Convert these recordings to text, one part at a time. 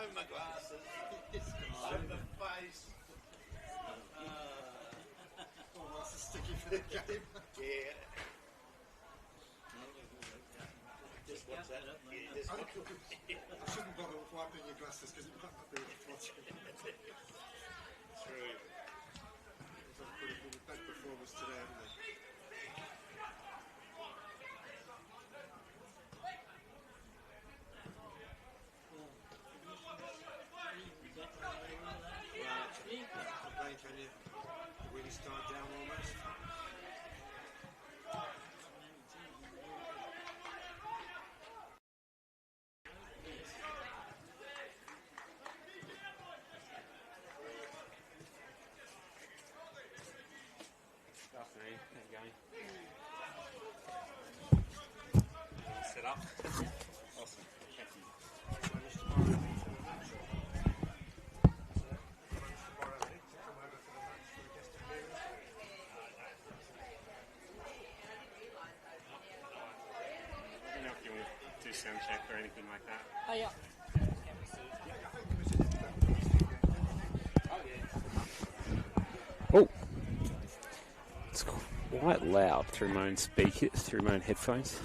Over my glasses. Over the face. Almost a sticky for the game. Yeah. Just watch that. Yeah, just watch it. I shouldn't bother wiping your glasses because it might not be worth watching. True. They've put a really bad performance today, haven't they? Complain, can you? The wings start down almost. Good afternoon. How's it going? Set up. Awesome. Thank you. You know if you want to do sound check or anything like that. Oh, yeah. Oh, it's quite loud through my own speakers, through my own headphones.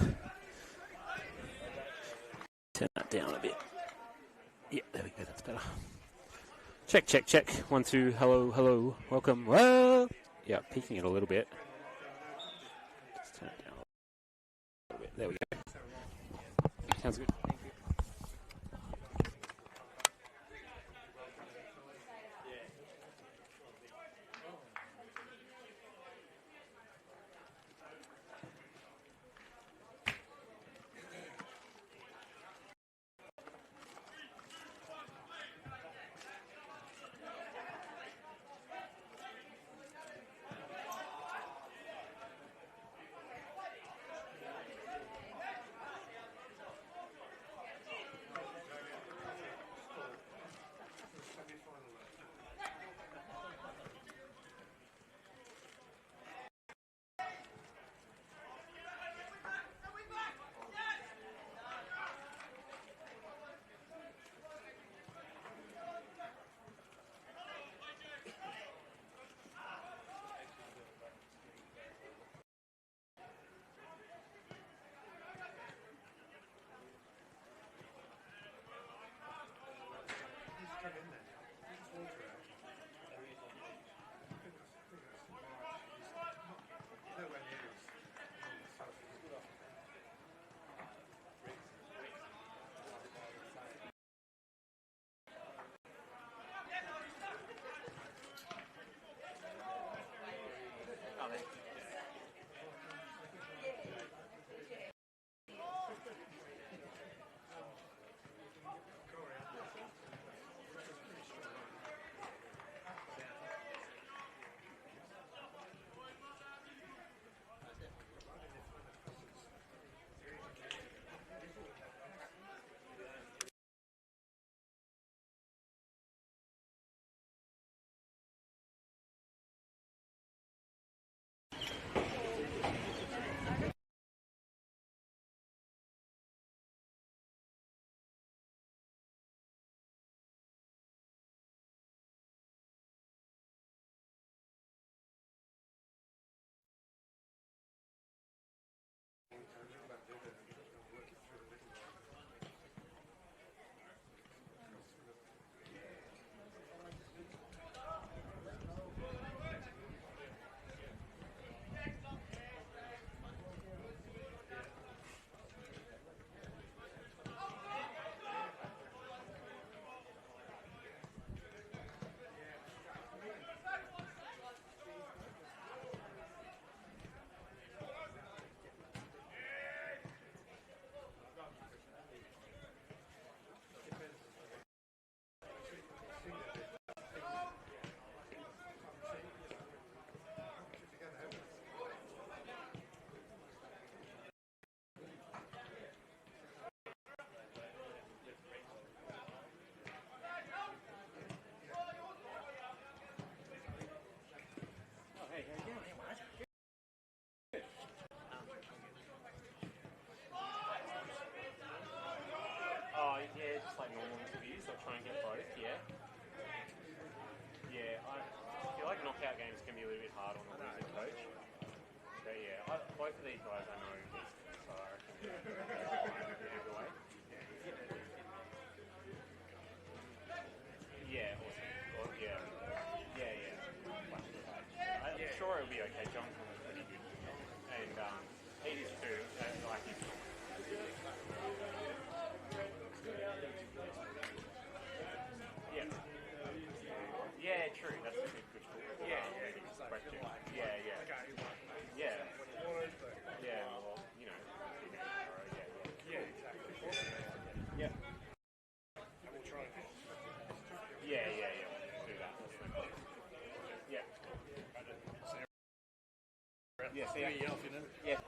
Turn that down a bit. Yeah, there we go. That's better. Check, check, check. 1, 2. Hello, hello. Welcome. Whoa. Yeah, peaking it a little bit. Just turn it down a little bit. There we go. Sounds good. knockout games can be a little bit hard on the losing coach. But yeah, both of these guys I know, so I reckon either way. Yeah, awesome. Or, yeah. I'm sure it'll be okay. Johnson was pretty good, and he is too. Like yeah, true. That's a good question. Yeah. Well, you know. Yeah, exactly. Yeah. We'll try. Yeah. Do that. Yeah. Yeah. See you. Yeah.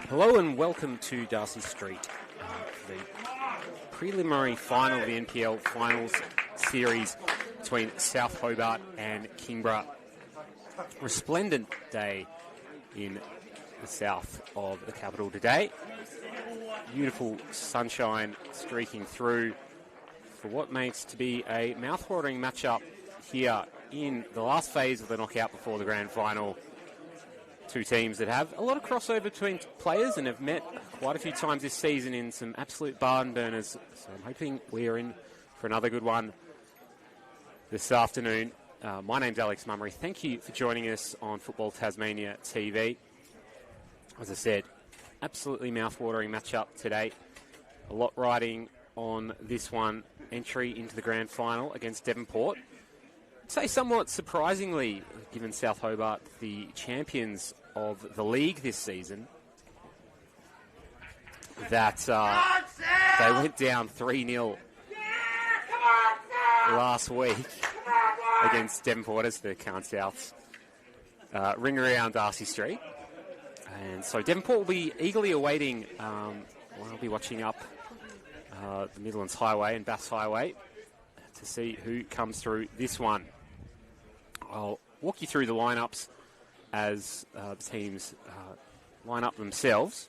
Hello and welcome to Darcy Street, the preliminary final of the NPL Finals series between South Hobart and Kingborough. Resplendent day in the south of the capital today. Beautiful sunshine streaking through for what makes to be a mouth-watering matchup here in the last phase of the knockout before the grand final. Two teams that have a lot of crossover between players and have met quite a few times this season in some absolute barn burners. So I'm hoping we are in for another good one this afternoon. My name's Alex Mummery. Thank you for joining us on Football Tasmania TV. As I said, absolutely mouth-watering matchup today. A lot riding on this one. Entry into the grand final against Devonport. I'd say somewhat surprisingly, given South Hobart the champions of the league this season, that they went down 3-0 last week against Devonport as the Carn Souths ring around Darcy Street. And so Devonport will be eagerly awaiting, I'll be watching up the Midlands Highway and Bass Highway to see who comes through this one. I'll walk you through the lineups as the teams line up themselves.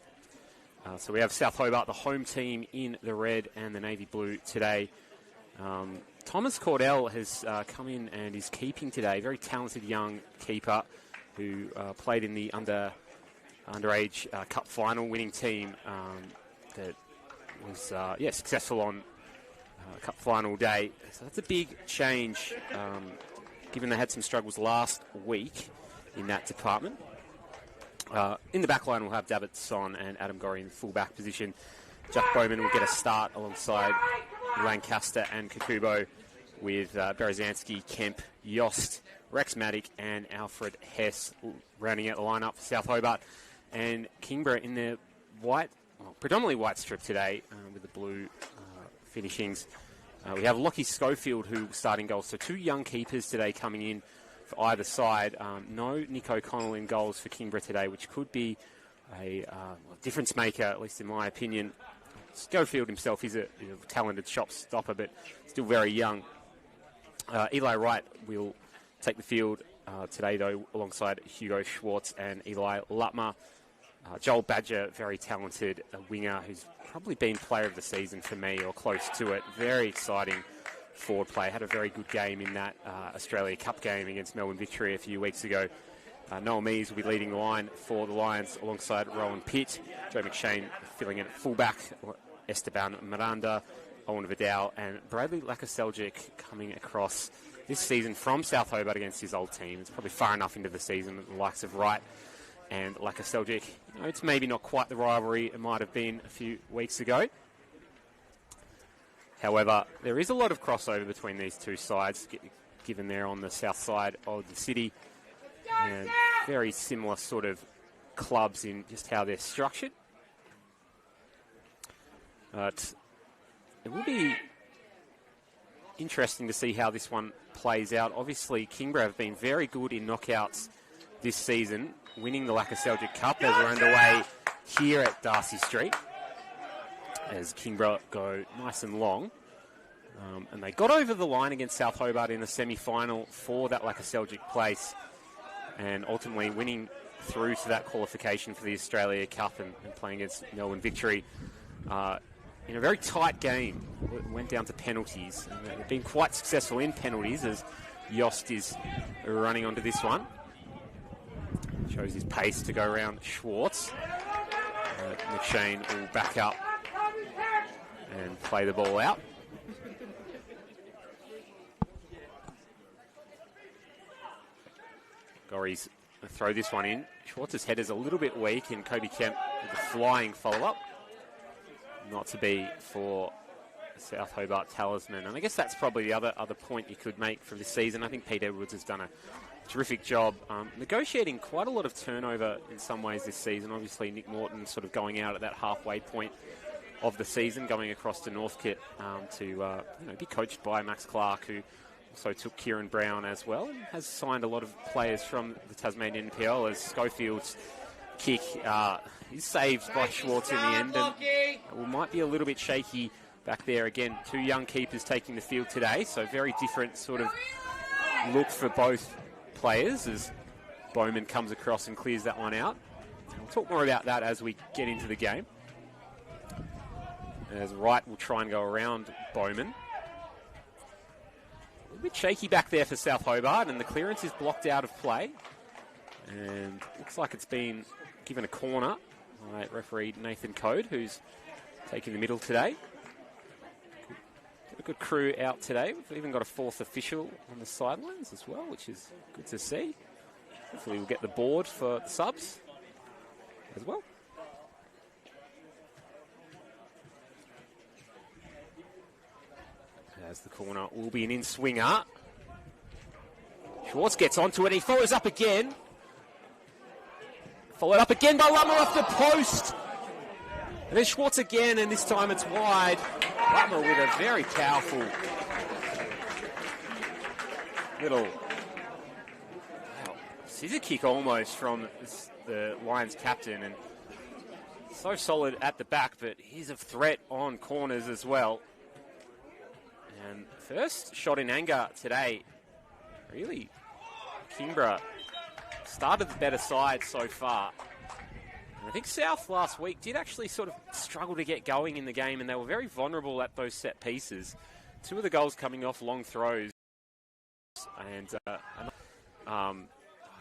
So we have South Hobart, the home team, in the red and the navy blue today. Thomas Cordell has come in and is keeping today. Very talented young keeper who played in the underage cup final winning team that was successful on cup final day. So that's a big change given they had some struggles last week in that department. In the back line, we'll have David Son and Adam Gorry in the full-back position. Jack Bowman will get a start alongside Lancaster and Kakubo with Berezanski, Kemp, Yost, Rex Maddock and Alfred Hess rounding out the lineup for South Hobart. And Kingborough in their predominantly white strip today with the blue finishings. We have Lockie Schofield who starting goals. So two young keepers today coming in for either side. No Nick O'Connell in goals for Kingborough today, which could be a difference maker, at least in my opinion. Schofield himself is a talented shot stopper, but still very young. Eli Wright will take the field today, though, alongside Hugo Schwartz and Eli Lutmer. Joel Badger, very talented winger who's probably been player of the season for me or close to it. Very exciting forward play. Had a very good game in that Australia Cup game against Melbourne Victory a few weeks ago. Noel Mees will be leading the line for the Lions alongside Rowan Pitt. Joe McShane filling in at fullback. Esteban Miranda, Owen Vidal and Bradley Lakaseljic coming across this season from South Hobart against his old team. It's probably far enough into the season with the likes of Wright and Lakaseljic. It's maybe not quite the rivalry it might have been a few weeks ago. However, there is a lot of crossover between these two sides, given they're on the south side of the city. And very similar sort of clubs in just how they're structured. But it will be interesting to see how this one plays out. Obviously, Kingborough have been very good in knockouts this season, winning the Lakaseljic Cup as we're underway here at Darcy Street, as Kingborough go nice and long. And they got over the line against South Hobart in the semi-final for that Lakaseljic place, and ultimately winning through to that qualification for the Australia Cup and playing against Melbourne Victory in a very tight game. It went down to penalties. And they've been quite successful in penalties as Yost is running onto this one. Shows his pace to go around Schwartz. McShane will back up and play the ball out. Gorry's going to throw this one in. Schwartz's header's a little bit weak, and Kobe Kemp with a flying follow-up. Not to be for South Hobart talisman. And I guess that's probably the other point you could make from this season. I think Pete Edwards has done a terrific job negotiating quite a lot of turnover in some ways this season. Obviously, Nick Morton sort of going out at that halfway point of the season, going across to Northcote to be coached by Max Clark, who also took Kieran Brown as well, and has signed a lot of players from the Tasmanian NPL, as Schofield's kick is saved by Schwartz in the end, and we might be a little bit shaky back there again. Two young keepers taking the field today, so very different sort of look for both players as Bowman comes across and clears that one out. We'll talk more about that as we get into the game. As Wright will try and go around Bowman. A little bit shaky back there for South Hobart, and the clearance is blocked out of play. And looks like it's been given a corner by referee Nathan Code, who's taking the middle today. Got a good crew out today. We've even got a fourth official on the sidelines as well, which is good to see. Hopefully we'll get the board for the subs as well. As the corner will be an in-swinger. Schwartz gets onto it. He follows up again. Followed up again by Lutmer off the post. And then Schwartz again, and this time it's wide. Lutmer with a very powerful little scissor kick almost from the Lions captain. And so solid at the back, but he's a threat on corners as well. And first shot in anger today, really, Kingborough started the better side so far. And I think South last week did actually sort of struggle to get going in the game, and they were very vulnerable at those set pieces. Two of the goals coming off long throws, and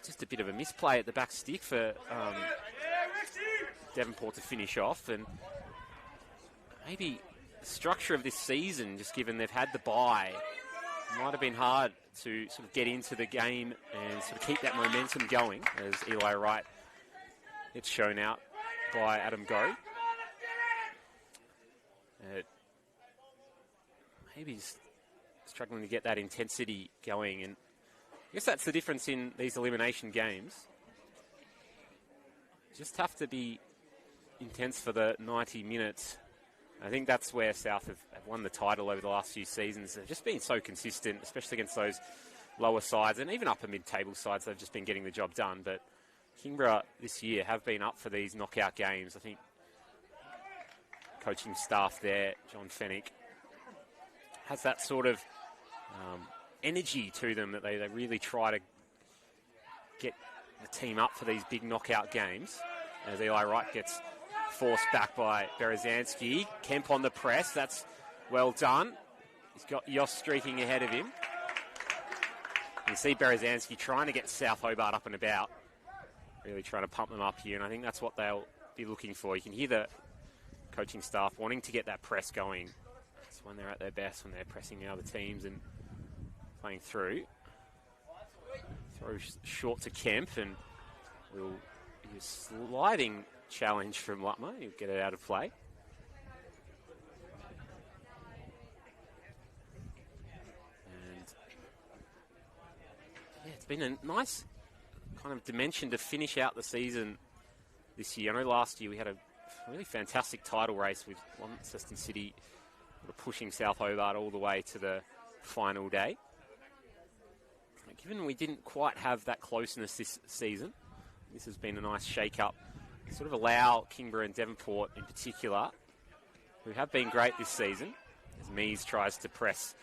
just a bit of a misplay at the back stick for Devonport to finish off. And maybe the structure of this season, just given they've had the bye, might have been hard to sort of get into the game and sort of keep that momentum going, as Eli Wright gets shown out by Adam Gorey. Maybe he's struggling to get that intensity going, and I guess that's the difference in these elimination games. Just have to be intense for the 90 minutes. I think that's where South have won the title over the last few seasons. They've just been so consistent, especially against those lower sides, and even upper mid-table sides. They've just been getting the job done. But Kingborough this year have been up for these knockout games. I think coaching staff there, John Fennick, has that sort of energy to them that they really try to get the team up for these big knockout games. As Eli Wright gets forced back by Berezanski. Kemp on the press. That's well done. He's got Yoss streaking ahead of him. You see Berezanski trying to get South Hobart up and about. Really trying to pump them up here, and I think that's what they'll be looking for. You can hear the coaching staff wanting to get that press going. It's when they're at their best, when they're pressing the other teams and playing through. Throw short to Kemp, and we'll be a sliding challenge from Lutmer. He'll get it out of play. And yeah, it's been a nice kind of dimension to finish out the season this year. I know last year we had a really fantastic title race with Launceston City pushing South Hobart all the way to the final day. Given we didn't quite have that closeness this season, this has been a nice shake-up. Sort of allow Kingborough and Devonport in particular, who have been great this season, as Mees tries to press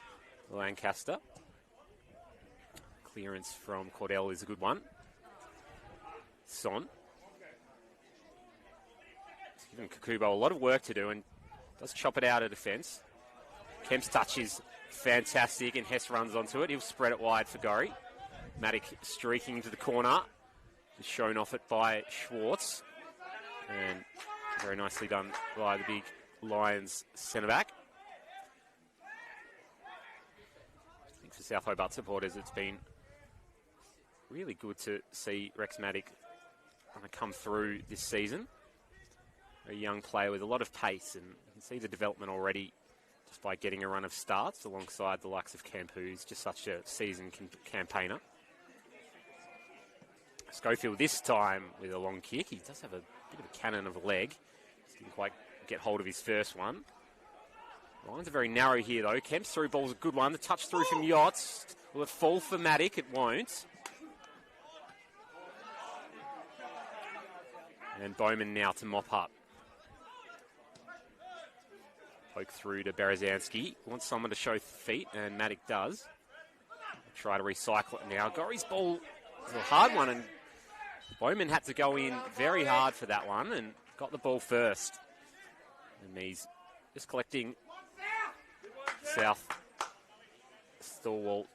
Lancaster. Clearance from Cordell is a good one. Son. It's given Kakubo a lot of work to do and does chop it out of defence. Kemp's touch is fantastic, and Hess runs onto it. He'll spread it wide for Gorey. Maddock streaking into the corner. Just shown off it by Schwartz. And very nicely done by the big Lions centre-back. I think for South Hobart supporters, it's been really good to see Rex Maddock kind of come through this season. A young player with a lot of pace, and you can see the development already just by getting a run of starts alongside the likes of Kemp, who's just such a seasoned campaigner. Schofield this time with a long kick. He does have a bit of a cannon of a leg. Just didn't quite get hold of his first one. Lines are very narrow here though. Kemp's through ball's a good one. The touch through from Yachts. Will it fall for Maddock? It won't. And Bowman now to mop up. Poke through to Berezanski. Wants someone to show feet, and Matic does. Try to recycle it now. Gorry's ball is a hard one, and Bowman had to go in very hard for that one and got the ball first. And he's just collecting South stalwart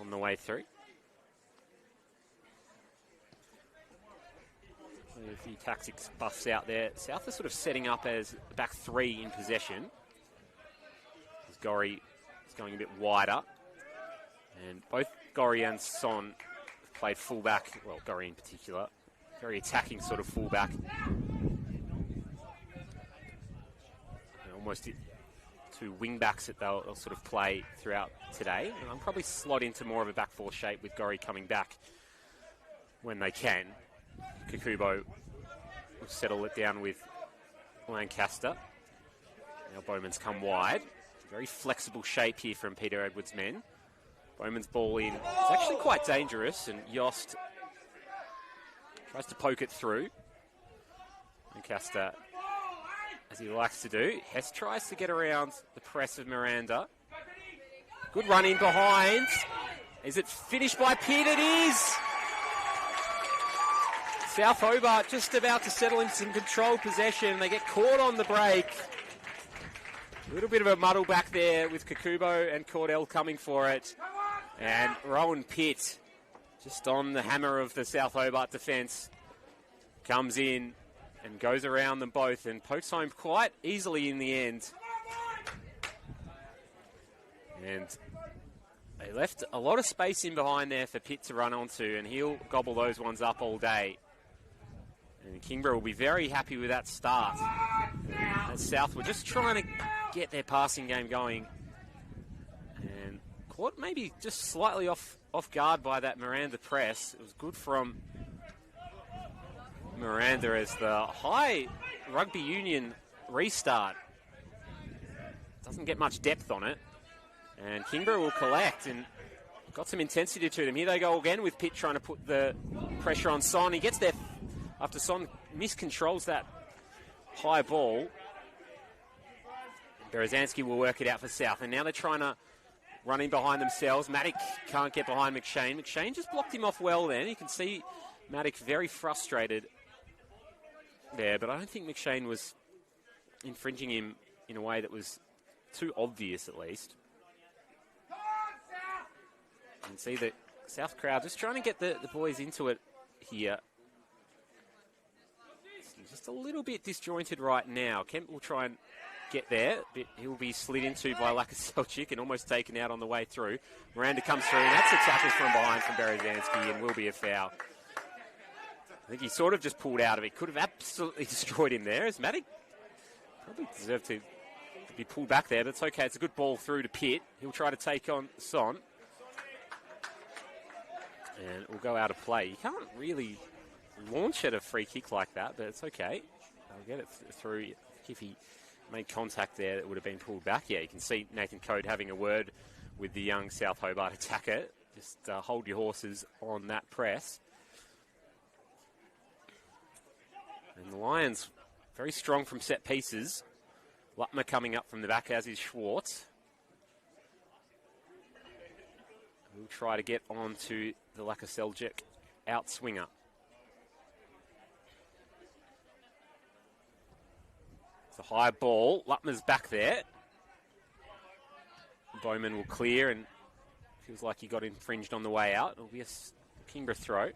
on the way through. A few tactics buffs out there. South is sort of setting up as the back three in possession. As Gorry is going a bit wider. And both Gorry and Son have played fullback. Well, Gorry in particular. Very attacking sort of fullback. And almost two wing backs that they'll sort of play throughout today. And I'll probably slot into more of a back four shape with Gorry coming back when they can. Kakubo will settle it down with Lancaster. Now Bowman's come wide. Very flexible shape here from Peter Edwards' men. Bowman's ball in. It's actually quite dangerous, and Yost tries to poke it through. Lancaster, as he likes to do. Hess tries to get around the press of Miranda. Good run in behind. Is it finished by Pitt? It is! South Hobart just about to settle into some controlled possession. They get caught on the break. A little bit of a muddle back there with Kakubo and Cordell coming for it. And Rowan Pitt, just on the hammer of the South Hobart defence, comes in and goes around them both and pokes home quite easily in the end. And they left a lot of space in behind there for Pitt to run onto, and he'll gobble those ones up all day. And Kingborough will be very happy with that start. As South were just trying to get their passing game going. And caught maybe just slightly off guard by that Miranda press. It was good from Miranda as the high rugby union restart. Doesn't get much depth on it. And Kingborough will collect and got some intensity to them. Here they go again with Pitt trying to put the pressure on Son. He gets there after Son miscontrols that high ball. Berezanski will work it out for South. And now they're trying to run in behind themselves. Matic can't get behind McShane. McShane just blocked him off well then. You can see Matic very frustrated there. But I don't think McShane was infringing him in a way that was too obvious, at least. You can see the South crowd just trying to get the boys into it here. It's just a little bit disjointed right now. Kemp will try and get there, but he'll be slid into by Lakaselchik and almost taken out on the way through. Miranda comes through, and that's a tackle from behind from Berezanski and will be a foul. I think he sort of just pulled out of it. Could have absolutely destroyed him there, as Matic probably deserved to be pulled back there, but it's okay. It's a good ball through to Pitt. He'll try to take on Son. And it will go out of play. You can't really launch at a free kick like that, but it's okay. I'll get it through. If he made contact there, that would have been pulled back. Yeah, you can see Nathan Code having a word with the young South Hobart attacker. Just hold your horses on that press. And the Lions, very strong from set pieces. Lutmer coming up from the back, as is Schwartz. We'll try to get on to the Lakaselchik outswinger. It's a high ball. Lutmer's back there. Bowman will clear, and feels like he got infringed on the way out. It'll be a Kingborough throw.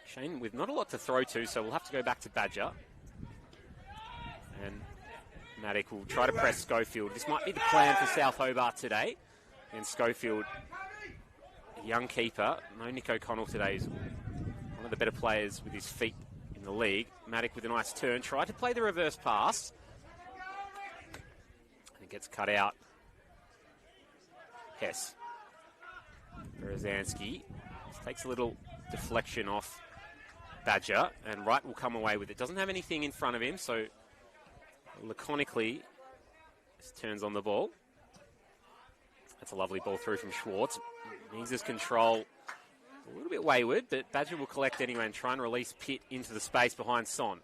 Shane with not a lot to throw to, so we'll have to go back to Badger. And Matic will try to press Schofield. This might be the plan for South Hobart today. And Schofield, a young keeper. No Nick O'Connell today. Is one of the better players with his feet in the league. Matic with a nice turn. Tried to play the reverse pass. And it gets cut out. Hess. Berezanski takes a little deflection off Badger. And Wright will come away with it. Doesn't have anything in front of him, so laconically just turns on the ball. That's a lovely ball through from Schwartz. Needs his control A little bit wayward, but Badger will collect anyway and try and release Pitt into the space behind Son.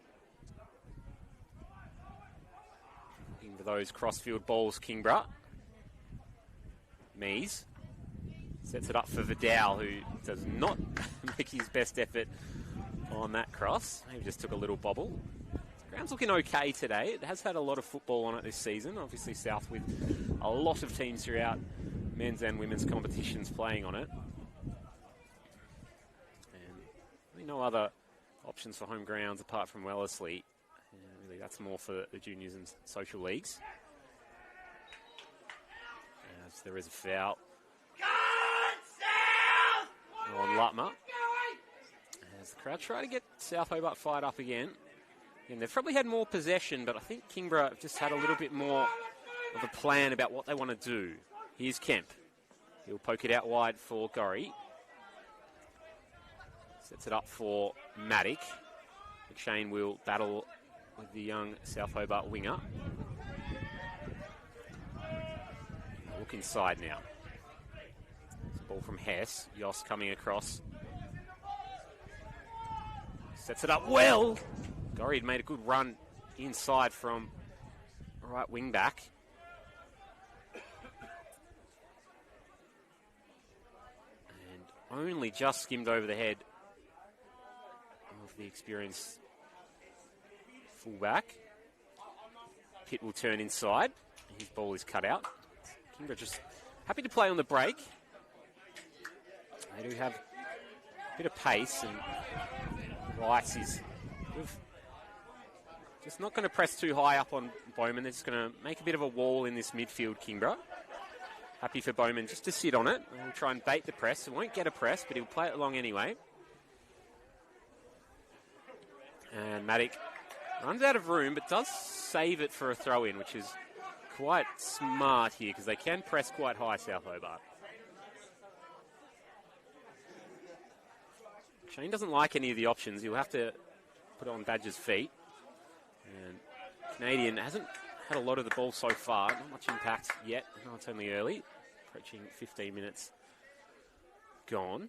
Looking for those crossfield balls, Kingborough. Mees sets it up for Vidal, who does not make his best effort on that cross. Maybe just took a little bobble. The ground's looking okay today. It has had a lot of football on it this season. Obviously South with a lot of teams throughout men's and women's competitions playing on it. And really no other options for home grounds apart from Wellesley. Really that's more for the juniors and social leagues. As there is a foul on Lutmer. As the crowd try to get South Hobart fired up again. And they've probably had more possession, but I think Kingborough have just had a little bit more of a plan about what they want to do. Here's Kemp. He'll poke it out wide for Gorry. Sets it up for Maddock. McShane will battle with the young South Hobart winger. Look inside now. Ball from Hess. Yoss coming across. Sets it up well. Gorry had made a good run inside from right wing back. And only just skimmed over the head of the experienced fullback. Pitt will turn inside. His ball is cut out. Kingborough just happy to play on the break. They do have a bit of pace, and Rice is just not going to press too high up on Bowman. They're just going to make a bit of a wall in this midfield, Kingborough. Happy for Bowman just to sit on it. He'll try and bait the press. He won't get a press, but he'll play it along anyway. And Maddock runs out of room, but does save it for a throw-in, which is quite smart here, because they can press quite high, South Hobart. Shane doesn't like any of the options. He'll have to put it on Badger's feet. And Canadian hasn't had a lot of the ball so far. Not much impact yet. No, it's only early. Approaching 15 minutes gone.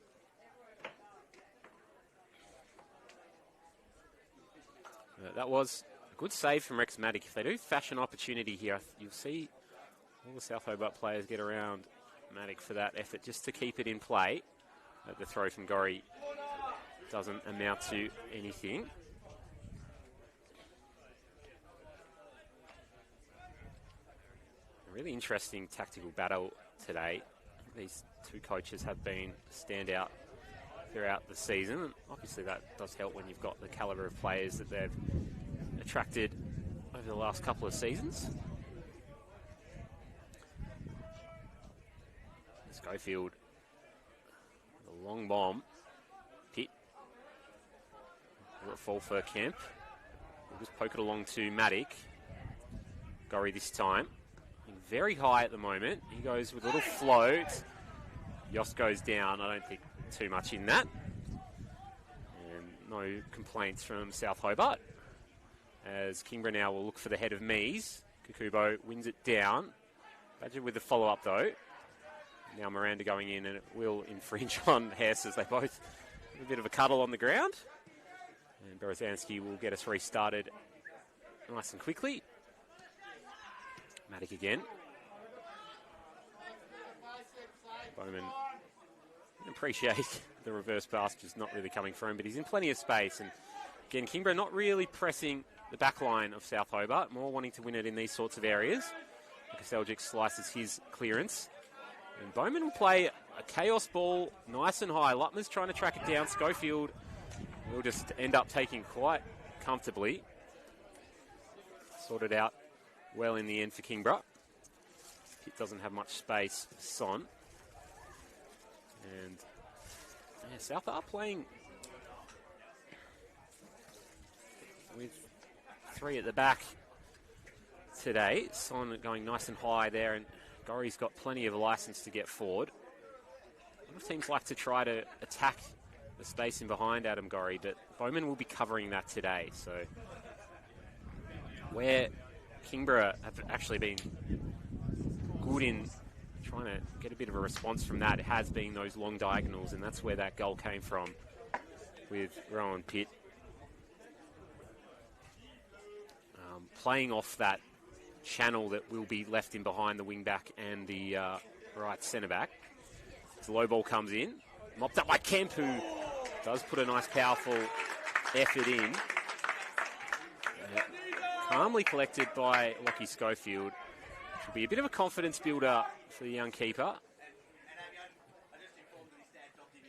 That was a good save from Rex Maddock. If they do fashion opportunity here, you'll see all the South Hobart players get around Maddock for that effort just to keep it in play. The throw from Gorry doesn't amount to anything. A really interesting tactical battle today. These two coaches have been standout throughout the season, and obviously that does help when you've got the calibre of players that they've attracted over the last couple of seasons. Schofield, the long bomb. Pitt will it fall for Kemp. We'll just poke it along to Maddock. Gorry this time. Very high at the moment. He goes with a little float. Yoss goes down. I don't think too much in that. And no complaints from South Hobart. As Kingborough now will look for the head of Mees. Kukubo wins it down. Badger with the follow-up though. Now Miranda going in, and it will infringe on Hess as they both have a bit of a cuddle on the ground. And Berezanski will get us restarted nice and quickly. Maddock again. Bowman didn't appreciate the reverse pass, just not really coming for him, but he's in plenty of space. And again, Kingborough not really pressing the back line of South Hobart, more wanting to win it in these sorts of areas. Seljuk slices his clearance. And Bowman will play a chaos ball nice and high. Lutmer's trying to track it down. Schofield will just end up taking quite comfortably. Sorted out well in the end for Kingborough. Pitt doesn't have much space for Son. And yeah, South are playing with three at the back today. Son going nice and high there, and Gorry's got plenty of license to get forward. A lot of teams like to try to attack the space in behind Adam Gorry, but Bowman will be covering that today. So where Kingborough have actually been good in trying to get a bit of a response from that. It has been those long diagonals, and that's where that goal came from with Rowan Pitt. Playing off that channel that will be left in behind the wing-back and the right centre-back. As the low ball comes in, mopped up by Kemp, who does put a nice, powerful effort in. Calmly collected by Lockie Schofield. Which will be a bit of a confidence builder for the young keeper.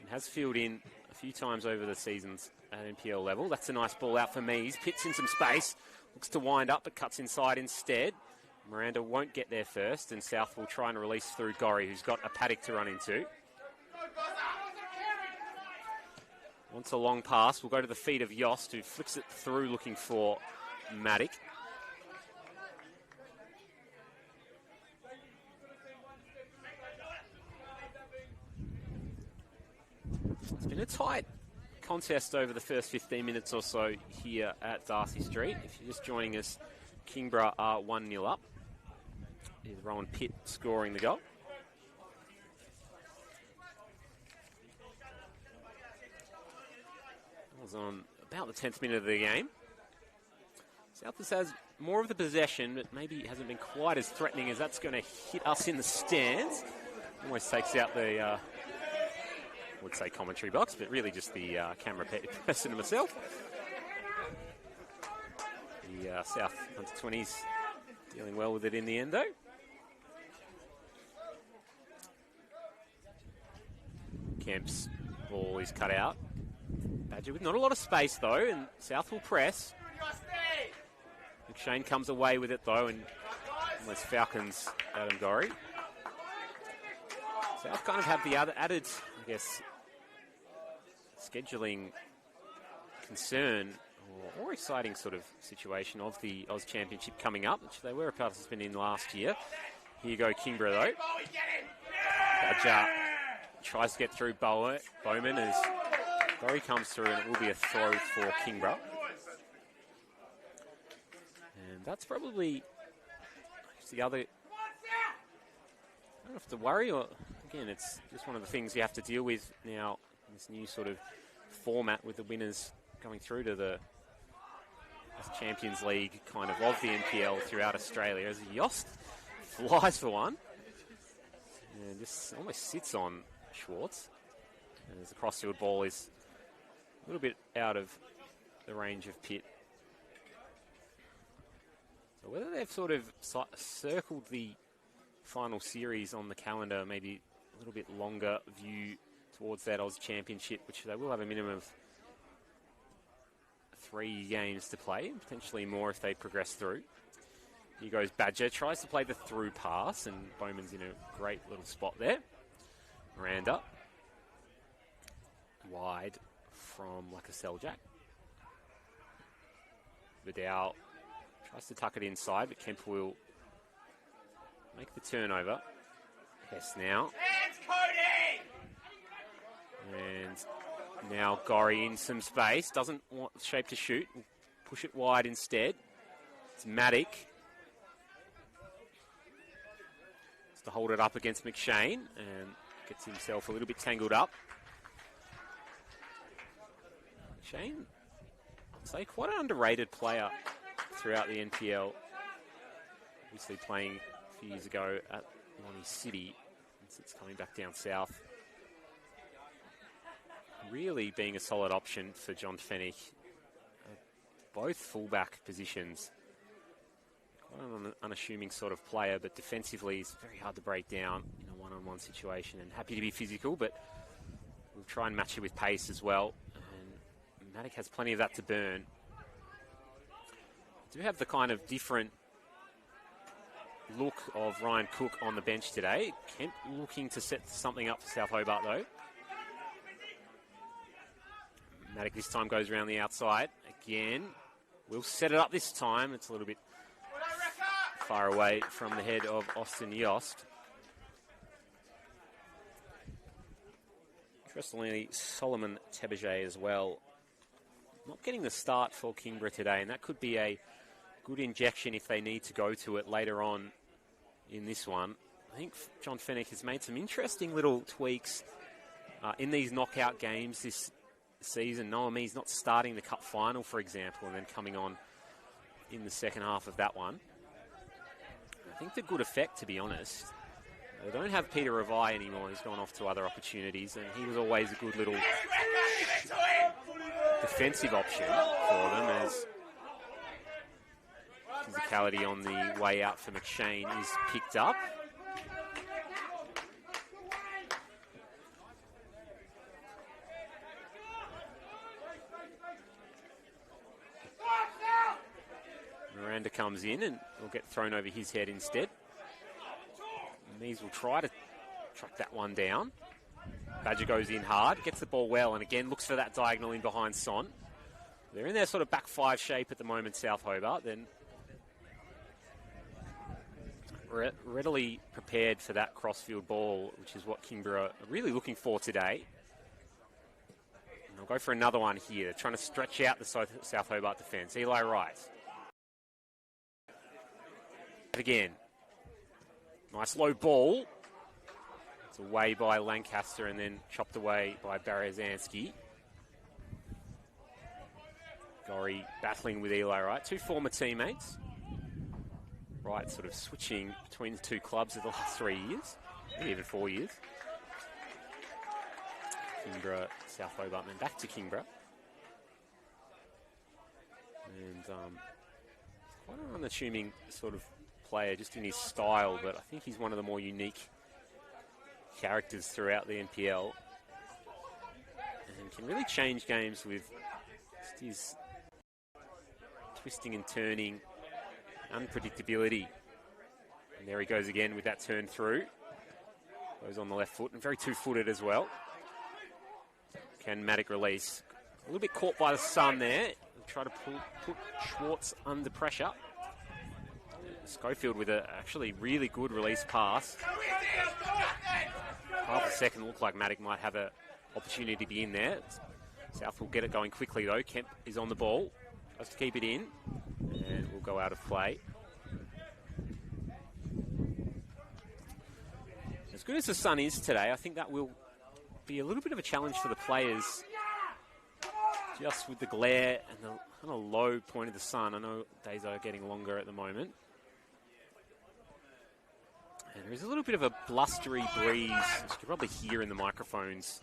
And has filled in a few times over the seasons at NPL level. That's a nice ball out for Mees. Pitts in some space. Looks to wind up, but cuts inside instead. Miranda won't get there first, and South will try and release through Gorry, who's got a paddock to run into. Wants a long pass. We'll go to the feet of Yost, who flicks it through looking for Maddock. It's been a tight contest over the first 15 minutes or so here at Darcy Street. If you're just joining us, Kingborough are 1-0 up. Is Rowan Pitt scoring the goal. That was on about the 10th minute of the game. South has more of the possession, but maybe hasn't been quite as threatening as that's going to hit us in the stands. Almost takes out the, I would say commentary box, but really just the camera person and myself. The South under-20s dealing well with it in the end, though. Kemp's ball is cut out. Badger with not a lot of space, though, and South will press. McShane comes away with it, though, and almost Falcons Adam Gorry. South kind of have the other added, I guess, scheduling concern or exciting sort of situation of the Oz Championship coming up, which they were a participant in last year. Here you go, Kingborough, though. Badger tries to get through Bowman as Gorry comes through, and it will be a throw for Kingborough. And that's probably the other. I don't have to worry, or again, it's just one of the things you have to deal with now. This new sort of format with the winners going through to the Champions League kind of the NPL throughout Australia. As Yost flies for one and just almost sits on Schwartz. And as the cross-field ball is a little bit out of the range of Pitt. So whether they've sort of circled the final series on the calendar, maybe a little bit longer view towards that Oz Championship, which they will have a minimum of 3 games to play, potentially more if they progress through. Here goes Badger, tries to play the through pass, and Bowman's in a great little spot there. Miranda, wide from Lacaselle-Jack. Vidal tries to tuck it inside, but Kemp will make the turnover. Hess now. And now Gorry in some space. Doesn't want the shape to shoot. Push it wide instead. It's Maddock. Has to hold it up against McShane and gets himself a little bit tangled up. McShane, I'd say quite an underrated player throughout the NPL. Obviously playing a few years ago at Lonnie City. Since coming back down south. Really being a solid option for John Fennick. Both fullback positions. Quite an unassuming sort of player, but defensively he's very hard to break down in a one-on-one situation, and happy to be physical, but we'll try and match it with pace as well. And Maddock has plenty of that to burn. Do have the kind of different look of Ryan Cook on the bench today. Kemp looking to set something up for South Hobart, though. Maddock this time goes around the outside. Again, we'll set it up this time. It's a little bit far away from the head of Austin Yost. Interestingly, Solomon Tebeget as well. Not getting the start for Kingborough today, and that could be a good injection if they need to go to it later on in this one. I think John Fennick has made some interesting little tweaks in these knockout games this season. Noami's not starting the cup final, for example, and then coming on in the second half of that one. I think to good effect, to be honest. They don't have Peter Revai anymore. He's gone off to other opportunities, and he was always a good little defensive option for them, as physicality on the way out for McShane is picked up. Miranda comes in and will get thrown over his head instead. Mees will try to track that one down. Badger goes in hard, gets the ball well, and again looks for that diagonal in behind Son. They're in their sort of back five shape at the moment, South Hobart. Then readily prepared for that crossfield ball, which is what Kingborough are really looking for today. And they'll go for another one here. They're trying to stretch out the South Hobart defence. Eli Wright. Again. Nice low ball. It's away by Lancaster and then chopped away by Berezanski. Gorry battling with Eli Wright. Two former teammates. Wright sort of switching between the two clubs in the last 3 years. Maybe even 4 years. Kingborough, South Hobart, and then back to Kingborough. And quite an unassuming sort of player just in his style, but I think he's one of the more unique characters throughout the NPL and can really change games with just his twisting and turning, unpredictability. And there he goes again with that turn through. Goes on the left foot and very two-footed as well. Can Maddock release? A little bit caught by the sun there. Try to put Schwartz under pressure. Schofield with a actually really good release pass. Half a second, looked like Maddock might have an opportunity to be in there. South will get it going quickly though. Kemp is on the ball. Has to keep it in and will go out of play. As good as the sun is today, I think that will be a little bit of a challenge for the players. Just with the glare and the kind of low point of the sun. I know days are getting longer at the moment. And there is a little bit of a blustery breeze, which you can probably hear in the microphones,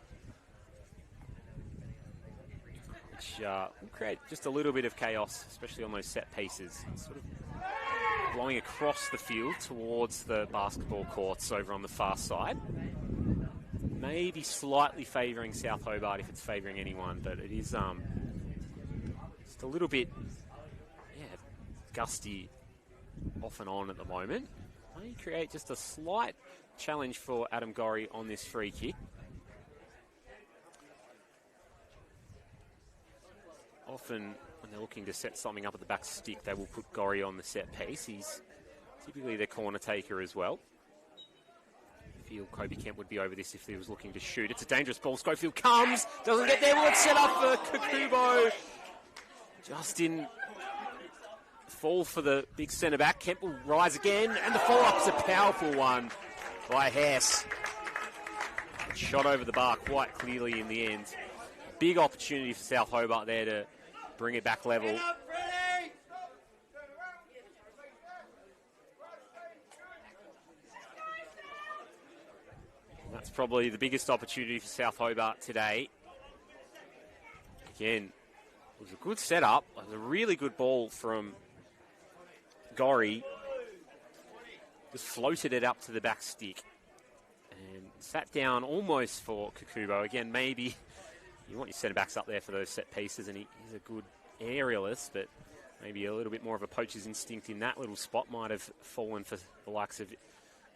which will create just a little bit of chaos, especially on those set pieces. It's sort of blowing across the field towards the basketball courts over on the far side. Maybe slightly favouring South Hobart if it's favouring anyone, but it is just a little bit gusty off and on at the moment. May create just a slight challenge for Adam Gorry on this free kick. Often when they're looking to set something up at the back stick, they will put Gorry on the set piece. He's typically their corner taker as well. I feel Kobe Kemp would be over this if he was looking to shoot. It's a dangerous ball. Schofield comes, doesn't get there. Well, it's set up for Kakubo. Just in fall for the big centre-back. Kemp will rise again, and the follow-up's a powerful one by Hess. Shot over the bar quite clearly in the end. Big opportunity for South Hobart there to bring it back level. That's probably the biggest opportunity for South Hobart today. Again, it was a good setup. It was a really good ball from Gorry. Just floated it up to the back stick and sat down almost for Kakubo. Again, maybe you want your centre-backs up there for those set pieces, and he's a good aerialist, but maybe a little bit more of a poacher's instinct in that little spot might have fallen for the likes of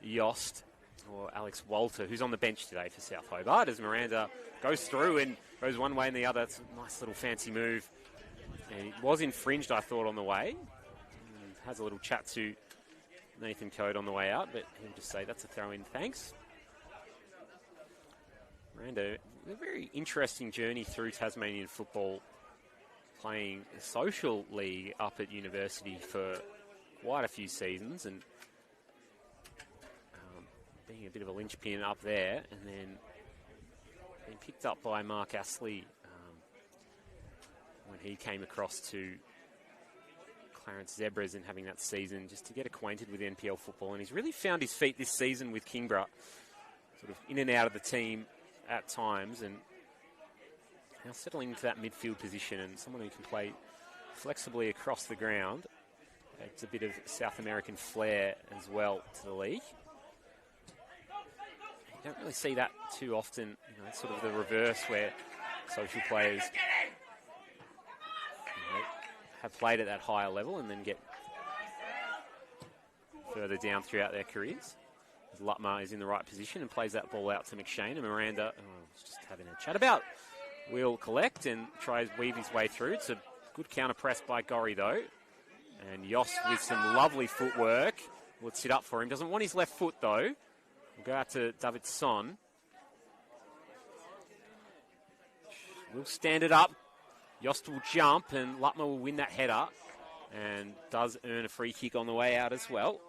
Yost or Alex Walter, who's on the bench today for South Hobart, as Miranda goes through and goes one way and the other. It's a nice little fancy move. And it was infringed, I thought, on the way. And has a little chat to Nathan Code on the way out, but he'll just say that's a throw-in, thanks. Miranda, a very interesting journey through Tasmanian football, playing a social league up at university for quite a few seasons, and being a bit of a linchpin up there, and then being picked up by Mark Astley when he came across to Clarence Zebras and having that season just to get acquainted with NPL football. And he's really found his feet this season with Kingborough, sort of in and out of the team at times, and now settling into that midfield position and someone who can play flexibly across the ground. Adds a bit of South American flair as well to the league. You don't really see that too often, you know, sort of the reverse where social players have played at that higher level and then get further down throughout their careers. As Lutmer is in the right position and plays that ball out to McShane, and Miranda just having a chat about. Will collect and try to weave his way through. It's a good counter press by Gorry though. And Yost with some lovely footwork will sit up for him. Doesn't want his left foot though. We'll go out to David Son. Will stand it up. Yost will jump and Lutmer will win that header and does earn a free kick on the way out as well.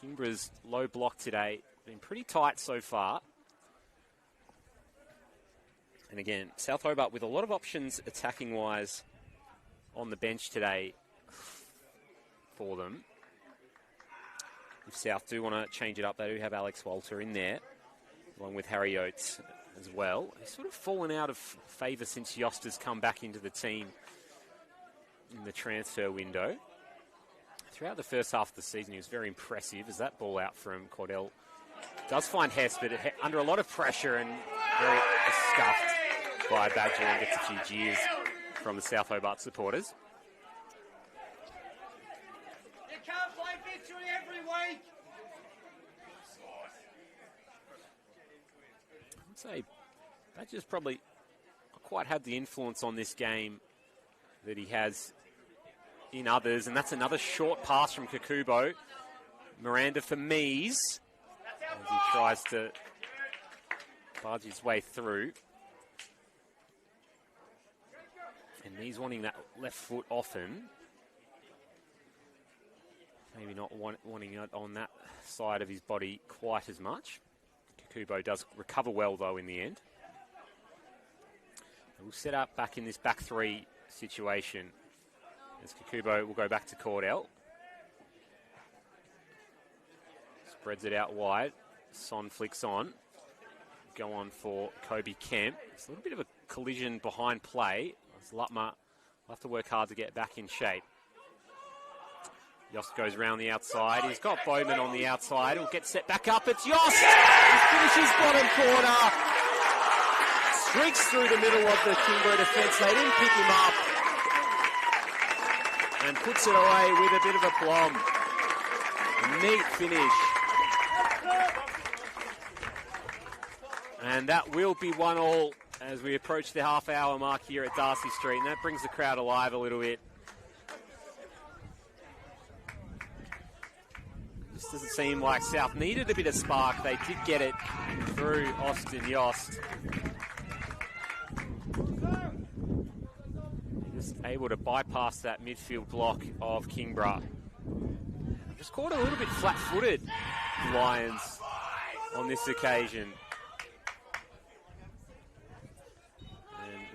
Kingborough's low block today. Been pretty tight so far. And again, South Hobart with a lot of options attacking-wise on the bench today for them. If South do want to change it up, they do have Alex Walter in there, along with Harry Oates as well. He's sort of fallen out of favour since Yost has come back into the team in the transfer window. Throughout the first half of the season, he was very impressive as that ball out from Cordell does find Hess, but under a lot of pressure and very scuffed by Badger and gets a few jeers from the South Hobart supporters. You can't play victory every week. I'd say Badger's probably not quite had the influence on this game that he has in others, and that's another short pass from Kakubo. Miranda for Mies as he tries to barge his way through. And Mies wanting that left foot often. Maybe not wanting it on that side of his body quite as much. Kakubo does recover well, though, in the end. We'll set up back in this back three situation as Kakubo will go back to Cordell. Spreads it out wide. Son flicks on. Go on for Kobe Kemp. It's a little bit of a collision behind play. Lutmer will have to work hard to get back in shape. Yost goes round the outside. He's got Bowman on the outside. He'll get set back up. It's Yost! He finishes bottom corner. Streaks through the middle of the Kingborough defence. They didn't pick him up. And puts it away with a bit of aplomb. Neat finish. And that will be 1-1 as we approach the half-hour mark here at Darcy Street, and that brings the crowd alive a little bit. Just doesn't seem like South needed a bit of spark. They did get it through Austin Yost. Just able to bypass that midfield block of Kingborough. Just caught a little bit flat-footed, Lions, on this occasion.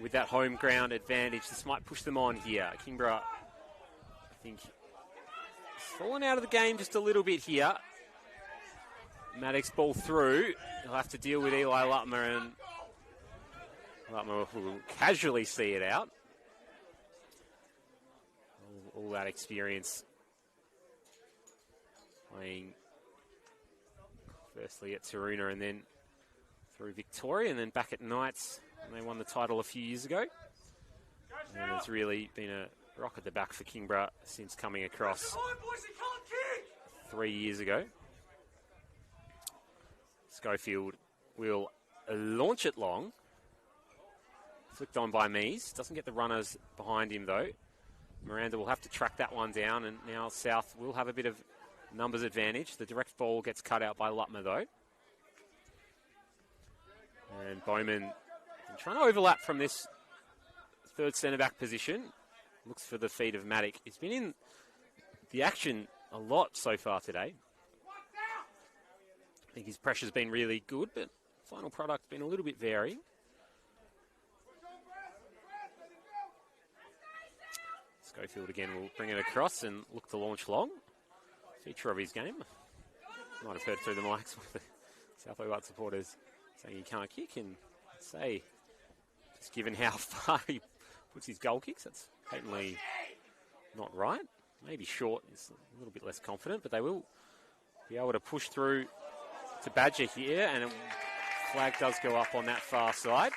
With that home ground advantage, this might push them on here. Kingborough, I think, fallen out of the game just a little bit here. Maddox ball through. He'll have to deal with Eli Lutmer, and Lutmer will casually see it out. All that experience playing firstly at Taruna and then through Victoria and then back at Knights. And they won the title a few years ago. And it's really been a rock at the back for Kingborough since coming across 3 years ago. Schofield will launch it long. Flicked on by Mies. Doesn't get the runners behind him, though. Miranda will have to track that one down, and now South will have a bit of numbers advantage. The direct ball gets cut out by Lutmer, though. And Bowman trying to overlap from this third centre-back position. Looks for the feet of Maddox. He's been in the action a lot so far today. think his pressure's been really good, but final product's been a little bit varying. Schofield again will bring it across and look to launch long. Feature of his game. Might have heard through the mics with the South Hobart supporters saying he can't kick, and say, just given how far he puts his goal kicks, that's patently not right. Maybe short is a little bit less confident, but they will be able to push through to Badger here, and a flag does go up on that far side.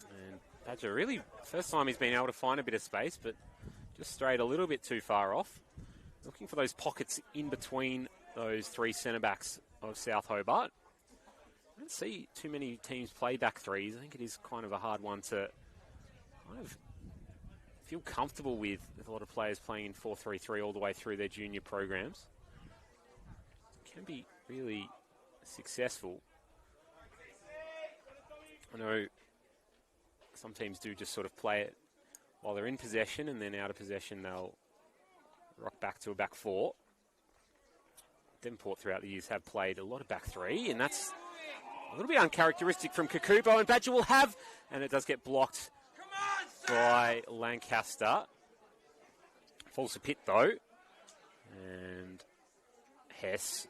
And Badger really, first time he's been able to find a bit of space, but just strayed a little bit too far off. Looking for those pockets in between those three centre-backs of South Hobart. I don't see too many teams play back threes. I think it is kind of a hard one to kind of feel comfortable with a lot of players playing in 4-3-3 all the way through their junior programs. It can be really successful. I know some teams do just sort of play it while they're in possession, and then out of possession they'll rock back to a back four. Devonport throughout the years have played a lot of back three, and that's a little bit uncharacteristic from Kakubo, and Badger will have, and it does get blocked by Lancaster. Falls a pit though, and Hess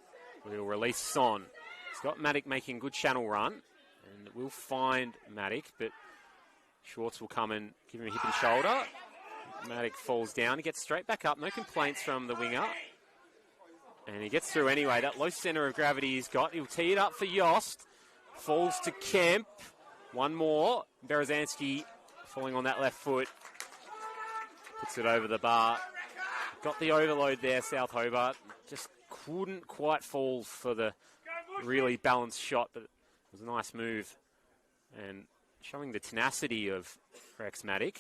will release Son. He's got Maddock making a good channel run, and will find Maddock, but Schwartz will come and give him a hip and shoulder. Maddock falls down. He gets straight back up. No complaints from the winger. And he gets through anyway. That low centre of gravity he's got. He'll tee it up for Yost. Falls to Kemp. One more. Berezanski falling on that left foot. Puts it over the bar. Got the overload there, South Hobart. Just couldn't quite fall for the really balanced shot, but it was a nice move. And showing the tenacity of Rex Maddock.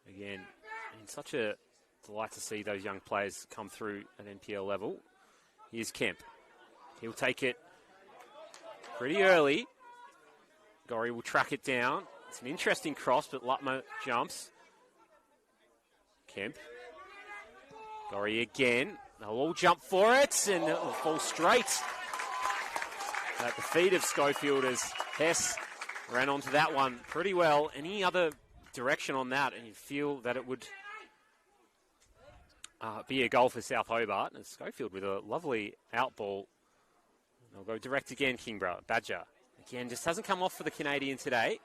Again, it's such a delight to see those young players come through at NPL level. Here's Kemp. He'll take it pretty early. Gorry will track it down. It's an interesting cross, but Lutmer jumps. Kemp. Gorry again. They'll all jump for it, and it will fall straight at the feet of Schofield as Hess ran onto that one pretty well. Any other direction on that, and you feel that it would be a goal for South Hobart. And Schofield with a lovely out ball. They'll go direct again, Kingborough. Badger, again, just hasn't come off for the Canadian today.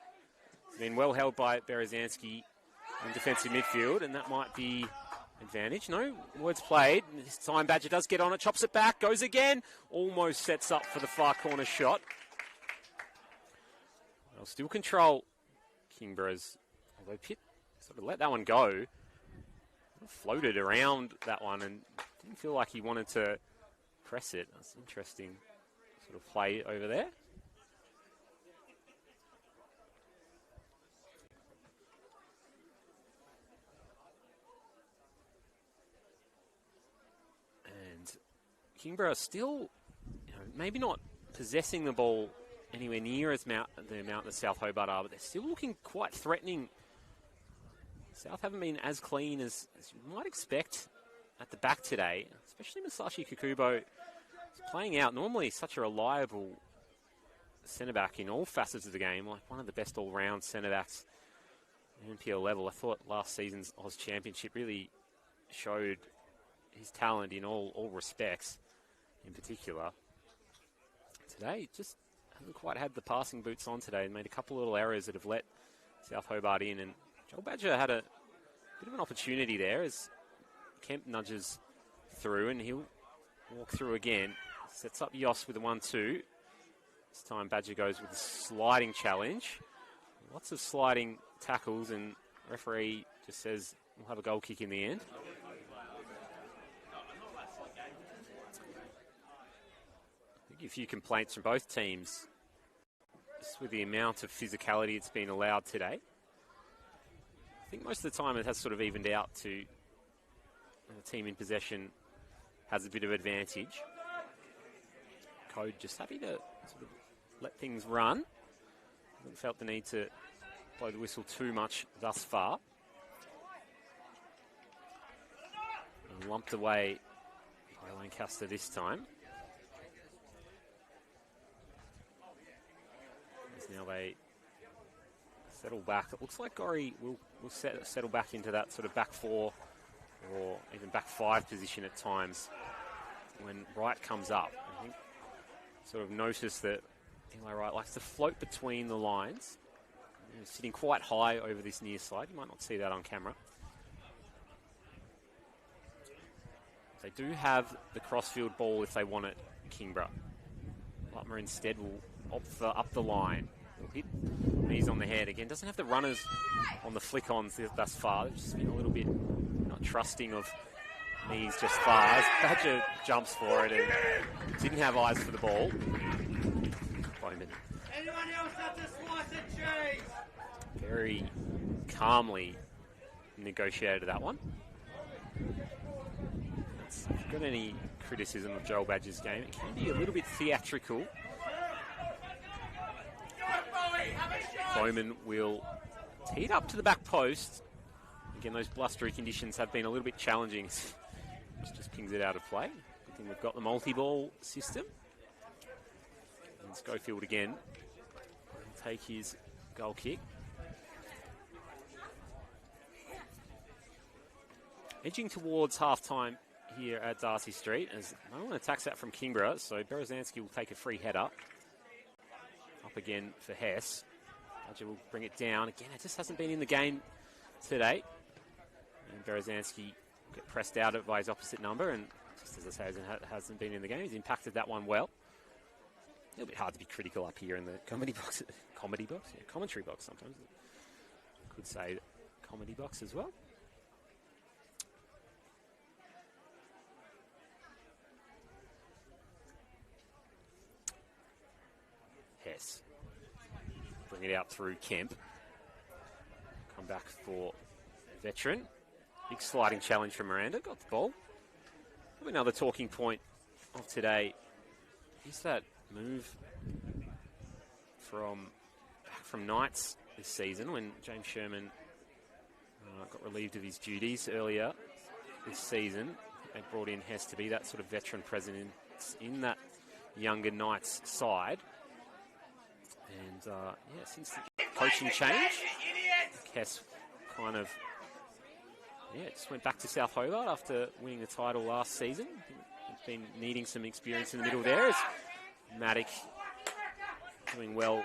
It's been well held by Berezanski in defensive midfield, and that might be advantage. No words played. This time Badger does get on it, chops it back, goes again. Almost sets up for the far corner shot. They'll still control Kingborough's, although Pitt sort of let that one go. Floated around that one and didn't feel like he wanted to press it. That's an interesting sort of play over there. And Kingborough still, maybe not possessing the ball anywhere near the amount that South Hobart are, but they're still looking quite threatening. South haven't been as clean as you might expect at the back today, especially Masashi Kakubo is playing out. Normally such a reliable centre-back in all facets of the game, like one of the best all-round centre-backs at NPL level. I thought last season's Oz Championship really showed his talent in all respects in particular. Today, just hasn't quite had the passing boots on today and made a couple of little errors that have let South Hobart in, and Joel Badger had a bit of an opportunity there as Kemp nudges through, and he'll walk through again. Sets up Yoss with a 1-2. This time Badger goes with a sliding challenge. Lots of sliding tackles, and referee just says we'll have a goal kick in the end. I think a few complaints from both teams just with the amount of physicality it's been allowed today. I think most of the time it has sort of evened out to the team in possession has a bit of advantage. Code just happy to sort of let things run. Hasn't felt the need to blow the whistle too much thus far. And lumped away by Lancaster this time. As now they settle back. It looks like Gorrie will settle back into that sort of back four or even back five position at times when Wright comes up. I think sort of notice that Eli Wright likes to float between the lines. He's sitting quite high over this near side. You might not see that on camera. They do have the crossfield ball if they want it, Kingborough. Lutmer instead will opt for up the line. He'll hit knees on the head again. Doesn't have the runners on the flick-ons thus far. They've just been a little bit not trusting of knees just far. As Badger jumps for it and didn't have eyes for the ball. Bowman. Anyone else have to slice a cheese? Very calmly negotiated that one. If you've got any criticism of Joel Badger's game, it can be a little bit theatrical. Bowman will tee it up to the back post. Again, those blustery conditions have been a little bit challenging. Just pings it out of play. Good thing we've got the multi-ball system. And Schofield again will take his goal kick. Edging towards half-time here at Darcy Street as no one attacks that from Kingborough, so Berezanski will take a free header. Up again for Hess. Badger will bring it down. Again, it just hasn't been in the game today. And Berezanski will get pressed out by his opposite number, and just as I say, it hasn't been in the game. He's impacted that one well. A little bit hard to be critical up here in the comedy box. Comedy box? Yeah, commentary box sometimes. Could say comedy box as well. Hess. Bring it out through Kemp. Come back for Veteran. Big sliding challenge from Miranda. Got the ball. Probably another talking point of today is that move from Knights this season when James Sherman got relieved of his duties earlier this season. They brought in Hess to be that sort of veteran presence in that younger Knights side. And yeah, since the coaching change, Hess kind of just went back to South Hobart after winning the title last season. He's been needing some experience in the middle there. As Maddock doing well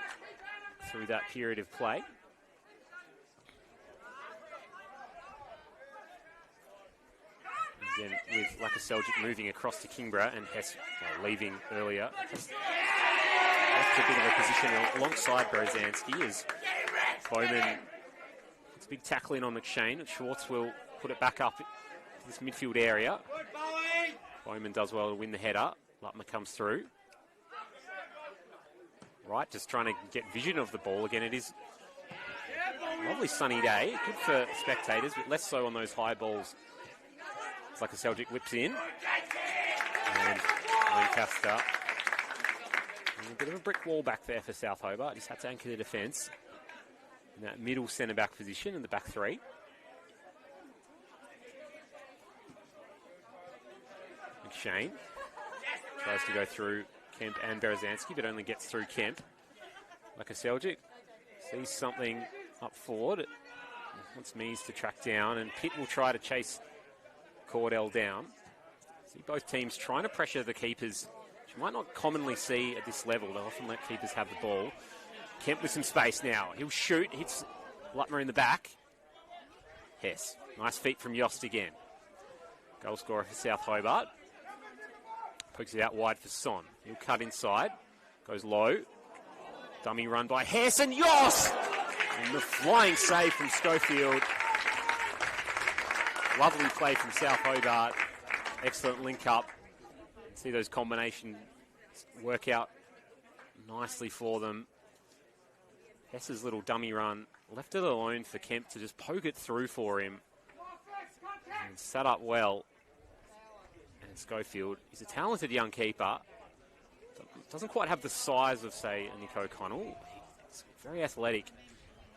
through that period of play. Again, with Lakaseljic moving across to Kingborough and Hess leaving earlier. Left a bit of a position alongside Berezanski as Bowman puts a big tackle in on McShane, and Schwartz will put it back up to this midfield area. Bowman does well to win the header. Lutmer comes through. Right, just trying to get vision of the ball. Again, it is a lovely sunny day. Good for spectators, but less so on those high balls. It's like a Celtic whips in. And Lancaster. And a bit of a brick wall back there for South Hobart. Just had to anchor the defence in that middle centre-back position in the back three. McShane tries to go through Kemp and Berezanski, but only gets through Kemp. Lakaseljic sees something up forward. Wants Mees to track down, and Pitt will try to chase Cordell down. See both teams trying to pressure the keepers, which you might not commonly see at this level. They often let keepers have the ball. Kemp with some space now. He'll shoot, hits Lutmer in the back. Hess. Nice feet from Yost again. Goal scorer for South Hobart. Pokes it out wide for Son. He'll cut inside. Goes low. Dummy run by Hess and Yost! And the flying save from Schofield. Lovely play from South Hobart. Excellent link up. See those combinations work out nicely for them. Hess's little dummy run left it alone for Kemp to just poke it through for him. And set up well. And Schofield is a talented young keeper. Doesn't quite have the size of, say, a Nick O'Connell. He's very athletic.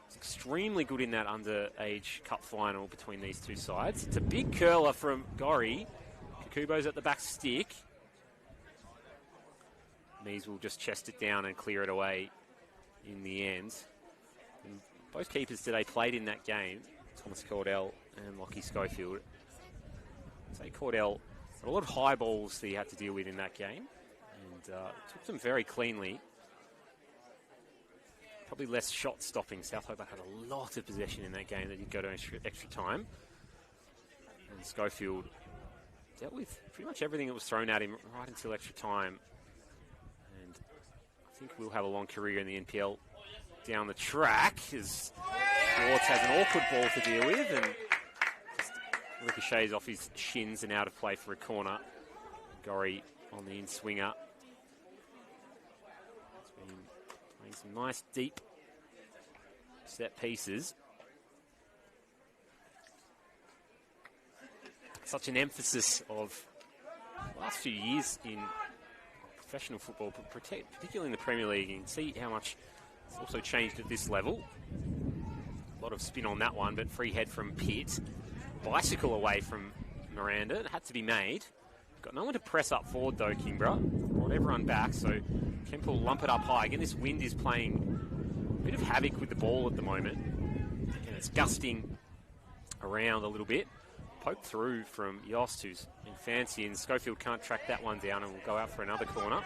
was extremely good in that underage cup final between these two sides. It's a big curler from Gorry. Kakubo's at the back stick. Mees will just chest it down and clear it away in the end. And both keepers today played in that game, Thomas Cordell and Lockie Schofield. Say Cordell had a lot of high balls that he had to deal with in that game, and took them very cleanly. Probably less shot stopping. South Hobart had a lot of possession in that game that did go to extra time. And Schofield dealt with pretty much everything that was thrown at him right until extra time. And I think we'll have a long career in the NPL down the track, as Schwartz has an awkward ball to deal with and just ricochets off his shins and out of play for a corner. Gorry on the in-swinger. He's been playing some nice deep set pieces. Such an emphasis of the last few years in professional football, but particularly in the Premier League. You can see how much it's also changed at this level. A lot of spin on that one, but free head from Pitt. Bicycle away from Miranda. It had to be made. Got no one to press up forward though, Kingborough. Brought everyone back, so Kemp will lump it up high. Again, this wind is playing a bit of havoc with the ball at the moment. And it's gusting around a little bit. Poked through from Yost, who's been fancy, and Schofield can't track that one down and will go out for another corner.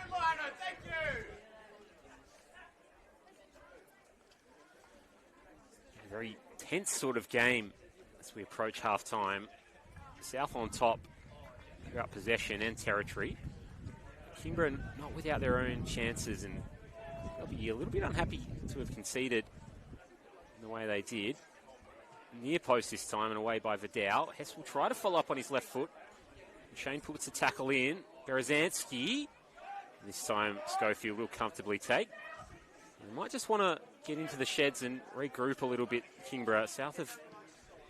A very tense sort of game as we approach half-time. South on top throughout possession and territory. Kingborough not without their own chances, and they'll be a little bit unhappy to have conceded in the way they did. Near post this time and away by Vidal. Hess will try to follow up on his left foot. Shane puts a tackle in. Berezanski. This time Schofield will comfortably take. They might just want to get into the sheds and regroup a little bit, Kingborough. South have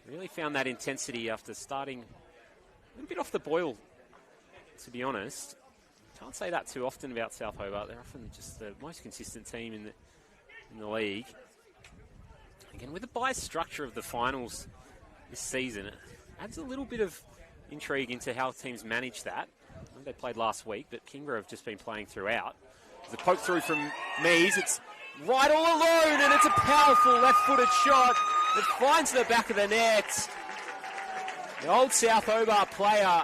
really found that intensity after starting a little bit off the boil, to be honest. Can't say that too often about South Hobart. They're often just the most consistent team in the league. Again, with the biased structure of the finals this season, it adds a little bit of intrigue into how teams manage that. I think they played last week, but Kingborough have just been playing throughout. There's a poke through from Mees. It's right all alone, and it's a powerful left-footed shot that finds the back of the net. The old South Hobart player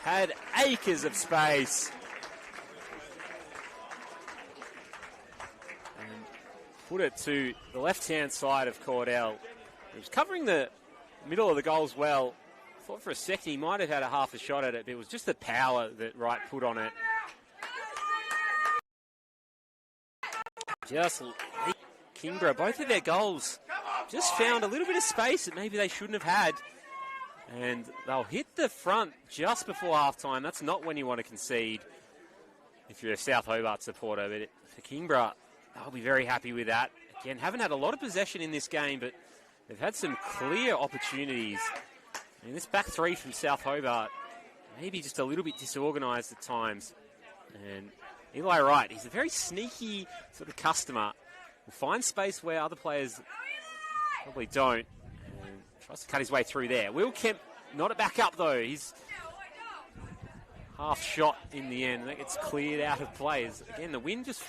had acres of space. Put it to the left-hand side of Cordell. He was covering the middle of the goals well. Thought for a second he might have had a half a shot at it, but it was just the power that Wright put on it. Just Kingborough, both of their goals just found a little bit of space that maybe they shouldn't have had. And they'll hit the front just before half-time. That's not when you want to concede if you're a South Hobart supporter. But for Kingborough, they'll be very happy with that. Again, haven't had a lot of possession in this game, but they've had some clear opportunities. And this back three from South Hobart, maybe just a little bit disorganised at times. And Eli Wright, he's a very sneaky sort of customer. Will find space where other players probably don't. And tries to cut his way through there. Will Kemp, not a back up though. He's half shot in the end. That gets cleared out of play. Again, the wind just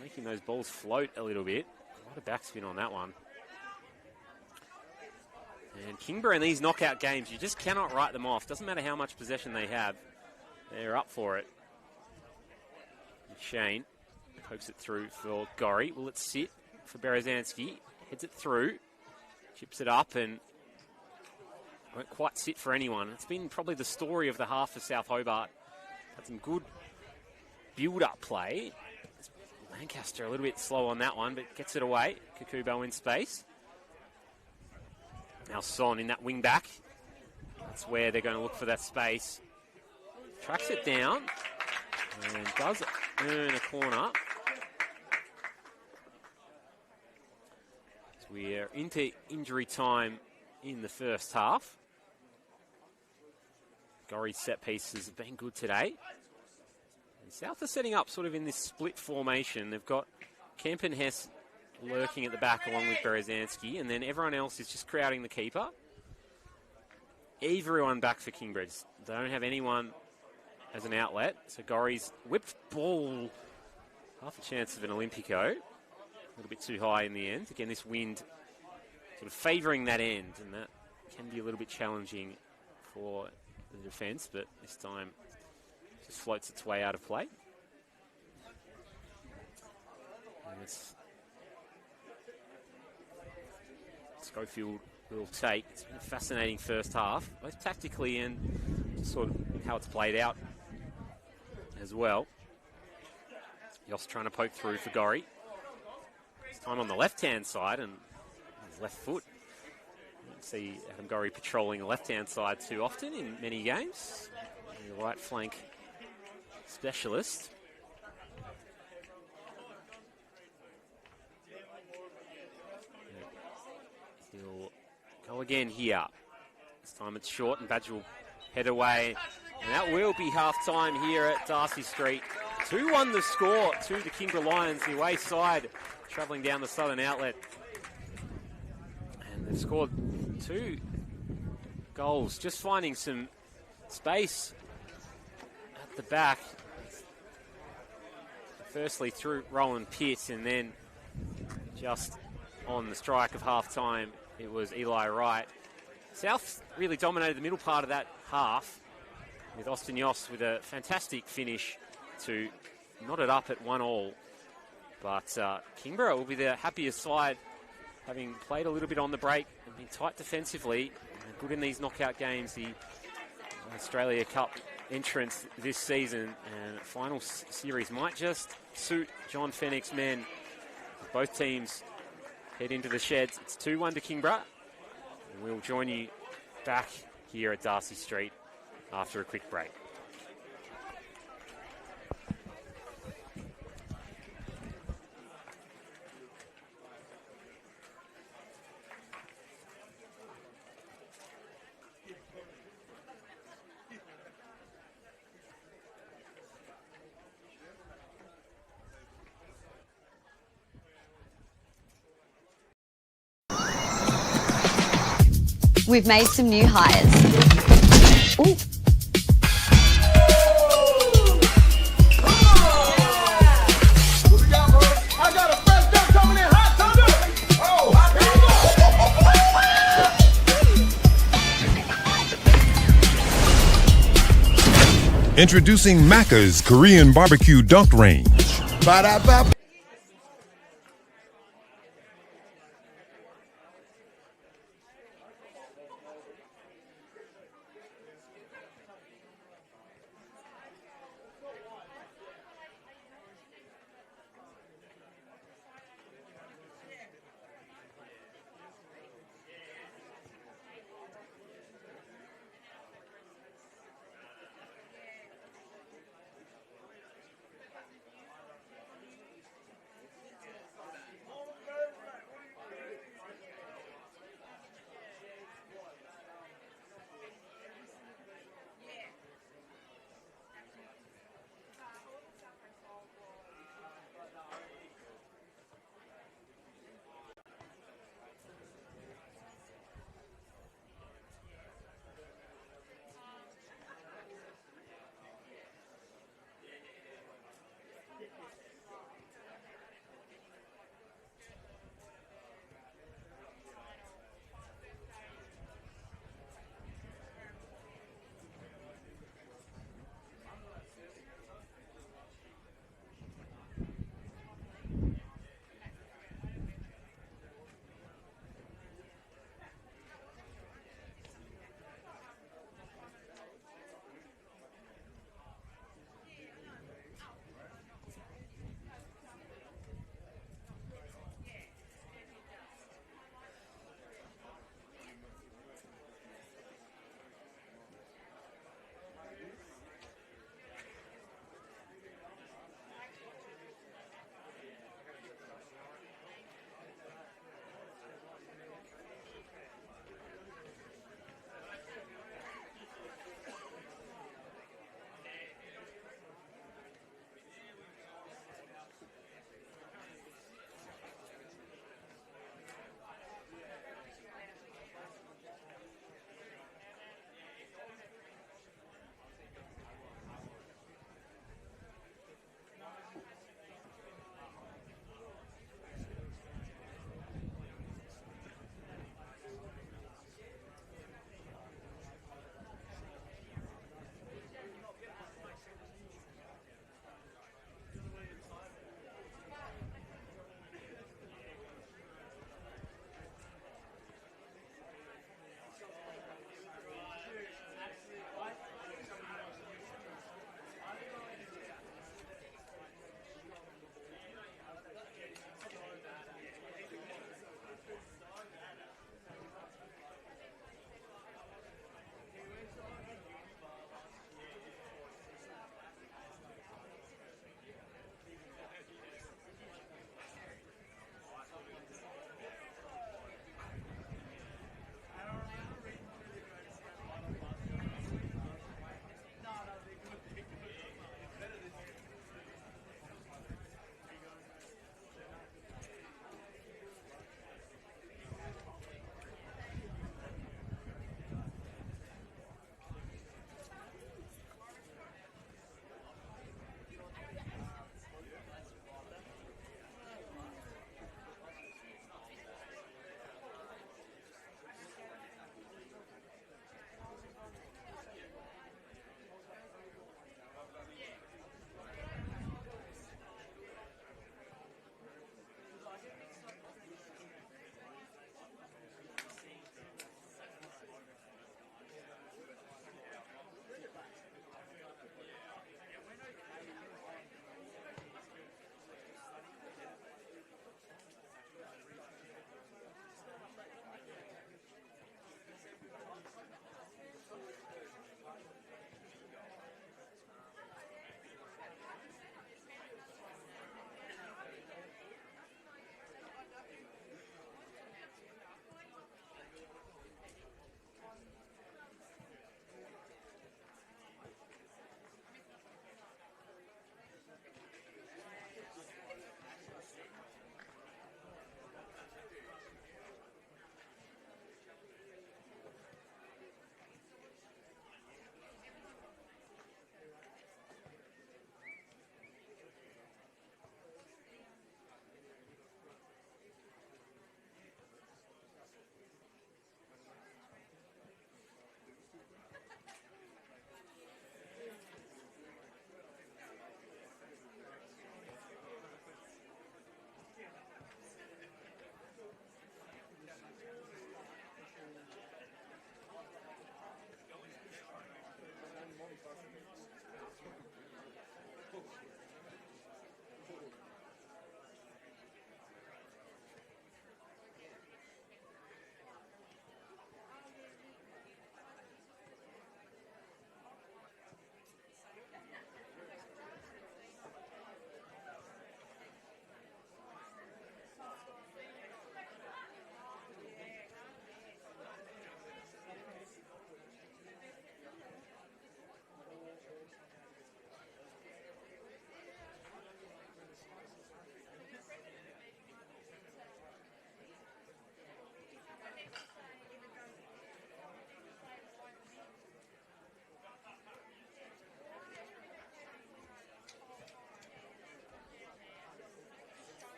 making those balls float a little bit. A lot of backspin on that one. And Kingborough in these knockout games, you just cannot write them off. Doesn't matter how much possession they have. They're up for it. And Shane pokes it through for Gorry. Will it sit for Berezanski? Heads it through. Chips it up and won't quite sit for anyone. It's been probably the story of the half for South Hobart. Had some good build-up play. Lancaster a little bit slow on that one, but gets it away. Kakubo in space. Now Son in that wing back. That's where they're going to look for that space. Tracks it down and does earn a corner. So we are into injury time in the first half. Gorry's set pieces have been good today. South are setting up sort of in this split formation. They've got Kemp and Hess lurking at the back along with Berezanski, and then everyone else is just crowding the keeper. Everyone back for Kingborough. They don't have anyone as an outlet. So Gorry's whipped ball. Half a chance of an Olympico. A little bit too high in the end. Again, this wind sort of favouring that end, and that can be a little bit challenging for the defence, but this time just floats its way out of play. And it's Schofield will take. It's been a fascinating first half, both tactically and just sort of how it's played out as well. Yoss trying to poke through for Gorry. This time on the left-hand side and his left foot. You don't see Adam Gorry patrolling the left-hand side too often in many games. The right flank specialist. He'll go again here. This time it's short and Badge will head away. And that will be half-time here at Darcy Street. 2-1 the score to the Kingborough Lions, the away side, travelling down the southern outlet. And they've scored 2 goals, just finding some space at the back. Firstly through Rowan Pitt, and then just on the strike of half-time, it was Eli Wright. South really dominated the middle part of that half, with Austin Yoss with a fantastic finish to knot it up at 1-1. But Kingborough will be the happiest side, having played a little bit on the break and been tight defensively. And good in these knockout games, the Australia Cup entrance this season, and final series might just suit John Fennick's men. Both teams head into the sheds. It's 2-1 to Kingborough. And we'll join you back here at Darcy Street after a quick break. We've made some new hires. Ooh. Introducing Macca's Korean Barbecue Dunk Range. Ba-da-ba.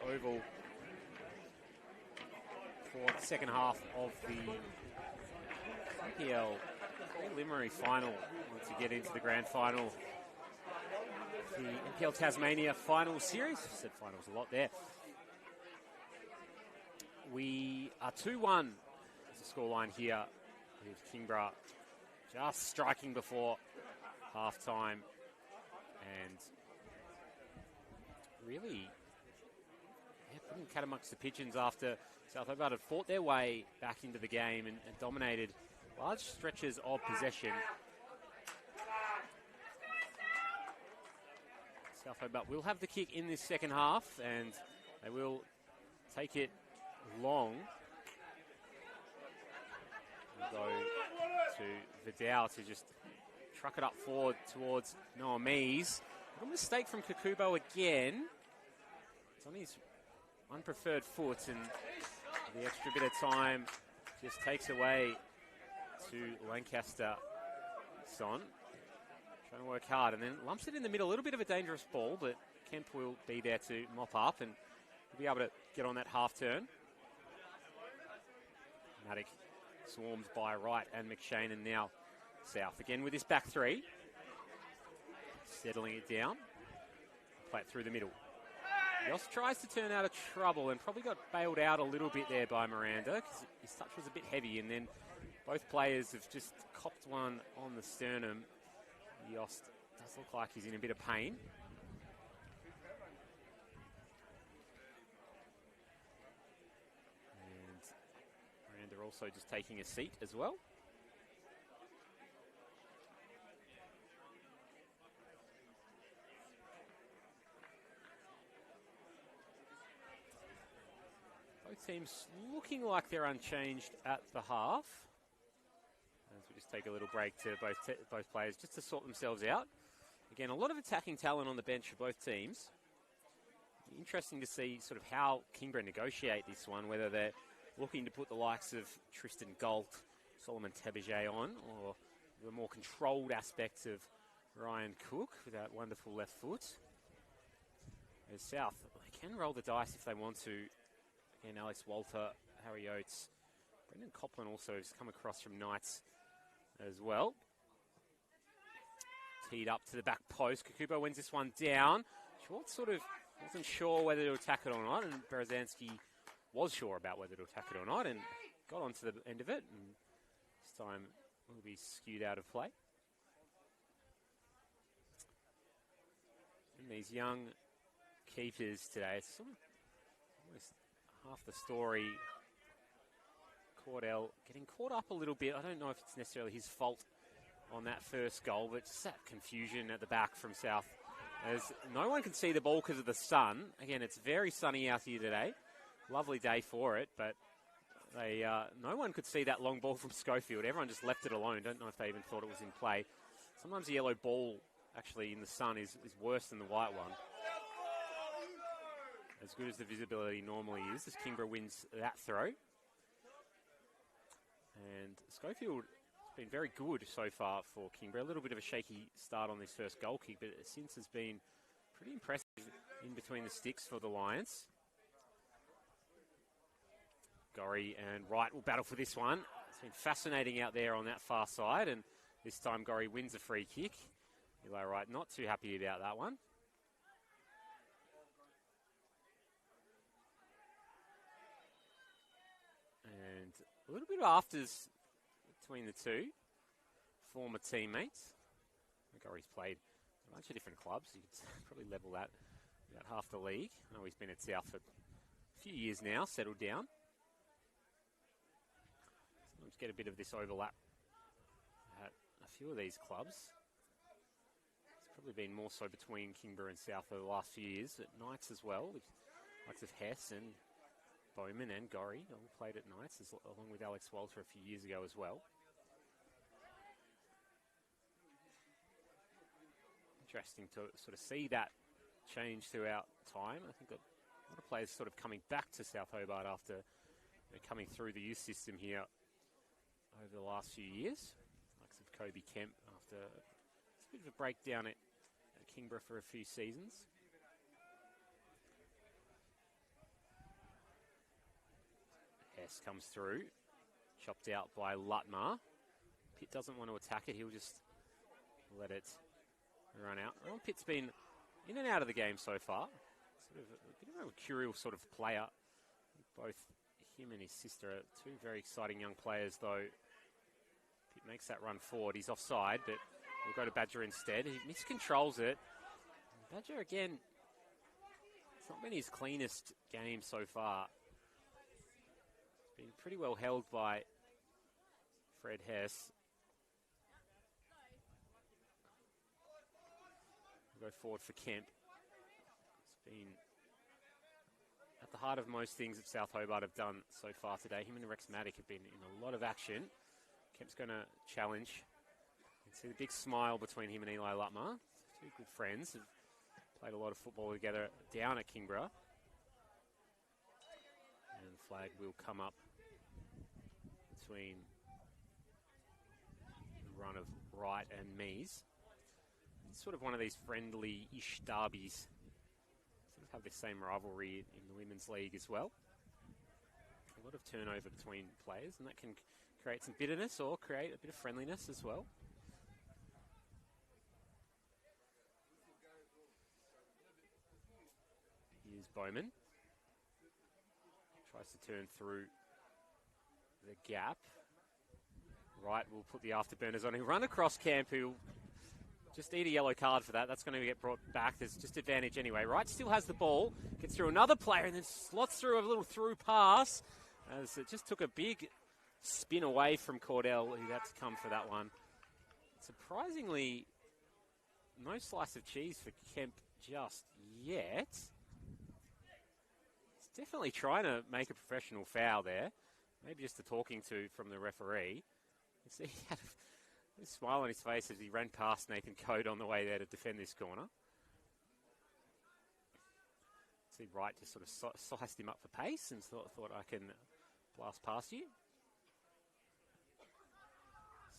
Oval for the second half of the NPL preliminary final to get into the grand final. The NPL Tasmania final series. I said finals a lot there. We are 2-1 as the scoreline here with Kingborough just striking before half-time. And really putting cat amongst the pigeons after South Hobart had fought their way back into the game and dominated large stretches of possession. South Hobart will have the kick in this second half, and they will take it long. We'll go to Vidal to just truck it up forward towards Noah Mees. A mistake from Kakubo again. It's on his unpreferred foot, and the extra bit of time just takes away to Lancaster Son. Trying to work hard, and then lumps it in the middle. A little bit of a dangerous ball, but Kemp will be there to mop up, and he'll be able to get on that half turn. Maddock swarms by Wright and McShane, and now South again with his back three. Settling it down. Play it through the middle. Yoss tries to turn out of trouble and probably got bailed out a little bit there by Miranda because his touch was a bit heavy, and then both players have just copped one on the sternum. Yost does look like he's in a bit of pain. And Miranda also just taking a seat as well. Both teams looking like they're unchanged at the half. As we just take a little break to both players just to sort themselves out. Again, a lot of attacking talent on the bench for both teams. Interesting to see sort of how Kingborough negotiate this one, whether they're looking to put the likes of Tristan Galt, Solomon Tebeget on, or the more controlled aspects of Ryan Cook with that wonderful left foot. As South, they can roll the dice if they want to. Again, Alex Walter, Harry Oates. Brendan Copland also has come across from Knights as well. Teed up to the back post. Kakubo wins this one down. Schwartz sort of wasn't sure whether to attack it or not, and Berezanski was sure about whether to attack it or not and got onto the end of it, and this time will be skewed out of play. And these young keepers today, it's sort of almost half the story. Cordell getting caught up a little bit. I don't know if it's necessarily his fault on that first goal, but just that confusion at the back from South, as no one can see the ball because of the sun. Again, it's very sunny out here today. Lovely day for it, but no one could see that long ball from Schofield. Everyone just left it alone. Don't know if they even thought it was in play. Sometimes the yellow ball actually in the sun is worse than the white one. As good as the visibility normally is, as Kingborough wins that throw. And Schofield has been very good so far for Kingborough. A little bit of a shaky start on this first goal kick, but since has been pretty impressive in between the sticks for the Lions. Gorry and Wright will battle for this one. It's been fascinating out there on that far side, and this time Gorry wins a free kick. Eli Wright not too happy about that one. And a little bit of afters between the two former teammates. Gorry's played a bunch of different clubs. You could probably level that about half the league. I know he's been at South for a few years now, settled down. Sometimes get a bit of this overlap at a few of these clubs. It's probably been more so between Kingborough and South over the last few years. At Knights as well, with likes of Hess and Bowman and Gorry all played at Knights, along with Alex Walter a few years ago as well. Interesting to sort of see that change throughout time. I think a lot of players sort of coming back to South Hobart after coming through the youth system here over the last few years. Likes of Kobe Kemp after a bit of a breakdown at Kingborough for a few seasons. Hess comes through. Chopped out by Lutmar. Pitt doesn't want to attack it. He'll just let it run out. Well, Pitt's been in and out of the game so far. Sort of a bit of a curious sort of player. Both him and his sister are two very exciting young players, though. Pitt makes that run forward. He's offside, but we'll go to Badger instead. He miscontrols it. Badger, again, it's not been his cleanest game so far. It's been pretty well held by Fred Hess. We'll go forward for Kemp. It's been at the heart of most things that South Hobart have done so far today. Him and Rex Maddock have been in a lot of action. Kemp's going to challenge. You can see the big smile between him and Eli Lutmar. Two good friends. Have played a lot of football together down at Kingborough. And the flag will come up between the run of Wright and Mees. It's sort of one of these friendly-ish derbies. Sort of have the same rivalry in the Women's League as well. A lot of turnover between players, and that can create some bitterness or create a bit of friendliness as well. Here's Bowman. Tries to turn through the gap. Wright will put the afterburners on. He'll run across Camp, who'll just eat a yellow card for that. That's going to get brought back. There's just advantage anyway. Wright still has the ball. Gets through another player and then slots through a little through pass. As it just took a big spin away from Cordell, who had to come for that one. Surprisingly, no slice of cheese for Kemp just yet. He's definitely trying to make a professional foul there. Maybe just a talking to from the referee. You see, he had a smile on his face as he ran past Nathan Coate on the way there to defend this corner. See, Wright just sort of sized him up for pace and thought I can blast past you.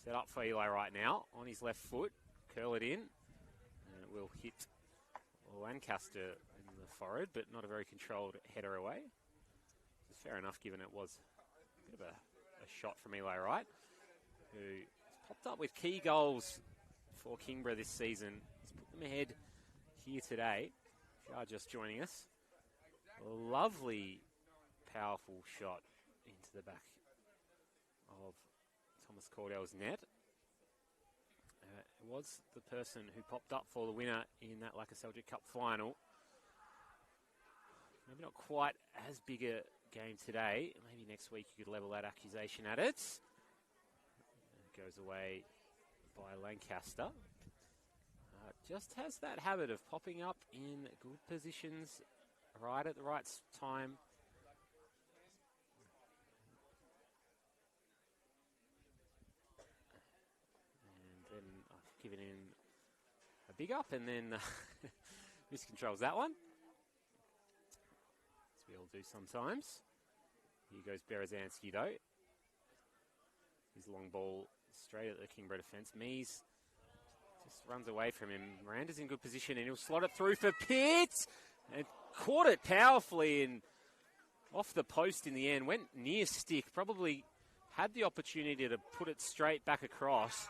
Set up for Eli right now on his left foot. Curl it in. And it will hit Lancaster in the forehead, but not a very controlled header away. It's fair enough given it was a bit of a shot from Eli Wright, who popped up with key goals for Kingborough this season. He's put them ahead here today. If you are just joining us, a lovely, powerful shot into the back of Thomas Cordell's net. It was the person who popped up for the winner in that Lacka Seljuk Cup final. Maybe not quite as big a game today. Maybe next week you could level that accusation at it. It goes away by Lancaster. Just has that habit of popping up in good positions right at the right time. And then I've given him a big up and then miscontrols that one. As we all do sometimes. Here goes Berezanski though. His long ball straight at the Kingborough defence. Mees just runs away from him. Miranda's in good position and he'll slot it through for Pitt. And caught it powerfully and off the post in the end. Went near stick. Probably had the opportunity to put it straight back across.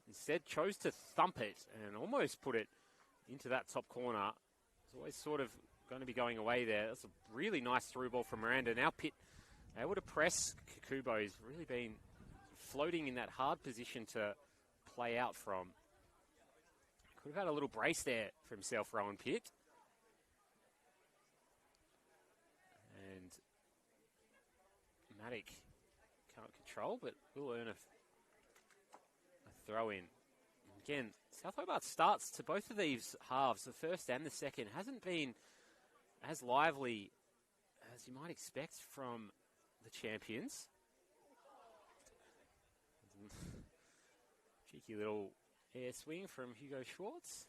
Instead chose to thump it and almost put it into that top corner. It's always sort of going to be going away there. That's a really nice through ball from Miranda. Now Pitt able to press Kakubo. He's really been floating in that hard position to play out from. Could have had a little brace there for himself, Rowan Pitt. And Maddock can't control, but will earn a throw in. Again, South Hobart starts to both of these halves, the first and the second, hasn't been as lively as you might expect from the champions. Cheeky little air swing from Hugo Schwartz.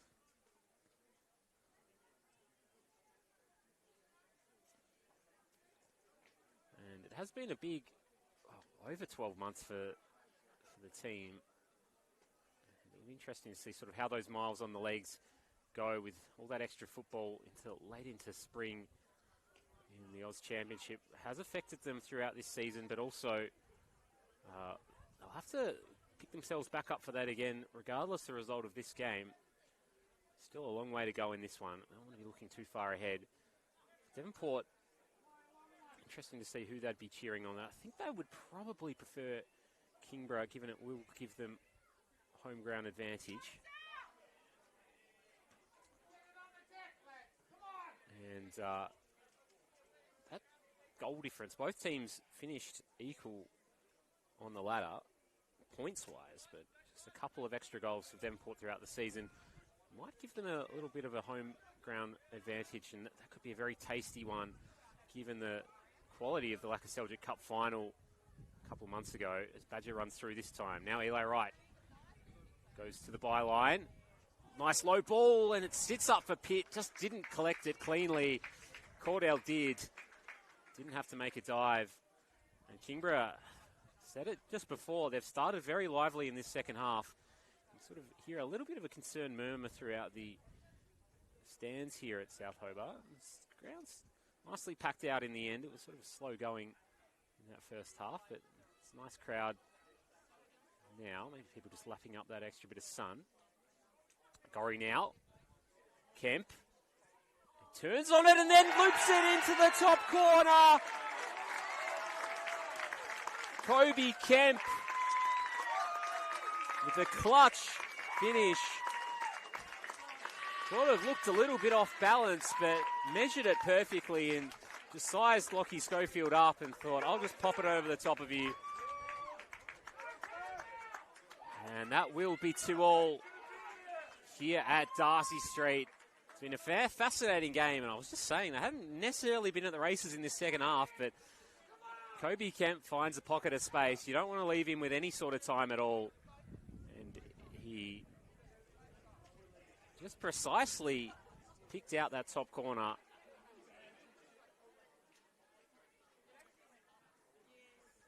And it has been a big, over 12 months for the team. It'll be interesting to see sort of how those miles on the legs go with all that extra football late into spring in the Oz Championship has affected them throughout this season, but also they'll have to pick themselves back up for that again, regardless of the result of this game. Still a long way to go in this one. I don't want to be looking too far ahead. Devonport, interesting to see who they'd be cheering on. I think they would probably prefer Kingborough, given it will give them home ground advantage. And that goal difference, both teams finished equal on the ladder, points-wise, but just a couple of extra goals for Devonport throughout the season might give them a little bit of a home ground advantage, and that could be a very tasty one, given the quality of the Lacka Seljuk Cup final a couple of months ago, as Badger runs through this time. Now Eli Wright goes to the byline. Nice low ball, and it sits up for Pitt. Just didn't collect it cleanly. Cordell did. Didn't have to make a dive. And Kingborough said it just before. They've started very lively in this second half. You sort of hear a little bit of a concerned murmur throughout the stands here at South Hobart. The ground's nicely packed out in the end. It was sort of slow going in that first half, but it's a nice crowd now. Maybe people just lapping up that extra bit of sun. Gorry now. Kemp. Turns on it and then loops it into the top corner. Kobe Kemp with a clutch finish. Sort of looked a little bit off balance, but measured it perfectly and just sized Lockie Schofield up and thought, I'll just pop it over the top of you. And that will be 2-2 here at Darcy Street. It's been a fascinating game, and I was just saying, they haven't necessarily been at the races in this second half, but Kobe Kemp finds a pocket of space. You don't want to leave him with any sort of time at all. And he just precisely picked out that top corner.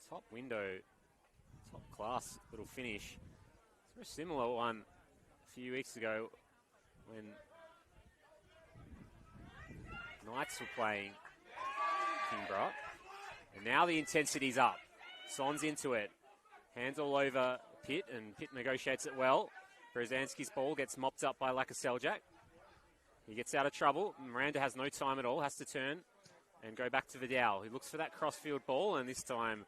Top window, top class little finish. It's a similar one a few weeks ago when Knights were playing Kingborough. And now the intensity's up. Son's into it. Hands all over Pitt, and Pitt negotiates it well. Brzezinski's ball gets mopped up by Lacka Seljuk. He gets out of trouble. Miranda has no time at all, has to turn and go back to Vidal. He looks for that crossfield ball, and this time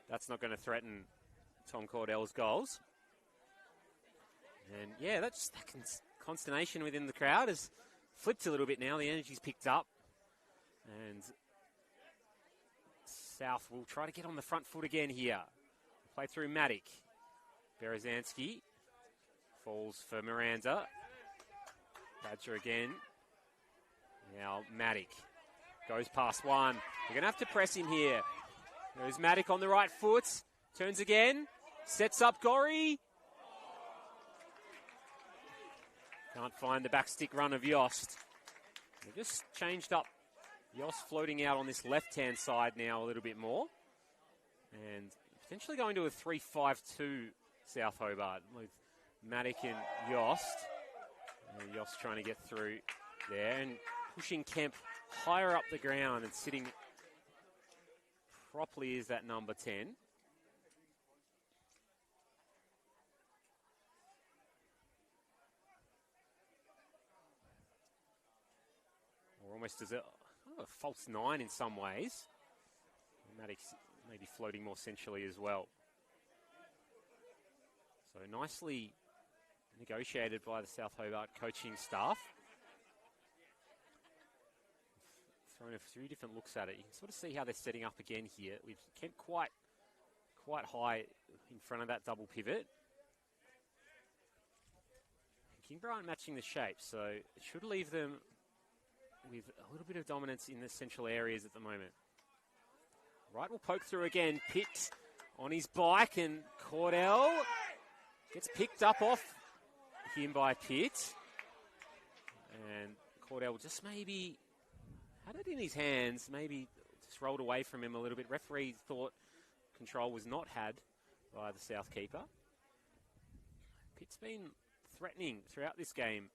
that's not going to threaten Tom Cordell's goals. And yeah, that consternation within the crowd has flipped a little bit now. The energy's picked up. And South will try to get on the front foot again here. Play through Matic. Berezanski falls for Miranda. Badger again. Now Matic goes past one. You're going to have to press him here. There's Matic on the right foot. Turns again. Sets up Gorry. Can't find the backstick run of Yost. They've just changed up. Yost floating out on this left-hand side now a little bit more. And potentially going to a 3-5-2 South Hobart with Matic and Yost. And Yost trying to get through there and pushing Kemp higher up the ground and sitting properly is that number 10. Or almost as a false 9 in some ways. Maddox maybe floating more centrally as well. So nicely negotiated by the South Hobart coaching staff. Thrown a few different looks at it. You can sort of see how they're setting up again here. We've kept quite high in front of that double pivot. Kingborough aren't matching the shape, so it should leave them with a little bit of dominance in the central areas at the moment. Wright will poke through again. Pitt on his bike, and Cordell gets picked up off him by Pitt. And Cordell just maybe had it in his hands, maybe just rolled away from him a little bit. Referee thought control was not had by the South keeper. Pitt's been threatening throughout this game.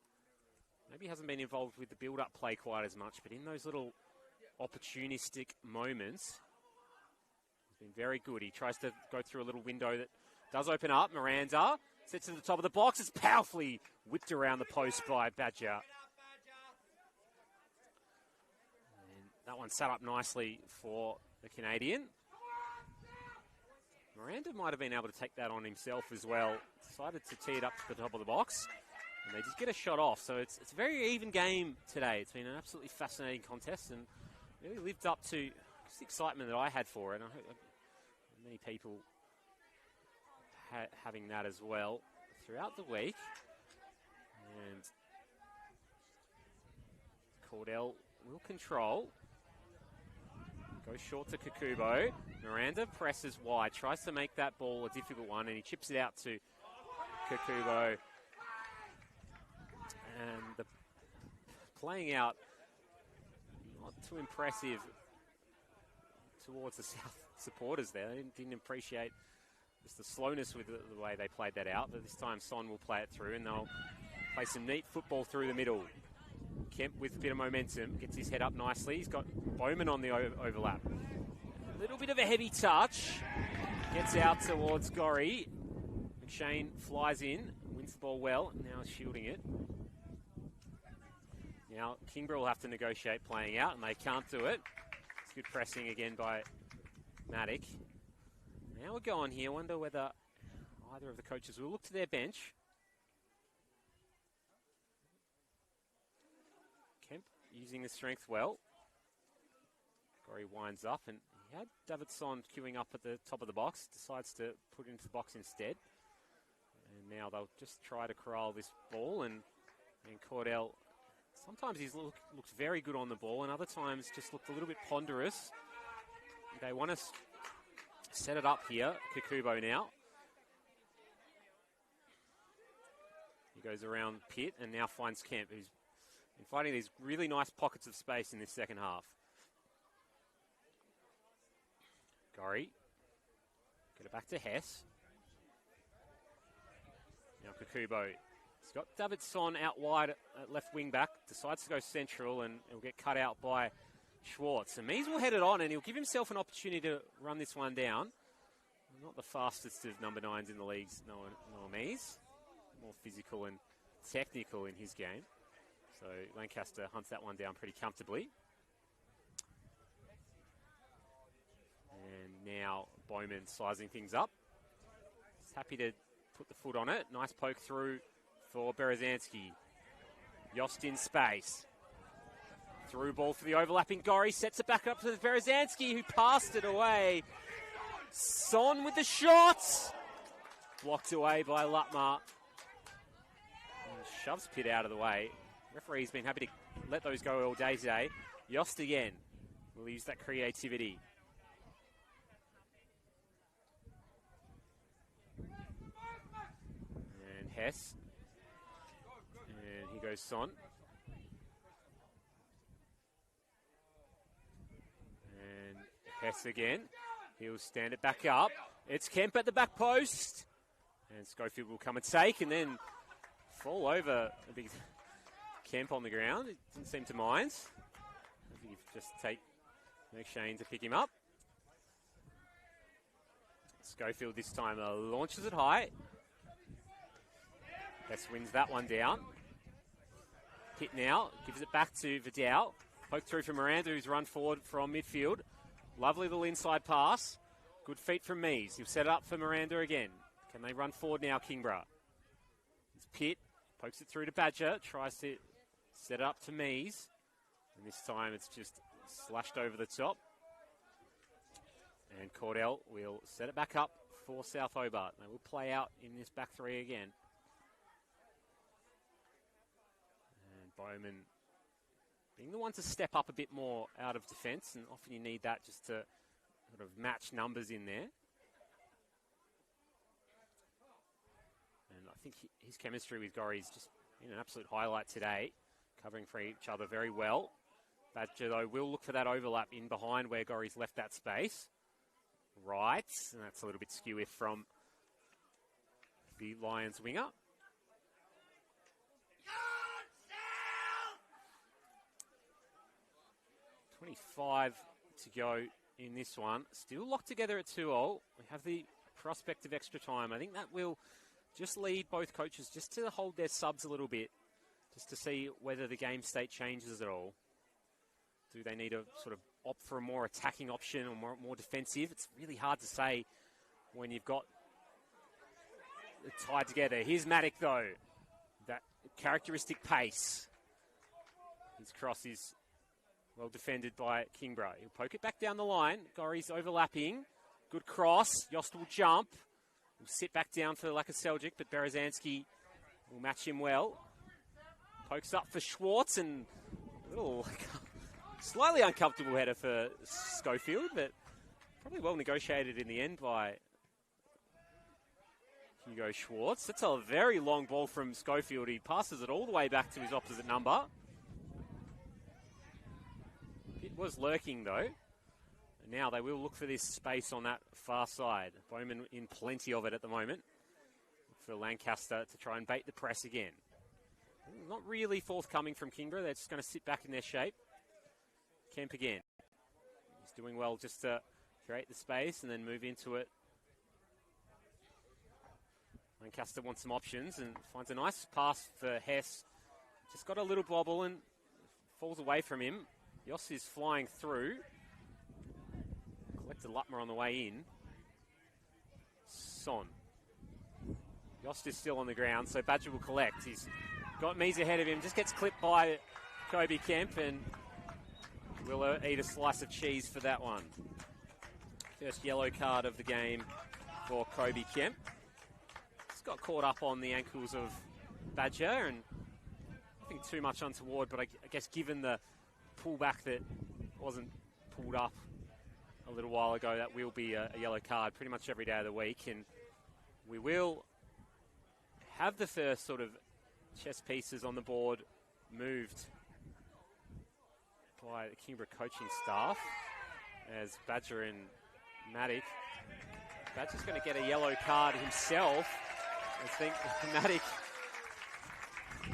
Maybe hasn't been involved with the build-up play quite as much, but in those little opportunistic moments. He's been very good. He tries to go through a little window that does open up. Miranda sits to the top of the box. It's powerfully whipped around the post by Badger. And that one set up nicely for the Canadian. Miranda might have been able to take that on himself as well. Decided to tee it up to the top of the box. And they just get a shot off. So it's a very even game today. It's been an absolutely fascinating contest and really lived up to the excitement that I had for it. And I hope many people having that as well throughout the week. And Cordell will control. Goes short to Kakubo. Miranda presses wide, tries to make that ball a difficult one, and he chips it out to Kakubo. And the playing out not too impressive towards the South supporters there. They didn't appreciate just the slowness with the way they played that out, but this time Son will play it through, and they'll play some neat football through the middle. Kemp with a bit of momentum, gets his head up nicely. He's got Bowman on the overlap. A little bit of a heavy touch. Gets out towards Gorry. McShane flies in, wins the ball well, now shielding it. Now Kingborough will have to negotiate playing out, and they can't do it. It's good pressing again by Maddock. Now we're going here. Wonder whether either of the coaches will look to their bench. Kemp using the strength well. Gorry winds up, and he had Davidson queuing up at the top of the box. Decides to put it into the box instead. And now they'll just try to corral this ball, and Cordell, sometimes he looks very good on the ball, and other times just looked a little bit ponderous. They want to set it up here. Kakubo now. He goes around Pitt and now finds Kemp, who's been finding these really nice pockets of space in this second half. Gorry. Get it back to Hess. Now Kakubo. He's got Davidson out wide at left wing back. Decides to go central, and it'll get cut out by Schwartz. And Mees will head it on, and he'll give himself an opportunity to run this one down. Not the fastest of number 9s in the leagues, Noah Mees. More physical and technical in his game. So Lancaster hunts that one down pretty comfortably. And now Bowman sizing things up. He's happy to put the foot on it. Nice poke through for Berezanski. Yost in space. Through ball for the overlapping Gorry. Sets it back up to Berezanski, who passed it away. Son with the shot. Blocked away by Lutmar. And shoves Pitt out of the way. Referee's been happy to let those go all day today. Yost again. Will use that creativity. And Hess. And here goes Son. And Hess again. He'll stand it back up. It's Kemp at the back post. And Schofield will come and take and then fall over a big Kemp on the ground. It didn't seem to mind. I think you just take McShane to pick him up. Schofield this time launches it high. Hess wins that one down. Pitt now gives it back to Vidal. Poke through from Miranda, who's run forward from midfield. Lovely little inside pass. Good feet from Mees. He'll set it up for Miranda again. Can they run forward now, Kingborough? It's Pitt. Pokes it through to Badger. Tries to set it up to Mees. And this time it's just slashed over the top. And Cordell will set it back up for South Hobart. They will play out in this back three again. And Bowman being the one to step up a bit more out of defence, and often you need that just to sort of match numbers in there. And I think his chemistry with Gorry is just been an absolute highlight today, covering for each other very well. Badger, though, will look for that overlap in behind where Gorry's left that space. Right, and that's a little bit skewy from the Lions winger. 25 to go in this one. Still locked together at 2-all. We have the prospect of extra time. I think that will just lead both coaches just to hold their subs a little bit, just to see whether the game state changes at all. Do they need to sort of opt for a more attacking option or more defensive? It's really hard to say when you've got it tied together. Here's Maddock, though. That characteristic pace. His cross is well defended by Kingborough. He'll poke it back down the line. Gorry's overlapping. Good cross. Yost will jump. Will sit back down for Lakaseljic, but Berezanski will match him well. Pokes up for Schwartz, and a little slightly uncomfortable header for Schofield, but probably well negotiated in the end by Hugo Schwartz. That's a very long ball from Schofield. He passes it all the way back to his opposite number. It was lurking, though. And now they will look for this space on that far side. Bowman in plenty of it at the moment for Lancaster to try and bait the press again. Not really forthcoming from Kingborough. They're just going to sit back in their shape. Kemp again. He's doing well just to create the space and then move into it. Lancaster wants some options and finds a nice pass for Hess. Just got a little bobble and falls away from him. Yoss is flying through. Collected Lutmer on the way in. Son. Yost is still on the ground, so Badger will collect. He's got Mees ahead of him. Just gets clipped by Kobe Kemp, and will eat a slice of cheese for that one. First yellow card of the game for Kobe Kemp. He's got caught up on the ankles of Badger, and nothing too much untoward, but I guess given the pullback that wasn't pulled up a little while ago, that will be a yellow card pretty much every day of the week, and we will have the first sort of chess pieces on the board moved by the Kingborough coaching staff as Badger and Maddock. Badger's going to get a yellow card himself. I think Maddock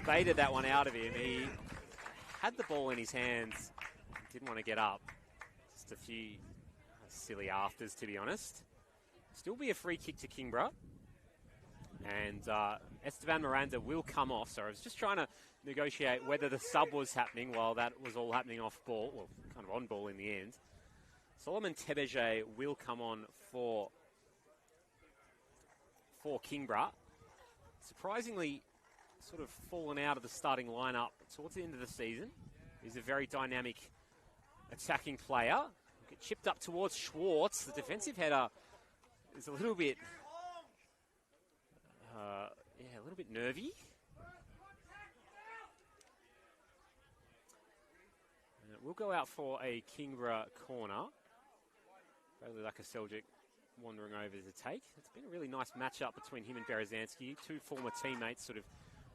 baited that one out of him. He had the ball in his hands, didn't want to get up. Just a few silly afters, to be honest. Still be a free kick to Kingborough. And Esteban Miranda will come off. So I was just trying to negotiate whether the sub was happening while that was all happening off ball. Well, kind of on ball in the end. Solomon Tebeje will come on for Kingborough. Surprisingly, sort of fallen out of the starting lineup towards the end of the season. He's a very dynamic attacking player. Get chipped up towards Schwartz. The defensive header is a little bit, a little bit nervy. And it will go out for a Kingborough corner. Probably like a Seljuk wandering over to take. It's been a really nice matchup between him and Berezanski, two former teammates sort of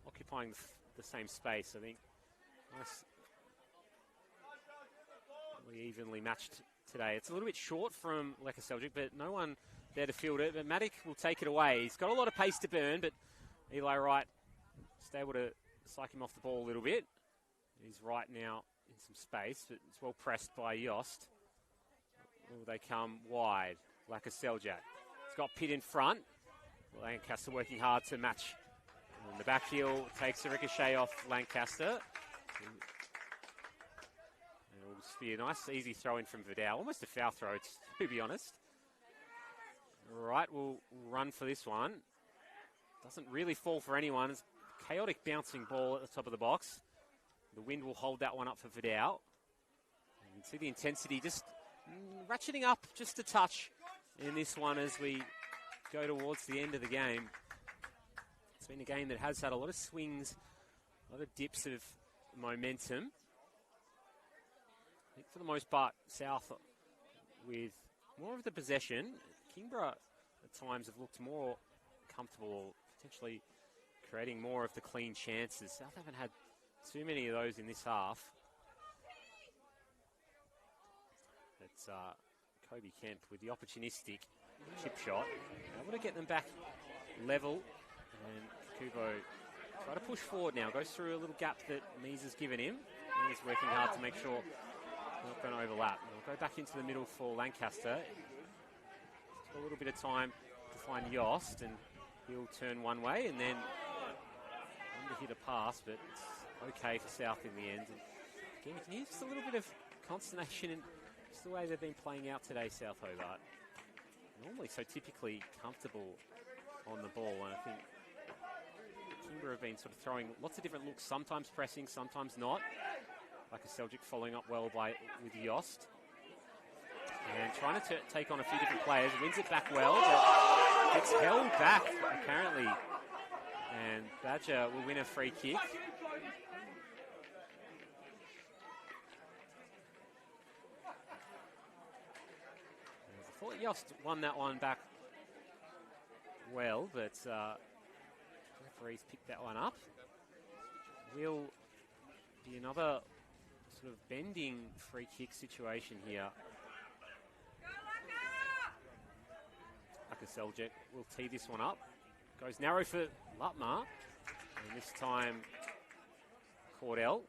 occupying the same space. I think nice, really evenly matched today. It's a little bit short from Leka Seljuk, but no one there to field it. But Maddock will take it away. He's got a lot of pace to burn, but Eli Wright just able to psych him off the ball a little bit. He's right now in some space, but it's well pressed by Yost. Will they come wide? Leka Seljuk. He's got Pitt in front. Lancaster working hard to match. And the back heel takes a ricochet off Lancaster. It'll just be a nice, easy throw in from Vidal. Almost a foul throw, to be honest. Right, we'll run for this one. Doesn't really fall for anyone. It's a chaotic bouncing ball at the top of the box. The wind will hold that one up for Vidal. You can see the intensity just ratcheting up just a touch in this one as we go towards the end of the game. It's been a game that has had a lot of swings, a lot of dips of momentum. I think for the most part, South with more of the possession. Kingborough at times have looked more comfortable, potentially creating more of the clean chances. South haven't had too many of those in this half. It's Kobe Kemp with the opportunistic chip shot. Able to get them back level. And Kubo try to push forward now. Goes through a little gap that Mees has given him. He's working hard to make sure Not going to overlap. We'll go back into the middle for Lancaster. Took a little bit of time to find Yost, and he'll turn one way and then hit a pass, but it's okay for South in the end. And again, you can hear just a little bit of consternation in just the way they've been playing out today, South Hobart. Normally so typically comfortable on the ball, and I think Kingborough have been sort of throwing lots of different looks, sometimes pressing, sometimes not. Like a Seljuk following up well with Yost. And trying to take on a few different players, wins it back well, but gets held back apparently. And Badger will win a free kick. I thought Yost won that one back well, but referees picked that one up. Will be another sort of bending free kick situation here. Seljuk will tee this one up. Goes narrow for Lutmar. And this time, Cordell.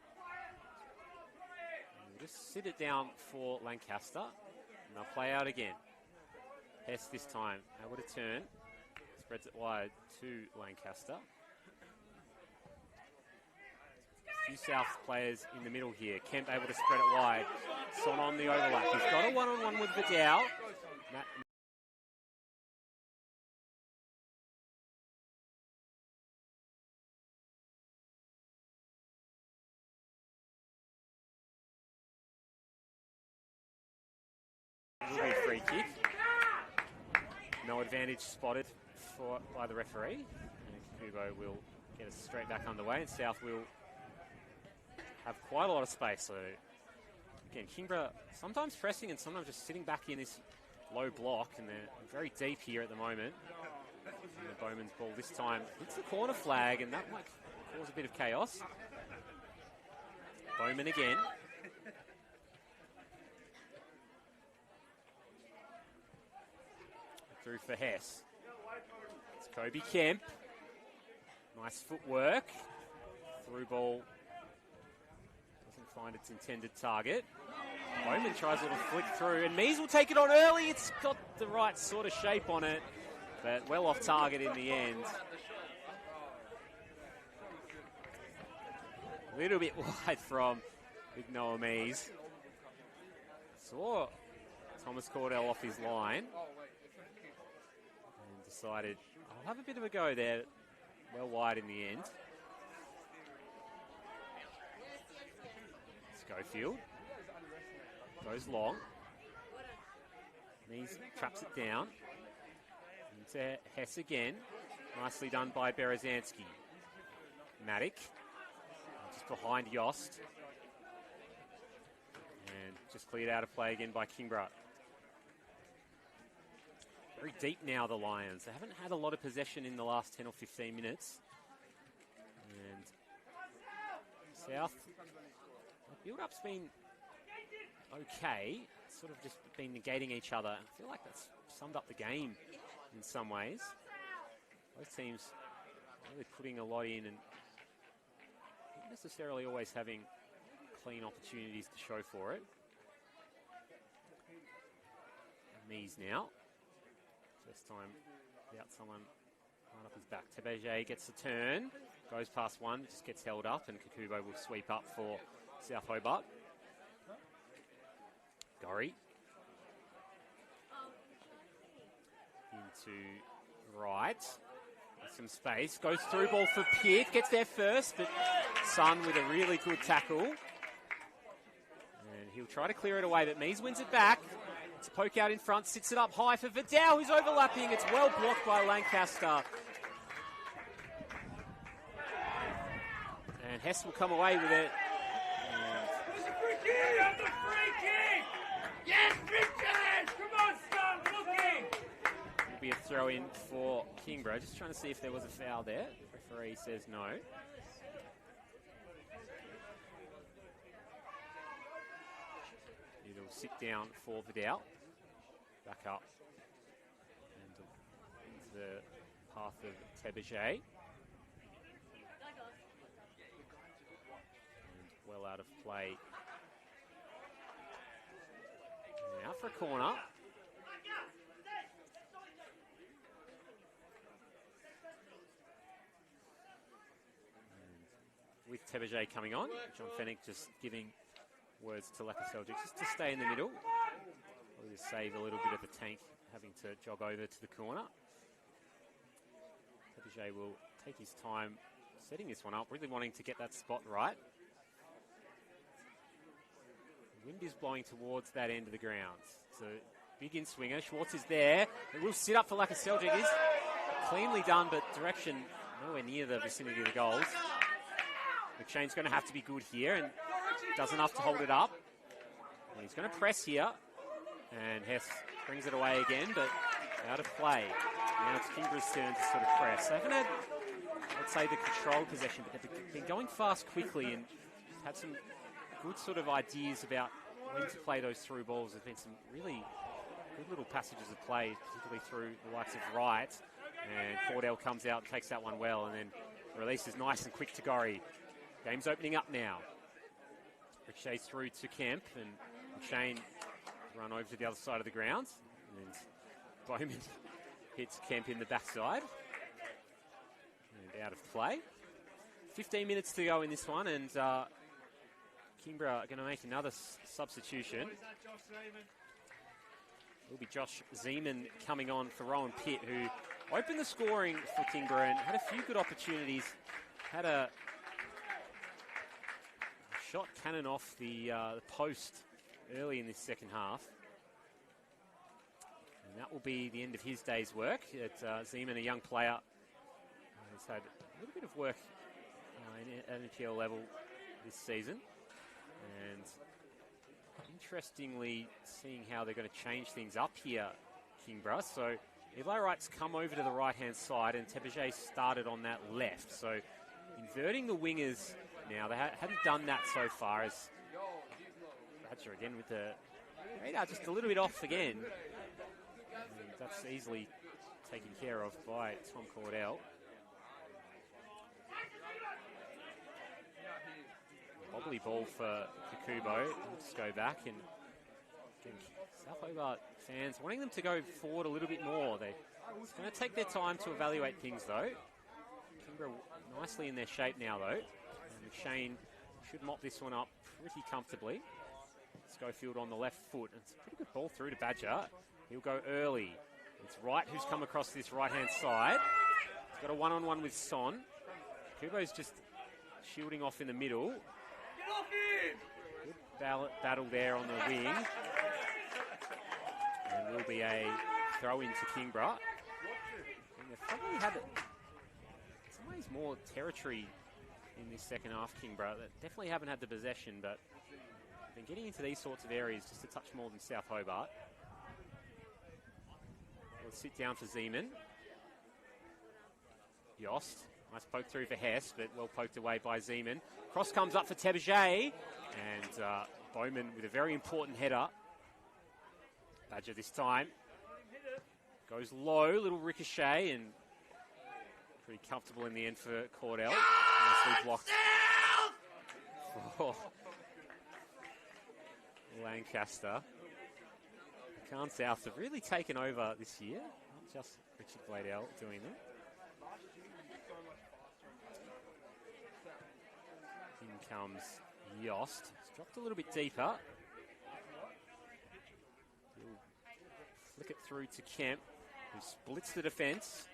And we'll just sit it down for Lancaster. And they'll play out again. Hess this time able to turn. Spreads it wide to Lancaster. A few South players in the middle here. Kemp able to spread it wide. Son on the overlap. He's got a one-on-one with Vidal. Free kick. No advantage spotted by the referee. And Kubo will get us straight back underway, and South will have quite a lot of space. So again, Kingborough sometimes pressing and sometimes just sitting back in this low block, and they're very deep here at the moment. And the Bowman's ball this time hits the corner flag, and that might cause a bit of chaos. Bowman again. Through for Hess. It's Kobe Kemp. Nice footwork. Through ball. Doesn't find its intended target. Bowman tries a little flick through, and Mees will take it on early. It's got the right sort of shape on it, but well off target in the end. A little bit wide from Big Noah Mees. Saw Thomas Cordell off his line. Decided I'll have a bit of a go there. Well wide in the end. Schofield goes long. Mees traps it down. Into Hess again. Nicely done by Berezanski. Maddock just behind Yost. And just cleared out of play again by Kingborough. Very deep now, the Lions. They haven't had a lot of possession in the last 10 or 15 minutes. And South, the build-up's been okay. It's sort of just been negating each other. I feel like that's summed up the game in some ways. Both teams really putting a lot in and not necessarily always having clean opportunities to show for it. Mees now. First time without someone right up his back. Tebeje gets the turn, goes past one, just gets held up, and Kakubo will sweep up for South Hobart. Gorry. Into right. Some space. Goes through ball for Pitt. Gets there first, but Sun with a really good tackle. And he'll try to clear it away, but Mees wins it back. It's a poke out in front, sits it up high for Vidal, who's overlapping. It's well blocked by Lancaster. And Hess will come away with it. There's a free kick! On the free kick! Yes, Richard! Come on, stop looking! It'll be a throw in for Kingborough. Just trying to see if there was a foul there. The referee says no. It'll sit down for Vidal. Back up. And into the path of Tebeje. And well out of play Out for a corner. And with Tebejay coming on, John Fennick just giving words to Laka Seljuk just to stay in the middle. We'll just save a little bit of the tank having to jog over to the corner. Tebejay will take his time setting this one up, really wanting to get that spot right. The wind is blowing towards that end of the grounds. So big in swinger. Schwartz is there. It will sit up for Laka Seljuk. It is cleanly done, but direction nowhere near the vicinity of the goals. McShane's going to have to be good here and does enough to hold it up. And he's going to press here. And Hess brings it away again, but out of play. Now it's Kingborough's turn to sort of press. They haven't had, I'd say, the control possession, but they've been going fast quickly and had some good sort of ideas about when to play those through balls. There's been some really good little passages of play, particularly through the likes of Wright. And Cordell comes out and takes that one well, and then the release is nice and quick to Gorry. Game's opening up now. Ricochett's through to Kemp, and McShane run over to the other side of the ground. And Bowman hits Kemp in the backside. And out of play. 15 minutes to go in this one, and Kingborough are going to make another substitution. It'll be Josh Zeman coming on for Rowan Pitt, who opened the scoring for Kingborough and had a few good opportunities. Had a shot cannon off the post early in this second half. And that will be the end of his day's work. Zeman, a young player, has had a little bit of work at NPL level this season. And interestingly, seeing how they're going to change things up here, Kingborough. So Eli Wright's come over to the right-hand side, and Tebejay started on that left. So inverting the wingers now. They hadn't done that so far, as Badger again with the radar just a little bit off again. And that's easily taken care of by Tom Cordell. Wobbly ball for Kukubo. Let's go back, and again, South Hobart fans wanting them to go forward a little bit more. It's going to take their time to evaluate things though. Kingborough nicely in their shape now though. And McShane should mop this one up pretty comfortably. Schofield on the left foot. It's a pretty good ball through to Badger. He'll go early. It's Wright who's come across this right-hand side. He's got a one-on-one with Son. Kubo's just shielding off in the middle. Good battle there on the wing. And will be a throw into Kingborough. And they've probably had, in some ways, more territory in this second half, Kingborough. They definitely haven't had the possession, but been getting into these sorts of areas just a touch more than South Hobart. We'll sit down for Zeman. Yost. Nice poke through for Hess, but well poked away by Zeman. Cross comes up for Tebejay, and Bowman with a very important header. Badger this time. Goes low, little ricochet, and pretty comfortable in the end for Cordell. Nicely blocked for Lancaster. Cairn South have really taken over this year. Not just Richard Bladell doing them. In comes Yost. It's dropped a little bit deeper. He'll flick it through to Kemp, who splits the defence.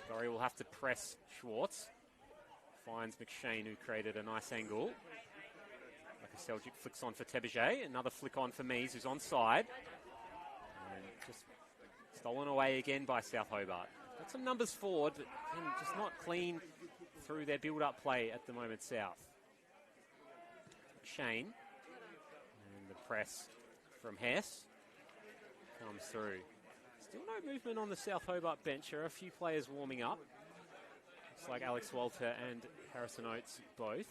Gorry will have to press Schwartz. Finds McShane, who created a nice angle. Like a Seljuk flicks on for Tebejay. Another flick on for Mees, who's onside. And just stolen away again by South Hobart. Got some numbers forward, but again, just not clean through their build-up play at the moment, South. McShane. And the press from Hess comes through. Still no movement on the South Hobart bench. There are a few players warming up. Looks like Alex Walter and Harrison Oates both.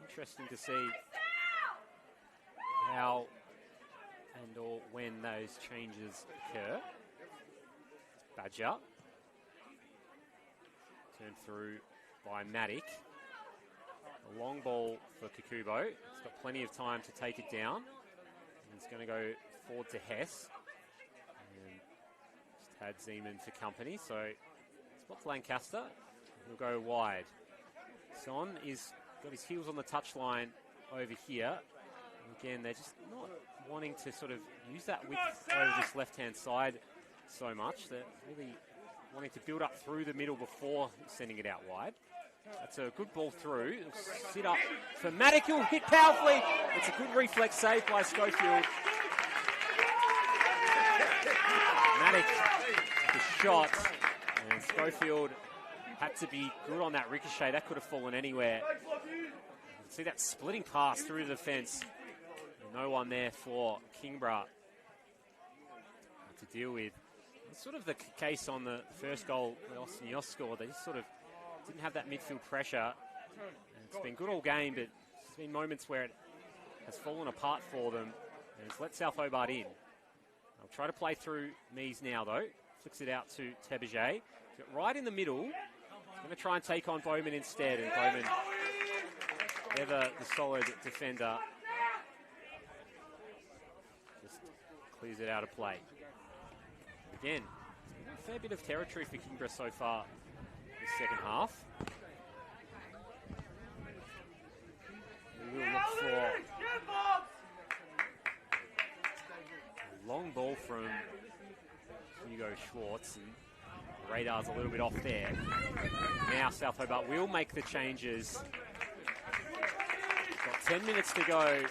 Interesting to see how and or when those changes occur. Badger. Turned through by Matic. A long ball for Kukubo. He's got plenty of time to take it down. He's going to go forward to Hess. And just had Zeman for company. So spots Lancaster. He'll go wide. Son is got his heels on the touchline over here. And again, they're just not wanting to sort of use that width over this left-hand side so much. They're really wanting to build up through the middle before sending it out wide. That's a good ball through. It'll sit up for Maddock. He'll hit powerfully. It's a good reflex save by Schofield. Maddock, the shot, and Schofield had to be good on that ricochet. That could have fallen anywhere. You can see that splitting pass through the fence. No one there for Kingborough to deal with. It's sort of the case on the first goal Austin Yost scored. They just sort of didn't have that midfield pressure. And it's been good all game, but there's been moments where it has fallen apart for them. And it's let South Hobart in. I'll try to play through Mies now, though. Flicks it out to Teberger. Right in the middle. Going to try and take on Bowman instead. And Bowman, ever the solid defender, just clears it out of play. Again, a fair bit of territory for Kingborough so far this second half. We will look for a long ball from Hugo Schwartz, and the radar's a little bit off there. Now South Hobart will make the changes. Got 10 minutes to go.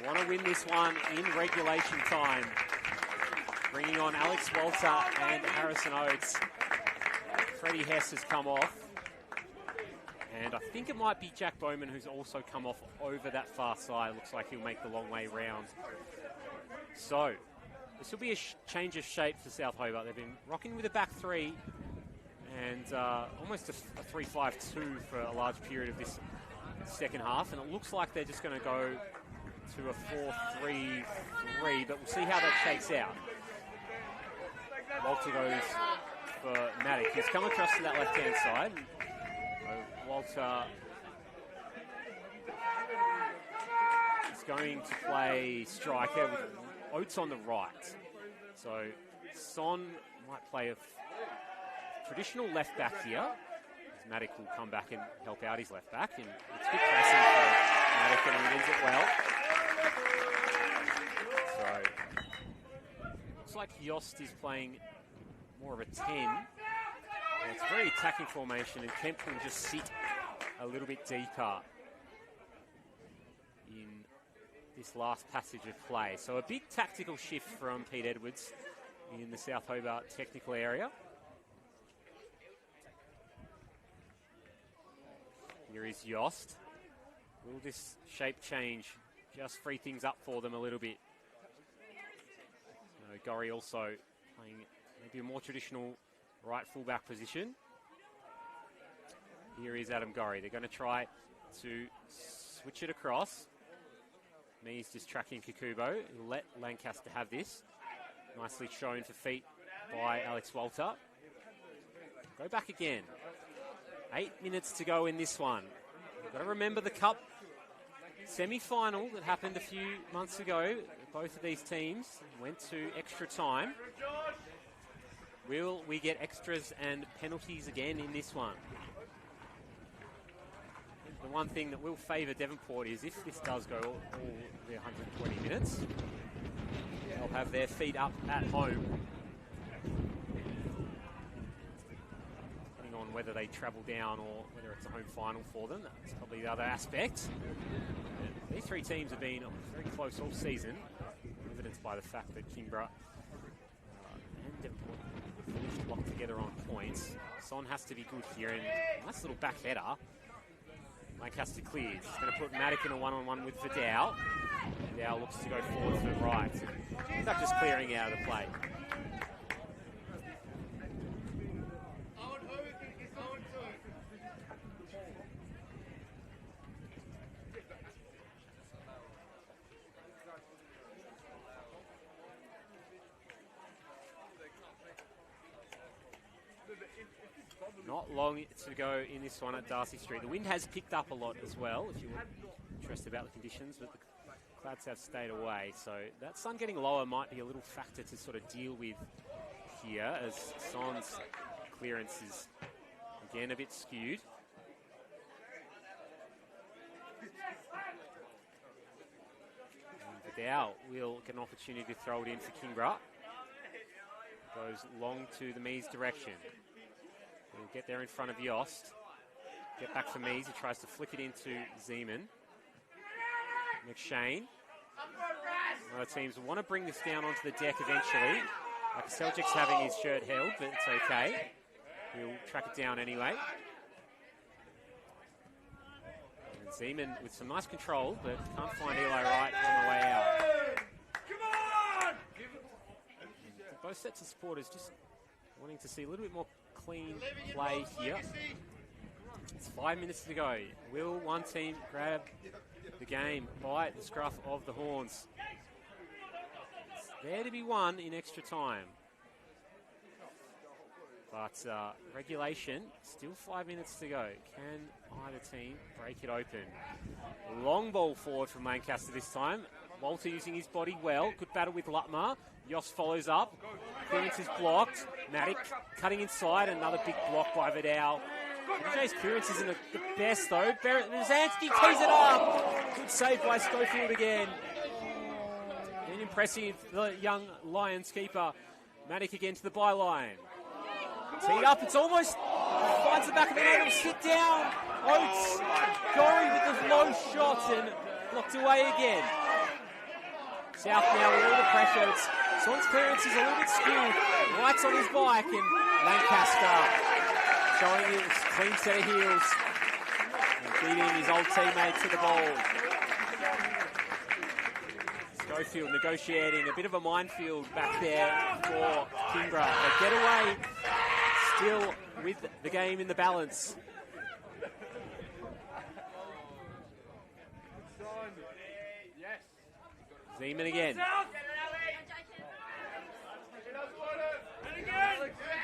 Want to win this one in regulation time. Bringing on Alex Walter and Harrison Oates. Freddie Hess has come off. And I think it might be Jack Bowman who's also come off over that far side. Looks like he'll make the long way round. So, this will be a change of shape for South Hobart. They've been rocking with a back three and almost a 3-5-2 for a large period of this second half. And it looks like they're just going to go to a 4-3-3, but we'll see how that shakes out. Walter goes for Maddock. He's come across to that left-hand side. Walter is going to play striker with Oates on the right. So Son might play a traditional left back here. As Maddock will come back and help out his left back. And it's good pressing for Maddock, and he wins it well. So looks like Yost is playing more of a 10. And it's a very attacking formation, and Kemp can just sit a little bit deeper in this last passage of play. So a big tactical shift from Pete Edwards in the South Hobart technical area. Here is Yost. Will this shape change just free things up for them a little bit? Gorry also playing maybe a more traditional right fullback position. Here is Adam Gorry. They're going to try to switch it across. Mies just tracking Kikubo. He'll let Lancaster have this. Nicely shown for feet by Alex Walter. Go back again. 8 minutes to go in this one. You've got to remember the Cup semi-final that happened a few months ago. Both of these teams went to extra time. Will we get extras and penalties again in this one? The one thing that will favour Devonport is if this does go all the 120 minutes, they'll have their feet up at home. Depending on whether they travel down or whether it's a home final for them, that's probably the other aspect. These three teams have been very close all season, evidenced by the fact that Kingborough and Devonport finished locked together on points. Son has to be good here, and nice little back header. Lancaster clears. He's going to put Maddock in a one-on-one with Vidal. Vidal looks to go forward to the right. He's not just clearing out of the play. Not long to go in this one at Darcy Street. The wind has picked up a lot as well, if you're interested about the conditions, but the Clouds have stayed away, so that sun getting lower might be a little factor to sort of deal with here, as Son's clearance is again a bit skewed. And Vidal will get an opportunity to throw it in for Kingborough. Goes long to the Mees direction. He'll get there in front of Yost. Get back for Mees. He tries to flick it into Zeman. McShane. Other teams want to bring this down onto the deck eventually. Like Seljic's having his shirt held, but it's okay. He'll track it down anyway. And Zeman with some nice control, but can't find Eli Wright on the way out. Come on! Both sets of supporters just wanting to see a little bit more clean play here. It's 5 minutes to go. Will one team grab the game by the scruff of the horns? It's there to be won in extra time. But regulation, still 5 minutes to go. Can either team break it open? Long ball forward from Lancaster this time. Walter using his body well. Good battle with Lutmar. Yost follows up. Clearance is blocked. Matic cutting inside. Another big block by Vidal. Jay's clearance isn't the best though. Zansky tees it up. Good save by Schofield again. And impressive, the young Lions keeper. Matic again to the byline. Teed up, it's almost finds the back of the net. It'll sit down. Oates going with the low shot and blocked away again. South now with all the pressure. Son's clearance is a little bit skewed. Wright's on his bike and Lancaster showing his clean set of heels and beating his old teammate to the ball. Schofield negotiating a bit of a minefield back there for Kingborough. They get away still with the game in the balance. Zeman again.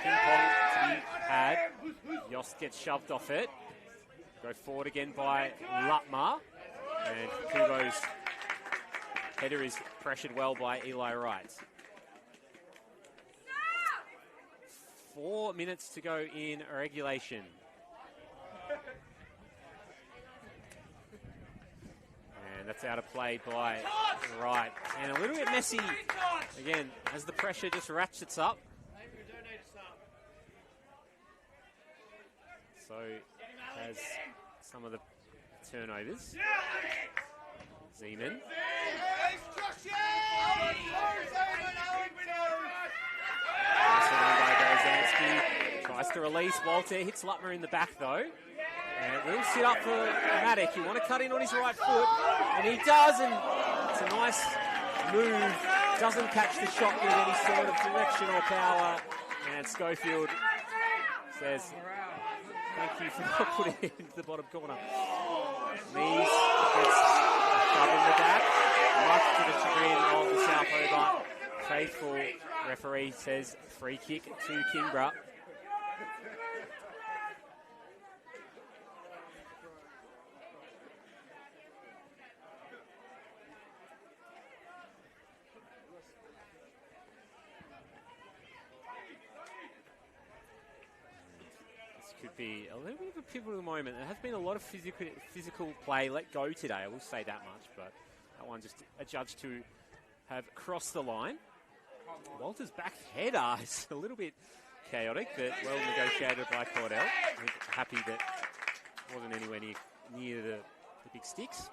Ping pong to be had. Yost gets shoved off it. Go forward again by Lutmar. And Kubo's header is pressured well by Eli Wright. 4 minutes to go in regulation. And that's out of play by Wright. And a little bit messy again as the pressure just ratchets up. So has some of the turnovers. Zeman. Tries to release. Walter hits Lutmer in the back though. And will sit up for Matic. You want to cut in on his right foot. And he does. And it's a nice move. Doesn't catch the shot with any sort of direction or power. And Schofield says, thank you for not putting it into the bottom corner. Mees gets a shove in the back. Much to the chagrin of the South Hobart faithful. Referee says free kick to Kingborough. Could be a little bit of a pivotal moment. There has been a lot of physical play let go today, I will say that much, but that one just adjudged to have crossed the line. Walter's back header is a little bit chaotic, but well negotiated by Cordell. Happy that wasn't anywhere near the big sticks.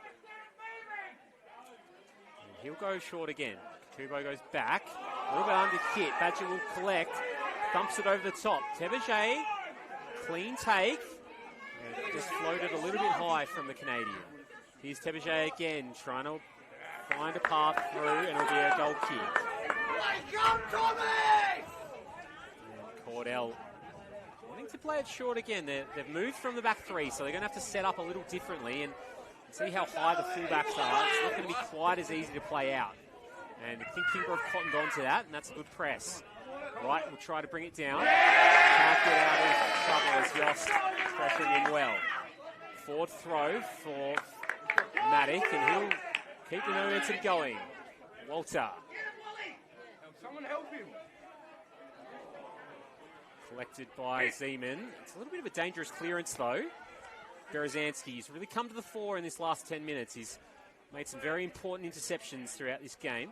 And he'll go short again. Kubo goes back, a little bit under hit. Badger will collect, thumps it over the top. Teberge. Clean take. Just floated a little bit high from the Canadian. Here's Teberge again, trying to find a path through, and it'll be a goal kick. And Cordell wanting to play it short again. They've moved from the back three, so they're going to have to set up a little differently and see how high the fullbacks are. It's not going to be quite as easy to play out. And I think Kingborough have cottoned on to that, and that's a good press. Right, we'll try to bring it down. Can't get out of trouble as Yost pressuring him well. Forward throw for Matic, and he'll keep the momentum going. Walter. Someone help him. Collected by Zeman. It's a little bit of a dangerous clearance, though. Berezanski's really come to the fore in this last 10 minutes. He's made some very important interceptions throughout this game.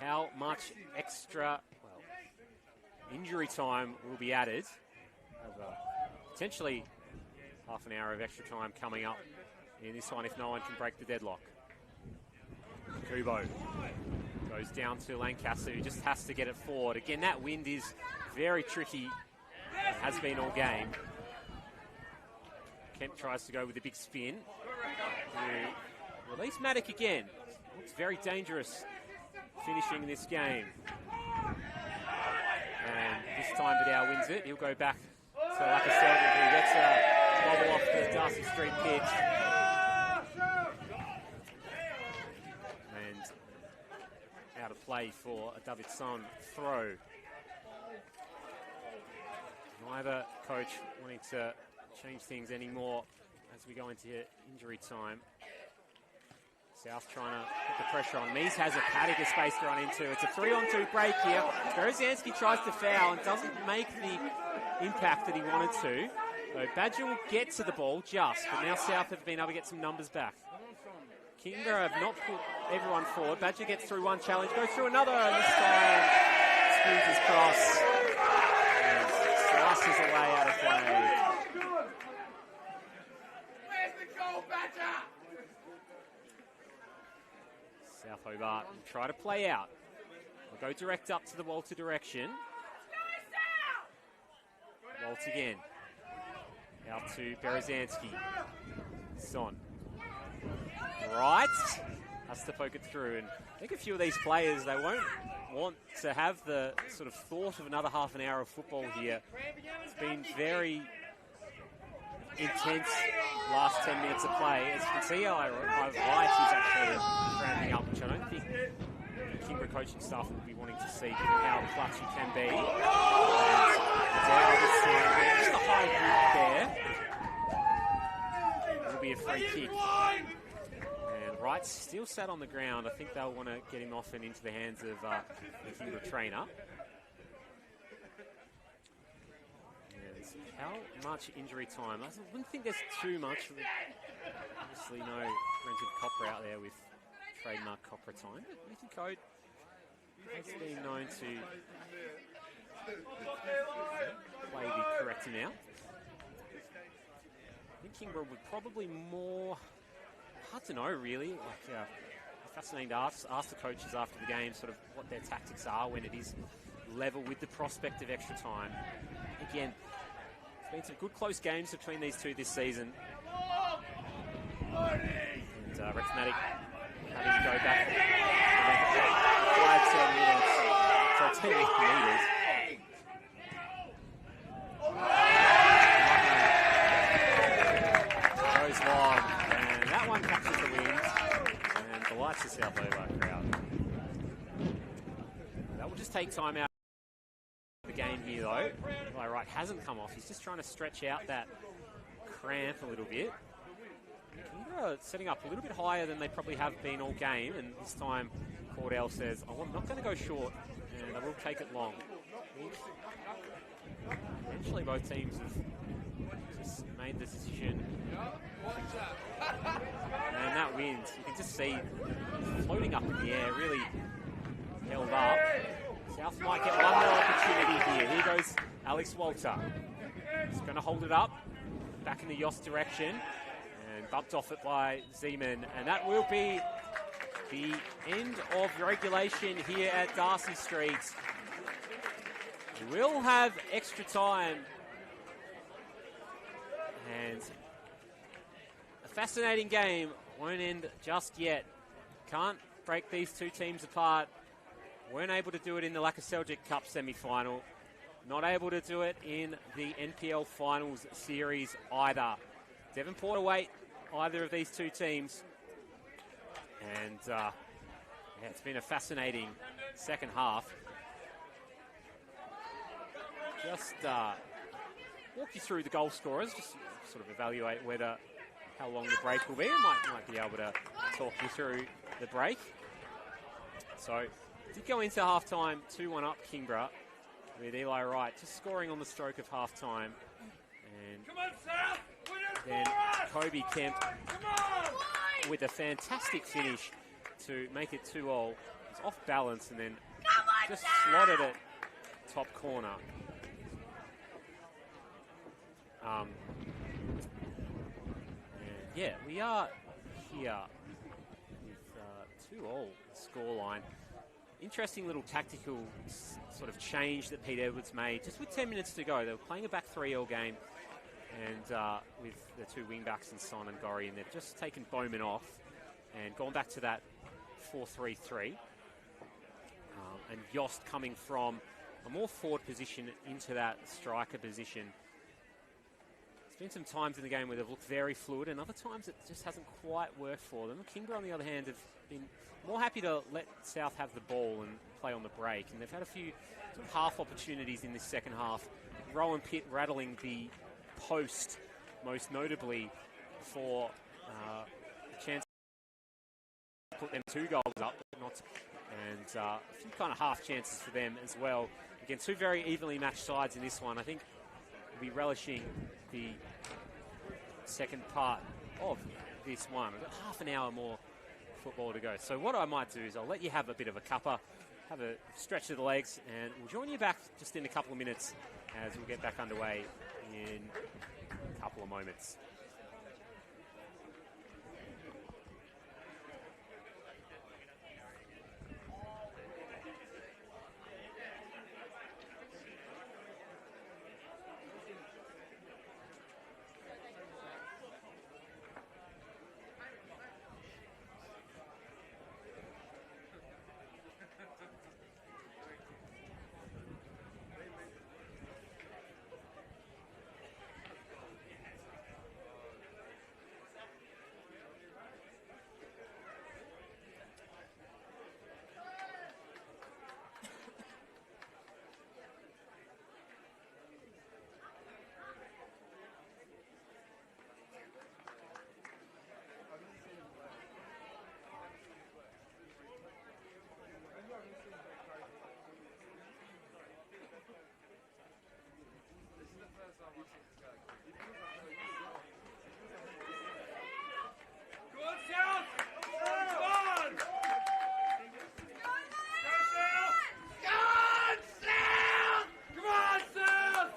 How much extra injury time will be added? Potentially half an hour of extra time coming up in this one if no one can break the deadlock. Kubo goes down to Lancaster, who just has to get it forward. Again, that wind is very tricky. Has been all game. Kemp tries to go with a big spin. Release Maddock again. Looks very dangerous finishing this game. And this time Vidal wins it. He'll go back to Lacasselva, who gets a bobble off the Darcy Street pitch. And out of play for a Davidson throw. Neither coach wanting to change things anymore as we go into injury time. South trying to put the pressure on. Mees has a paddock of space to run into. It's a 3-on-2 break here. Berezanski tries to foul and doesn't make the impact that he wanted to. So Badger will get to the ball just, but now South have been able to get some numbers back. Kingborough have not put everyone forward. Badger gets through one challenge, goes through another, and this time squeezes cross. And slices away out of play. Where's the goal, Badger? South Hobart will try to play out. We'll go direct up to the Walter direction. Walt again. Out to Berezanski. Son. Right. Has to poke it through. And I think a few of these players, they won't want to have the sort of thought of another half an hour of football here. It's been very intense last 10 minutes of play. As you can see, Wright is actually ramping up, which I don't think the Kingborough coaching staff will be wanting to see, given how clutch he can be. And just a high group there. It'll be a free kick. And Wright's still sat on the ground. I think they'll want to get him off and into the hands of the Kingborough trainer. How much injury time? I wouldn't think there's too much. Obviously, no rented copper out there with trademark copper time. But Nathan Code has been known to play the correct amount. I think Kingborough would probably more, hard to know really, like fascinating to ask the coaches after the game sort of what their tactics are when it is level with the prospect of extra time. Again, been some good close games between these two this season. And Rex Maddock having to go back 10 metres. Goes long, and that one catches the wind and delights the South Hobart crowd. That will just take time out the game here though. Eli Wright hasn't come off. He's just trying to stretch out that cramp a little bit. Kingborough setting up a little bit higher than they probably have been all game, and this time Cordell says, oh, I'm not going to go short and I will take it long. Eventually both teams have just made the decision. And that wind, you can just see floating up in the air, really held up. South might get one more opportunity here. Here goes Alex Walter. He's going to hold it up, back in the Yost direction, and bumped off it by Zeman. And that will be the end of regulation here at Darcy Street. We'll have extra time. And a fascinating game won't end just yet. Can't break these two teams apart. Weren't able to do it in the Lacasselva Cup semi-final. Not able to do it in the NPL Finals series either. Devonport await either of these two teams. And yeah, it's been a fascinating second half. Just walk you through the goal scorers, just sort of evaluate whether how long the break will be. I might be able to talk you through the break. So, did go into halftime 2-1 up Kingborough with Eli Wright just scoring on the stroke of halftime. And Come on, South! Win it then for us! Kobe Kemp Come on! with a fantastic finish to make it 2-all. It's off balance and then just slotted it top corner. And yeah, we are here with 2-all scoreline. Interesting little tactical sort of change that Pete Edwards made just with 10 minutes to go. They were playing a back 3-all game and with the two wingbacks and Son and Gorry, and they've just taken Bowman off and gone back to that 4-3-3. And Yost coming from a more forward position into that striker position. There's been some times in the game where they've looked very fluid, and other times it just hasn't quite worked for them. Kingborough, on the other hand, have been more happy to let South have the ball and play on the break, and they've had a few sort of half opportunities in this second half. Rowan Pitt rattling the post, most notably for a chance to put them 2 goals up, but not, and a few kind of half chances for them as well. Again, two very evenly matched sides in this one. I think we'll be relishing the second part of this one. We've got half an hour more football to go. So what I might do is I'll let you have a bit of a cuppa, have a stretch of the legs, and we'll join you back just in a couple of minutes as we'll get back underway in a couple of moments. Go on, South! Come on! Go, South! Come on, South! Come on, South!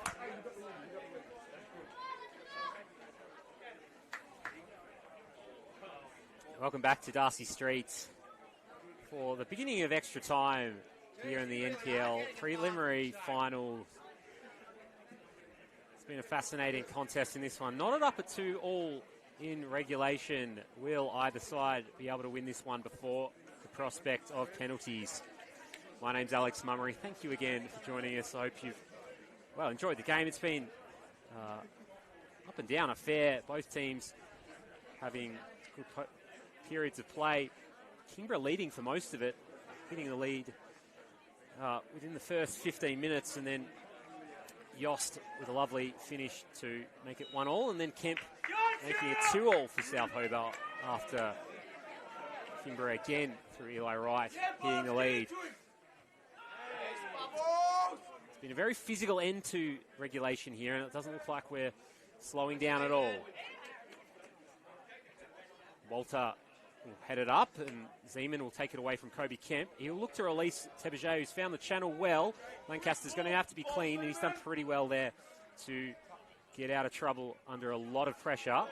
Welcome back to Darcy Street for the beginning of extra time here in the NPL preliminary finals. It's been a fascinating contest in this one. Knotted up at 2-all in regulation. Will either side be able to win this one before the prospect of penalties? My name's Alex Mummery. Thank you again for joining us. I hope you've enjoyed the game. It's been up and down affair. Both teams having good periods of play. Kingborough leading for most of it, hitting the lead within the first 15 minutes, and then Yost with a lovely finish to make it 1-all, and then Kemp making it 2-all for South Hobart after Kingborough again through Eli Wright hitting the lead. It's been a very physical end to regulation here, and it doesn't look like we're slowing down at all. Walter will head it up, and Zeman will take it away from Kobe Kemp. He'll look to release Tebeget, who's found the channel well. Lancaster's going to have to be clean, and he's done pretty well there to get out of trouble under a lot of pressure.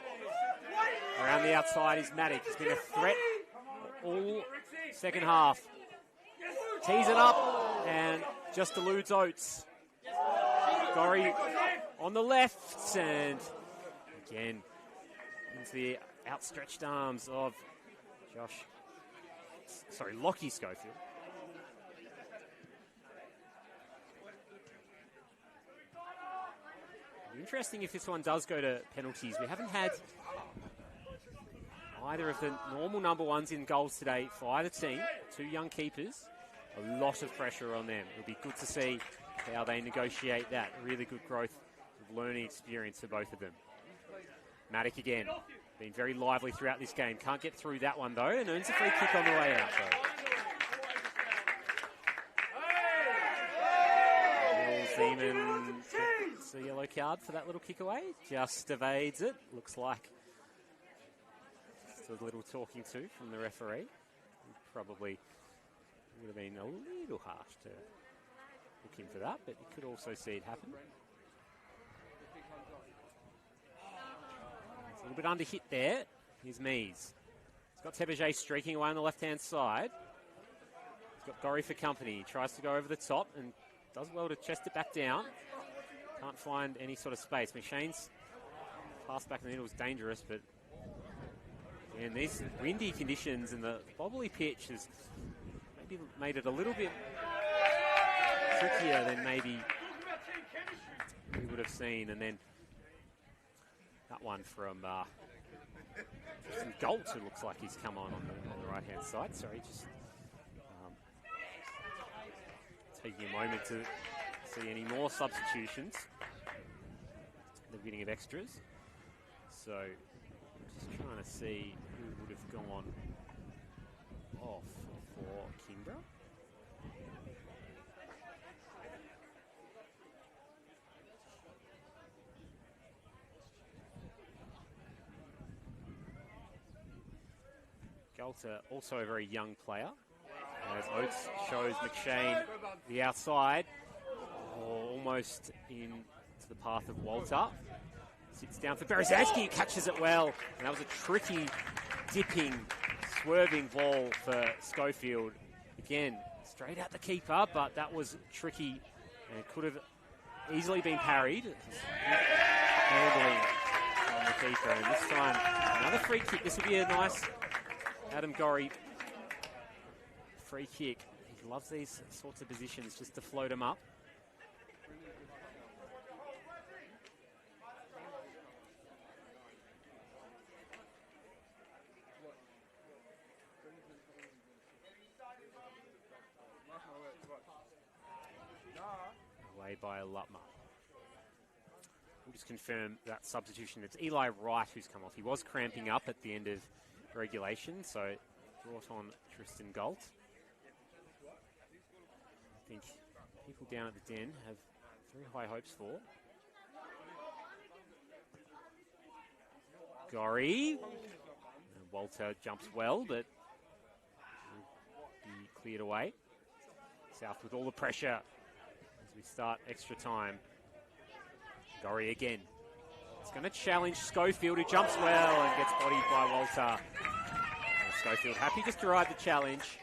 Around the outside is Maddock. He's been a threat all second half. Tees it up and just eludes Oates. Gorry on the left, and again into the outstretched arms of Lockie Schofield. Interesting if this one does go to penalties. We haven't had either of the normal number ones in goals today for either team. Two young keepers, a lot of pressure on them. It'll be good to see how they negotiate that. Really good growth of learning experience for both of them. Maddock again. Been very lively throughout this game. Can't get through that one, though, and earns a free kick on the way out. Zeman gets a yellow card for that little kick away. Just evades it. Looks like just a little talking to from the referee. Probably would have been a little harsh to look in for that, but you could also see it happen. It's a little bit under hit there. Here's Mees. He's got Tebeget streaking away on the left-hand side. He's got Gorry for company. He tries to go over the top and does well to chest it back down. Can't find any sort of space. McShane's pass back in the middle is dangerous, but and these windy conditions and the bobbly pitch has maybe made it a little bit trickier than maybe we would have seen. And then that one from Tristan Galt, who looks like he's come on the right-hand side. Sorry, just taking a moment to see any more substitutions at the beginning of extras. So just trying to see who would have gone off for Kingborough. Galter, also a very young player. As Oates shows McShane the outside, almost into the path of Walter. Sits down for Berezanski, catches it well. And that was a tricky, dipping, swerving ball for Schofield. Again, straight at the keeper, but that was tricky and could have easily been parried. Handling on the keeper. And this time, another free kick. This will be a nice Adam Gorry free kick. He loves these sorts of positions just to float him up. Away by Lutmer. We'll just confirm that substitution. It's Eli Wright who's come off. He was cramping up at the end of regulation, so brought on Tristan Galt. I think people down at the Den have very high hopes for. Gorry. And Walter jumps well, but will be cleared away. South with all the pressure as we start extra time. Gorry again. It's going to challenge Schofield, who jumps well and gets bodied by Walter. Schofield happy just to ride the challenge.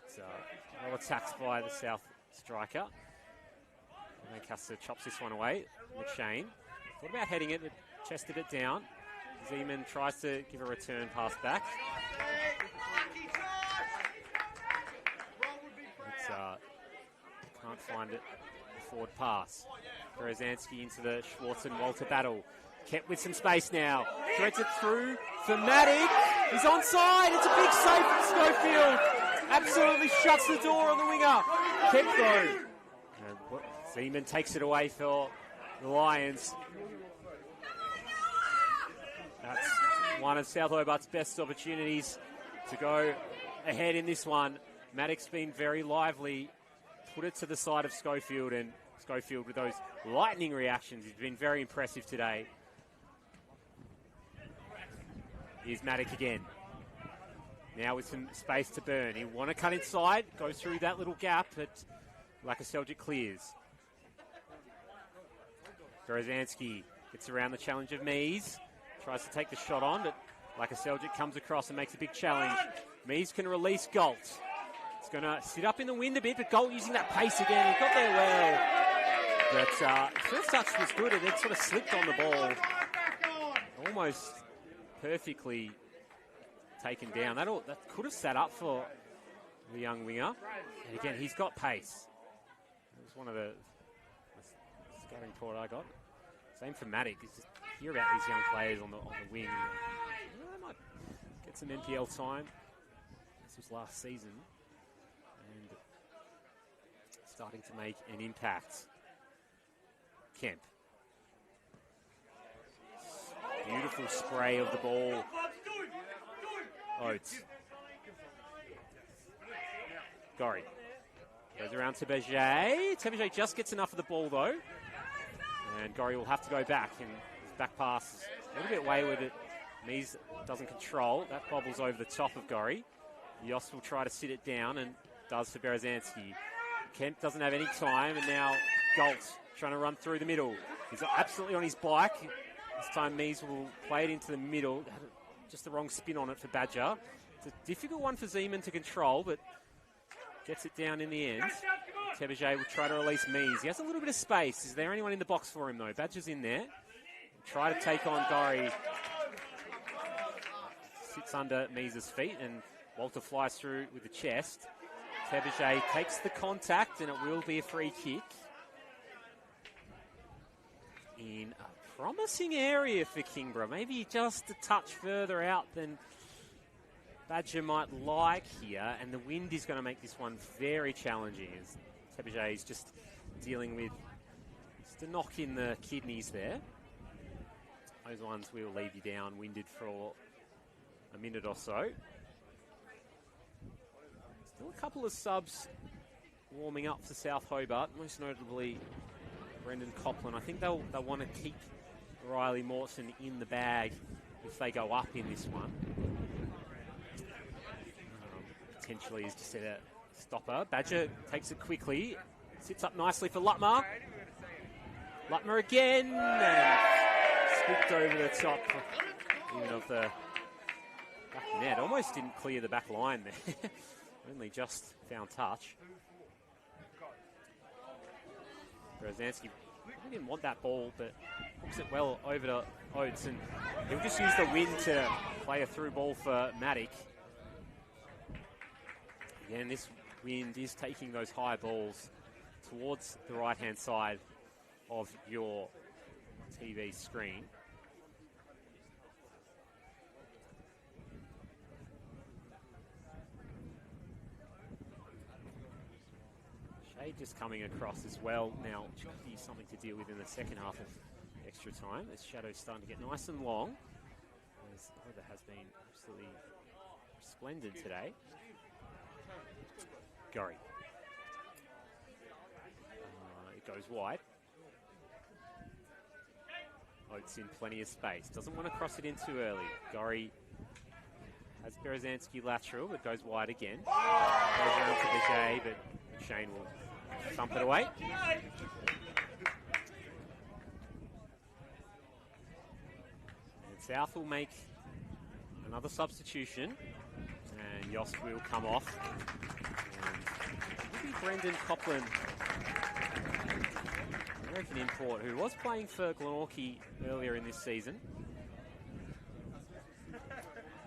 It's well attacked by the South striker. Lancaster chops this one away. McShane thought about heading it, but chested it down. Zeman tries to give a return pass back. Can't find it. Forward pass. Berezanski into the Schwartz and Walter battle. Kept with some space now. Threads it through for Matic. He's onside. It's a big save from Schofield. Absolutely shuts the door on the winger. Kept though. Zeman takes it away for the Lions. That's one of South Hobart's best opportunities to go ahead in this one. Matic's been very lively. Put it to the side of Schofield, and Schofield with those lightning reactions. He's been very impressive today. Here's Matic again. Now with some space to burn. He'll want to cut inside, go through that little gap, but Lakaseljic clears. Berezanski gets around the challenge of Mees. Tries to take the shot on, but Lakaseljic comes across and makes a big challenge. Mees can release Galt. It's going to sit up in the wind a bit, but Galt using that pace again. He got there well. But first touch was good, and then sort of slipped on the ball. Almost perfectly taken down. That could have sat up for the young winger. And again, he's got pace. It was one of the scouting report I got. Same for Matic. You just hear about these young players on the wing. They might get some NPL time. This was last season. And starting to make an impact. Kemp. Beautiful spray of the ball. Oates. Gorry. Goes around to Berger. Teberger just gets enough of the ball, though. And Gorry will have to go back. And his back pass is a little bit wayward. Mies doesn't control. That bobbles over the top of Gorry. Yost will try to sit it down and does to Berezanski. Kemp doesn't have any time, and now Galt trying to run through the middle. He's absolutely on his bike. This time Mies will play it into the middle. Just the wrong spin on it for Badger. It's a difficult one for Zeman to control, but gets it down in the end. Teberger will try to release Mies. He has a little bit of space. Is there anyone in the box for him, though? Badger's in there. He'll try to take on Gorry. Sits under Mies' feet, and Walter flies through with the chest. Teberger takes the contact, and it will be a free kick. In a promising area for Kingborough. Maybe just a touch further out than Badger might like here, and the wind is going to make this one very challenging as Teberger is just dealing with just a knock in the kidneys there. Those ones will leave you down winded for a minute or so. Still a couple of subs warming up for South Hobart, most notably Brendan Copland. I think they'll want to keep Riley Morton in the bag if they go up in this one. Potentially is just a stopper. Badger takes it quickly. Sits up nicely for Lutmer. Lutmer again. And scooped over the top even of the back net. Almost didn't clear the back line there. Only just found touch. Brzezinski didn't want that ball, but hooks it well over to Oates, and he'll just use the wind to play a through ball for Matic. Again, this wind is taking those high balls towards the right-hand side of your TV screen. Shade just coming across as well. Now, should be something to deal with in the second half of extra time. As Shadow's starting to get nice and long. As the weather has been absolutely splendid today. Gorry. It goes wide. Oates in plenty of space. Doesn't want to cross it in too early. Gorry has Berezanski lateral, but goes wide again. Goes around to Berger, but Shane will thump it away. And South will make another substitution. And Yost will come off. And maybe Brendan Copland, American import, who was playing for Glenorchy earlier in this season.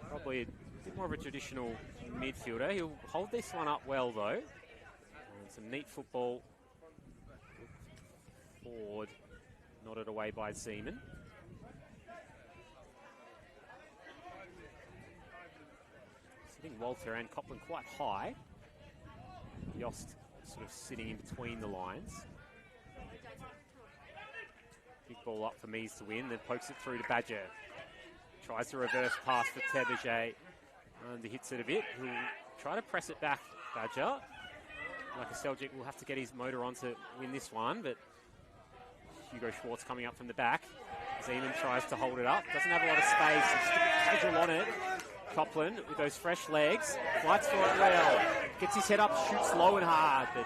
Probably a bit more of a traditional midfielder. He'll hold this one up well, though. And some neat football forward, nodded away by Zeman. Sitting Walter and Copland quite high. Yost sort of sitting in between the lines. Big ball up for Mies to win, then pokes it through to Badger. Tries to reverse pass for Teberger. Under hits it a bit. He'll try to press it back, Badger. Like a Seljuk will have to get his motor on to win this one, but Hugo Schwartz coming up from the back. Zeman tries to hold it up. Doesn't have a lot of space. He's just a bit casual on it. Copland with those fresh legs. Fights for it well. Gets his head up, shoots low and hard, but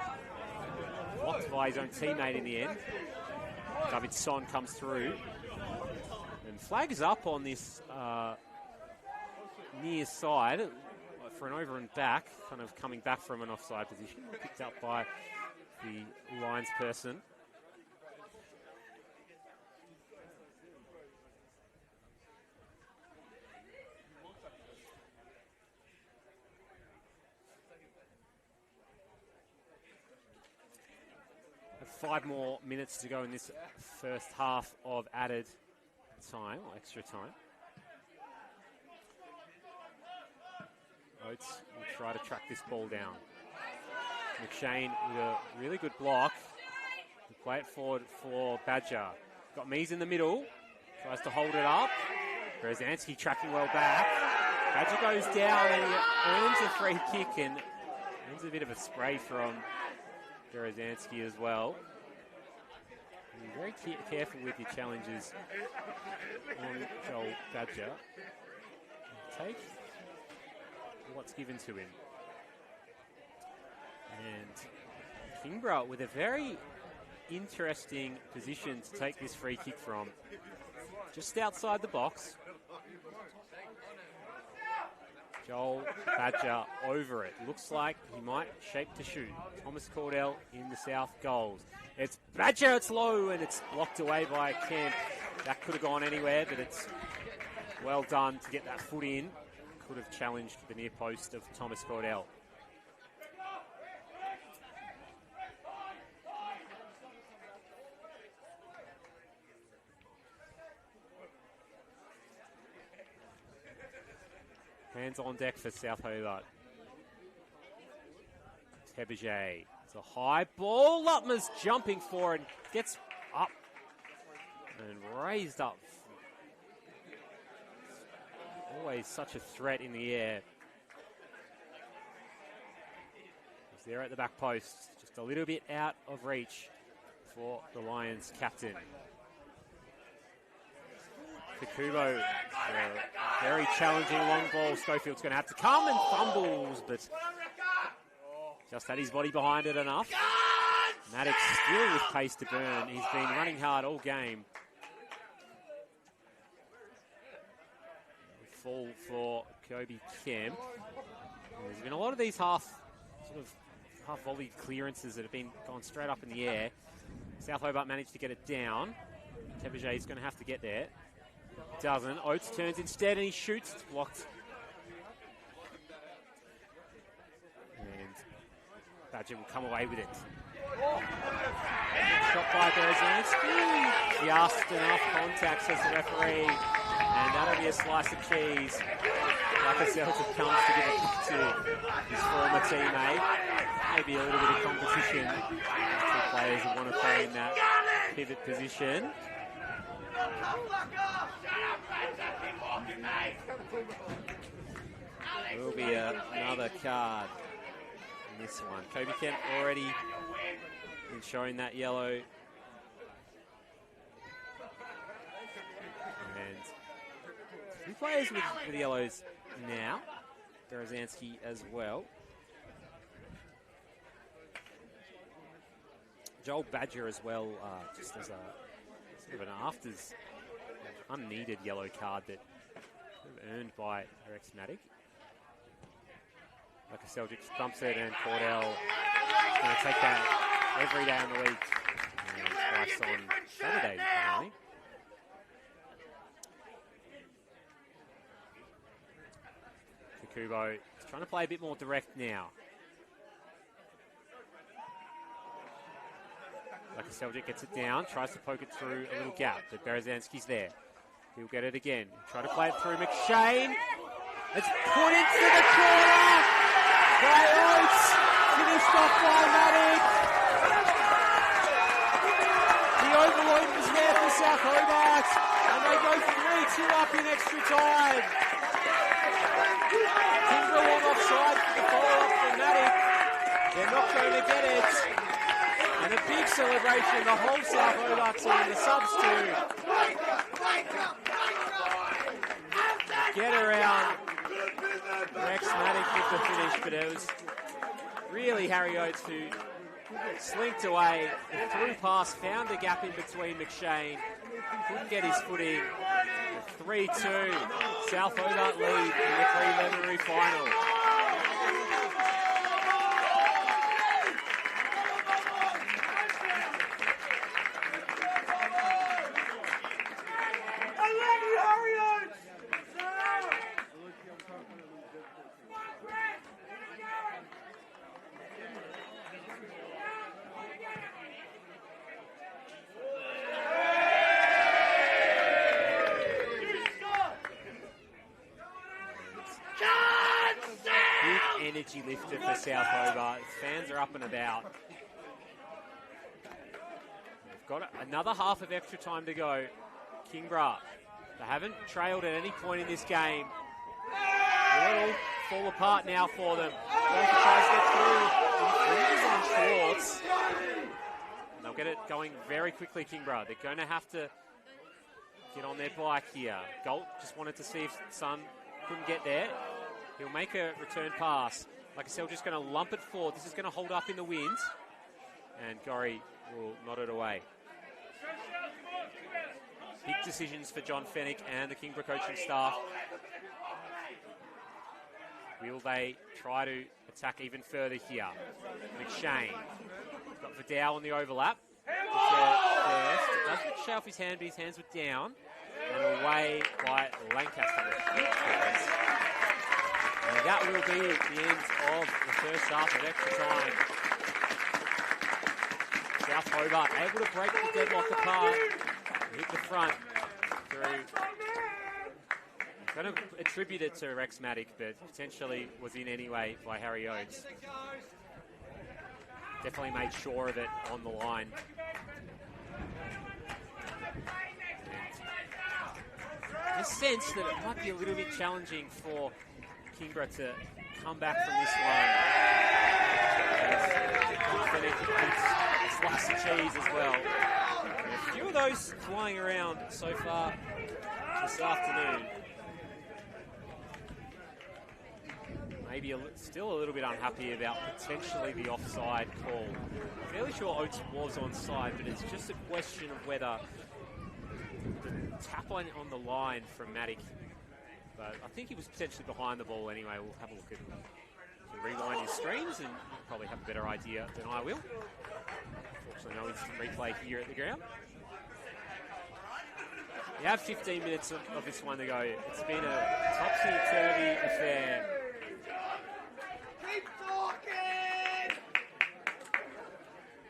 blocked by his own teammate in the end. David Son comes through. And flag is up on this near side for an over and back, kind of coming back from an offside position. Picked up by the Lions person. Five more minutes to go in this first half of added time, or extra time. Oates will try to track this ball down. McShane with a really good block. Play it forward for Badger. Got Mees in the middle. Tries to hold it up. Berezanski tracking well back. Badger goes down and he earns a free kick and earns a bit of a spray from Berezanski as well. Be very careful with your challenges on Joel Badger. Take what's given to him. And Kingborough with a very interesting position to take this free kick from. Just outside the box. Joel Badger over it. Looks like he might shape to shoot. Thomas Cordell in the south goals. It's Badger, it's low, and it's blocked away by Kemp. That could have gone anywhere, but it's well done to get that foot in. Could have challenged the near post of Thomas Cordell. Hands on deck for South Hobart. Tebeje. It's a high ball. Lutmer's jumping for it. Gets up and raised up. Always such a threat in the air. He's there at the back post. Just a little bit out of reach for the Lions captain. Kikubo, very challenging long ball. Schofield's going to have to come and fumbles, but just had his body behind it enough. Maddox still with pace to burn. He's been running hard all game. Fall for Kobe Kemp. There's been a lot of these half volleyed clearances that have been gone straight up in the air. South Hobart managed to get it down. Tebeje is going to have to get there. Doesn't. Oates turns instead and he shoots. It's blocked. And Badger will come away with it. Shot by Berezanski. Just enough contact, says the referee. And that'll be a slice of cheese. Celtic comes to give it to his former teammate. Maybe a little bit of competition. Two players who want to play in that pivot position. There will be another card in this one. Kobe Kemp already been showing that yellow. And three players with yellows now. Berezanski as well. Joel Badger as well, just as a sort of an afters unneeded yellow card that earned by Rex Maddox. Like Celtic bumps it and Cordell is going to take that every day in the week. And twice on Saturday, apparently. Kikubo is trying to play a bit more direct now. Like Celtic gets it down, tries to poke it through a little gap, but Berezanski's there. He'll get it again. Try to play it through McShane. It's put into the corner by Oates. Finished off by Maddox. The overload was there for South Hobart, and they go 3-2 up in extra time. Kingborough on offside for the follow-up from Maddox. They're not going to get it. And a big celebration, the whole South Hobart team, the subs too. Get around Rex Maddox with the finish, but it was really Harry Oates who slinked away, the through pass, found a gap in between McShane, couldn't get his foot in. 3-2, South Hobart lead in the preliminary final. Energy lifter for South Hobart. Fans are up and about. got another half of extra time to go. Kingborough, they haven't trailed at any point in this game. It'll fall apart now for them. Walker tries to get through. Infringes on Schwartz. And they'll get it going very quickly, Kingborough. They're going to have to get on their bike here. Galt just wanted to see if Sun couldn't get there. He'll make a return pass. Like I said, we're just going to lump it forward. This is going to hold up in the wind. And Gorry will nod it away. Big decisions for John Fennick and the Kingborough coaching staff. Will they try to attack even further here? McShane. Got Vidal on the overlap. First. It does show off his hand, but his hands were down. And away by Lancaster. And that will be the end of the first half of extra time. South Hobart able to break the deadlock apart. Hit the front through. I'm going to attribute it to Rex Maddock, but potentially was in anyway by Harry Oates. Definitely made sure of it on the line. And a sense that it might be a little bit challenging for Kingborough to come back from this one. Slice of cheese as well. And a few of those flying around so far this afternoon. Maybe still a little bit unhappy about potentially the offside call. I'm fairly sure Oates was onside, but it's just a question of whether the tap on the line from Maddock. But I think he was potentially behind the ball anyway. We'll have a look at him. Rewind his streams and you'll probably have a better idea than I will. Unfortunately, no instant replay here at the ground. We have 15 minutes of this one to go. It's been a topsy-turvy affair. Keep talking!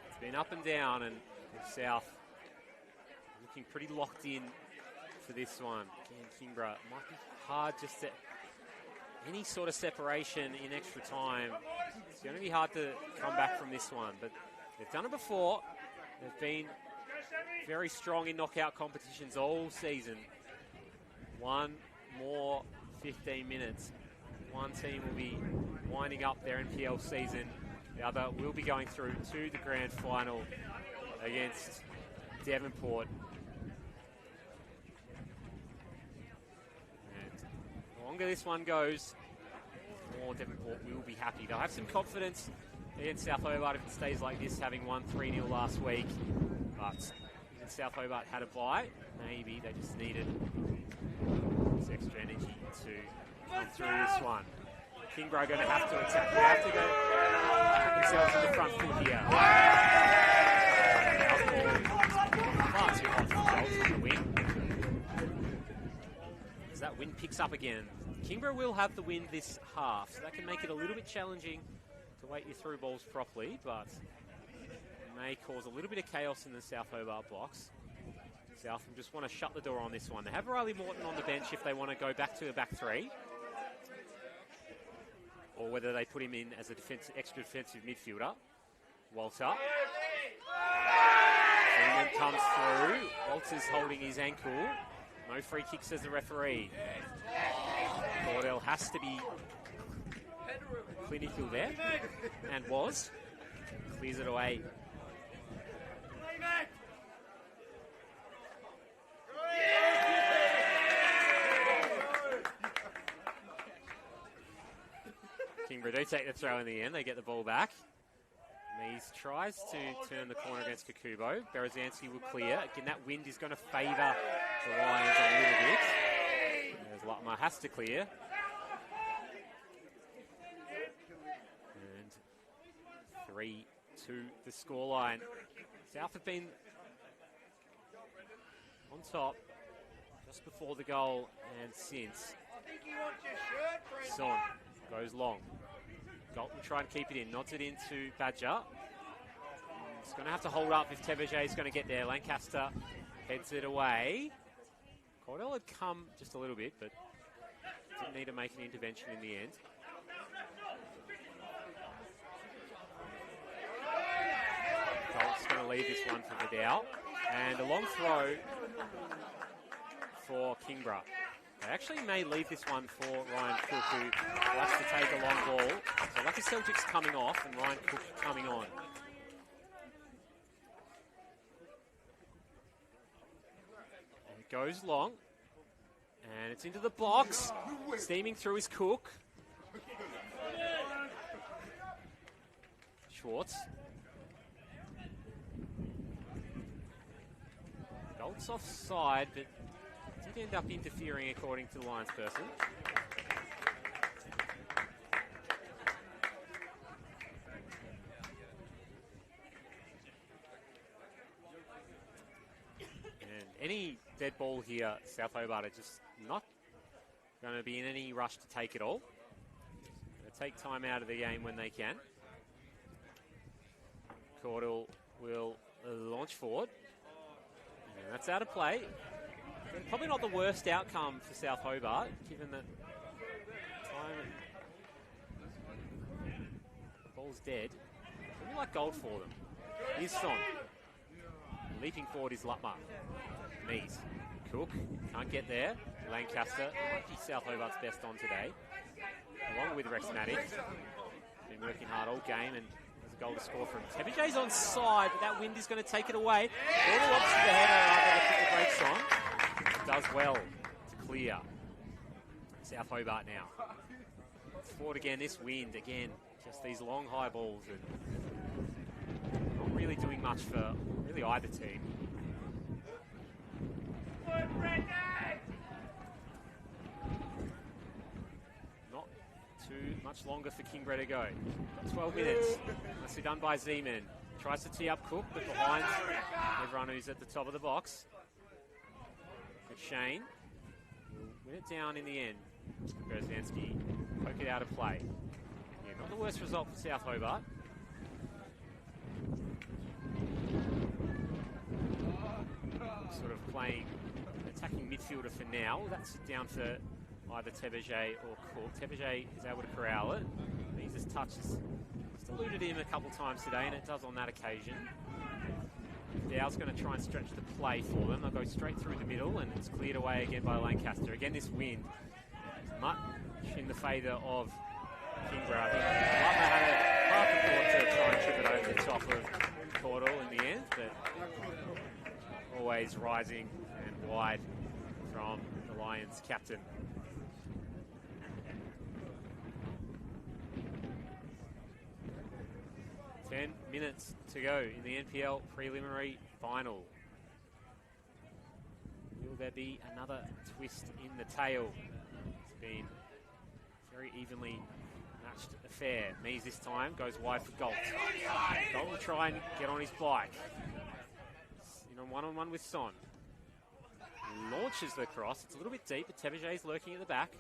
It's been up and down, and South looking pretty locked in for this one. Again, Kingborough might be hard just to any sort of separation in extra time. It's going to be hard to come back from this one, but they've done it before. They've been very strong in knockout competitions all season. One more 15 minutes. One team will be winding up their NPL season. The other will be going through to the grand final against Devonport. The longer this one goes, the more Devonport will be happy. They'll have some confidence against South Hobart if it stays like this, having won 3-0 last week. But even South Hobart had a bye. Maybe they just needed this extra energy to come through this one. Kingborough going to have to attack. They have to go themselves in the front foot here. Far too hot for the win. As that wind picks up again. Kingborough will have the wind this half, so that can make it a little bit challenging to weight your through balls properly, but it may cause a little bit of chaos in the South Hobart box. South just want to shut the door on this one. They have Riley Morton on the bench if they want to go back to a back three, or whether they put him in as a extra defensive midfielder. Walter. Freeman comes through. Walter's holding his ankle. No free kicks as the referee. Cordell has to be clinical there, and was. Clears it away. Kingborough do take the throw in the end. They get the ball back. Mees tries to turn the corner against Kakubo. Berezanski will clear. Again, that wind is going to favour the Lions a little bit. There's Lutmer has to clear. And 3-2 the scoreline. South have been on top just before the goal and since. Son goes long. Galton try and keep it in. Nods it into Badger. He's going to have to hold up if Teveget is going to get there. Lancaster heads it away. Cordell had come just a little bit, but didn't need to make an intervention in the end. Galt's going to leave this one for Vidal. And a long throw for Kingborough. They actually may leave this one for Ryan Cook, who likes to take a long ball. So Lucky Celtic's coming off and Ryan Cook coming on. And it goes long. And it's into the box. Steaming through his Cook. Schwartz. Golt's offside, but did end up interfering according to the Lions person. And any dead ball here, South Hobart are just not going to be in any rush to take it all. Going to take time out of the game when they can. Caudle will launch forward. And that's out of play. Probably not the worst outcome for South Hobart, given that the ball's dead. Probably like gold for them. Here's Son. Leaping forward is Lutmar. Mees. Cook can't get there. Lancaster might be South Hobart's best on today, along with Rex Maddox. Been working hard all game, and there's a goal to score from Tebejay's on side, but that wind is going to take it away. All the opposite the header, put the brakes on. Does well to clear. South Hobart now. Forward again, this wind again. Just these long high balls and not really doing much for really either team. Not too much longer for Kingborough to go. Got 12 minutes. Nicely done by Zeman. Tries to tee up Cook, but behind everyone who's at the top of the box. Shane will win it down in the end. Berzanski poke it out of play. Yeah, not the worst result for South Hobart. Sort of playing attacking midfielder for now. That's down for either Tebejay or Cook. Tebejay is able to corral it. He's just touches. Just eluded him a couple times today, and it does on that occasion. Dow's going to try and stretch the play for them. They'll go straight through the middle, and it's cleared away again by Lancaster. Again, this wind is much in the favour of Kingborough. I think Lutmar had a half a thought to try and trip it over the top of Caudle in the end, but always rising and wide from the Lions captain. Ten minutes to go in the NPL preliminary final. Will there be another twist in the tail? It's been a very evenly matched affair. Mees this time goes wide for Galt. Galt will try and get on his bike. In on one-on-one with Son. Launches the cross. It's a little bit deep, but Tebejay's lurking at the back.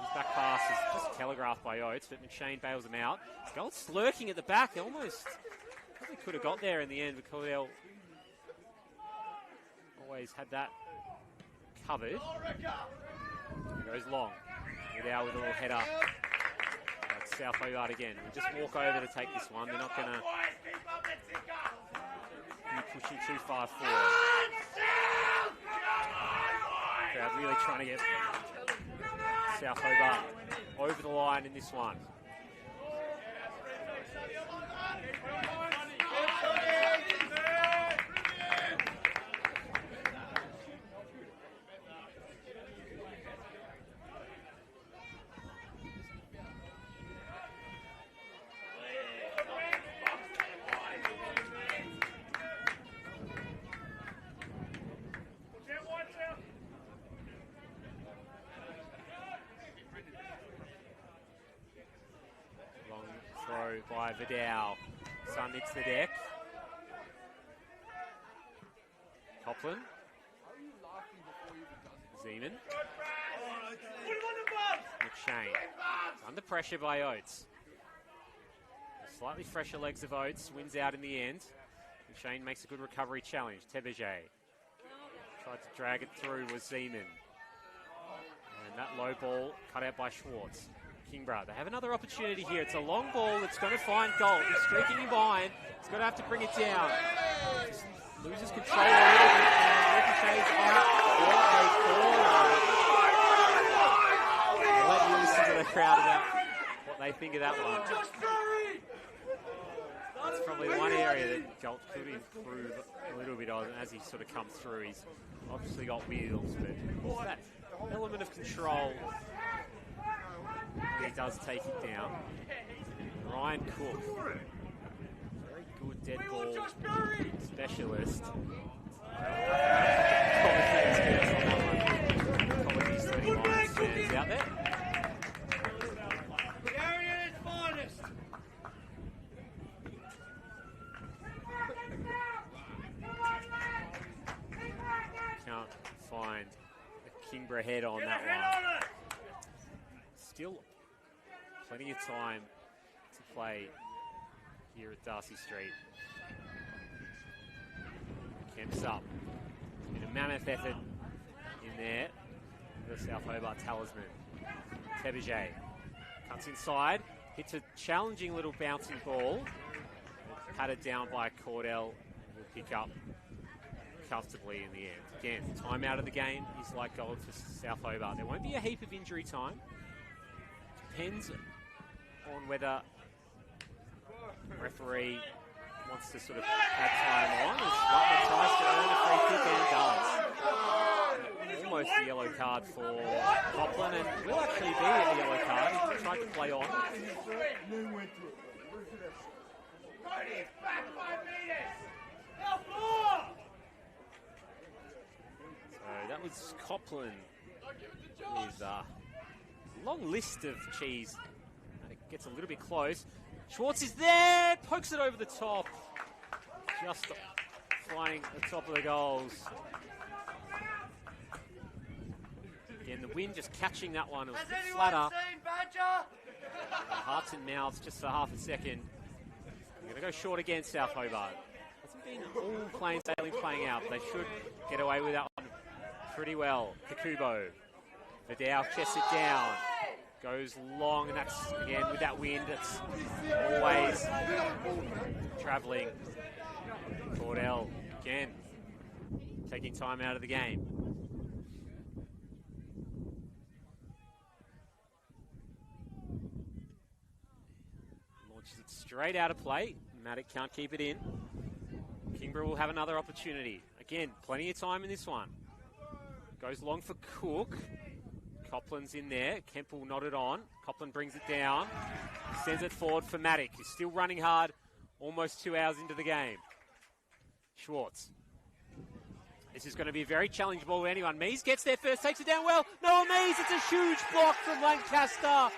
His back pass is just telegraphed by Oates, but McShane bails him out. Galt's lurking at the back, almost probably could have got there in the end, but Cordell always had that covered. He goes long. Vidal with a little header. That's South Hobart again. We'll just walk over to take this one. They're not going to be pushing too far forward. Crowd really trying to get South Hobart over the line in this one. By Vidal. Sun hits the deck. Copland. Zeman. McShane. Under pressure by Oates. Slightly fresher legs of Oates. Wins out in the end. McShane makes a good recovery challenge. Tebejay. Tried to drag it through was Zeman. And that low ball cut out by Schwartz. Kingborough. They have another opportunity here. It's a long ball. It's going to find Gold. He's streaking in behind. He's going to have to bring it down. Just loses control a little bit. And ricochets out for a corner. I'll let you listen to the crowd about what they think of that one. That's probably one area that Gold could improve a little bit on as he sort of comes through. He's obviously got wheels, but it's that element of control. He does take it down. Ryan Cook, very good dead ball specialist. Apologies to any Lions fans out there. Can't find a Kingborough head on that one. Still plenty of time to play here at Darcy Street. Kemp's up. It's been a mammoth effort in there. The South Hobart talisman. Tebeje cuts inside, hits a challenging little bouncing ball. Patted down by Cordell. Will pick up comfortably in the end. Again, time out of the game is like gold for South Hobart. There won't be a heap of injury time. Depends on whether the referee wants to sort of add time on. As Rutland tries to earn a free kick and does. Almost a yellow card for Copland, and will actually be a yellow card. He tried to play on. So that was Copland with a long list of cheese. And it gets a little bit close. Schwartz is there, pokes it over the top. Just flying at the top of the goals. Again, the wind just catching that one. It was a bit flatter. Hearts and mouths just for half a second. We're going to go short again, South Hobart. Hasn't been all plain sailing playing out. They should get away with that one pretty well. Kakubo. Vidal chests it down. Goes long, and that's, again, with that wind, it's always travelling. Cordell, again, taking time out of the game. Launches it straight out of play. Maddock can't keep it in. Kingborough will have another opportunity. Again, plenty of time in this one. Goes long for Cook. Copland's in there. Kemple nodded on. Copland brings it down. Sends it forward for Maddock. He's still running hard. Almost 2 hours into the game. Schwartz. This is going to be a very challenging ball for anyone. Mees gets there first. Takes it down well. Noah Mees. It's a huge block from Lancaster.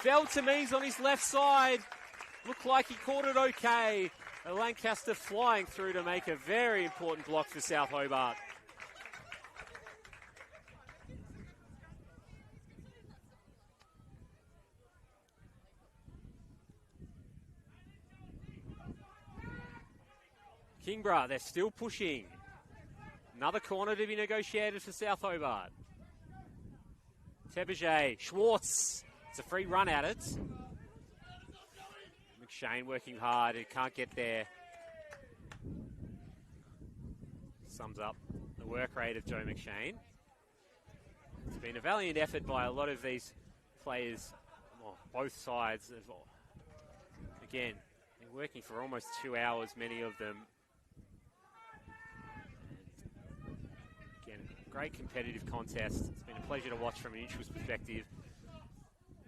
Fell to Mees on his left side. Looked like he caught it okay. Lancaster flying through to make a very important block for South Hobart. Kingborough, they're still pushing. Another corner to be negotiated for South Hobart. Tebeje, Schwartz. It's a free run at it. McShane working hard. He can't get there. Sums up the work rate of Joe McShane. It's been a valiant effort by a lot of these players, well, both sides. Again, they're working for almost 2 hours, many of them. Again, great competitive contest. It's been a pleasure to watch from a neutral's perspective.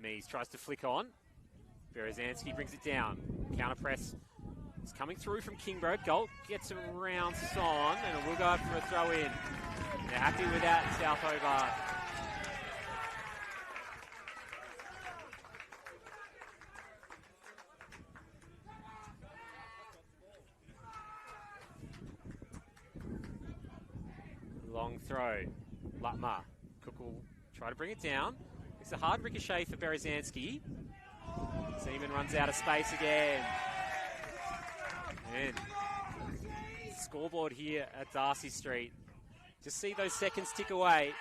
Mees tries to flick on. Berezanski brings it down. Counter press is coming through from Kingborough. Gold gets around Son, and it will go up for a throw in. They're happy with that, South Hobart. Long throw. Lutmer. Cook will try to bring it down. It's a hard ricochet for Berezanski. Seaman runs out of space again. And scoreboard here at Darcy Street. Just see those seconds tick away.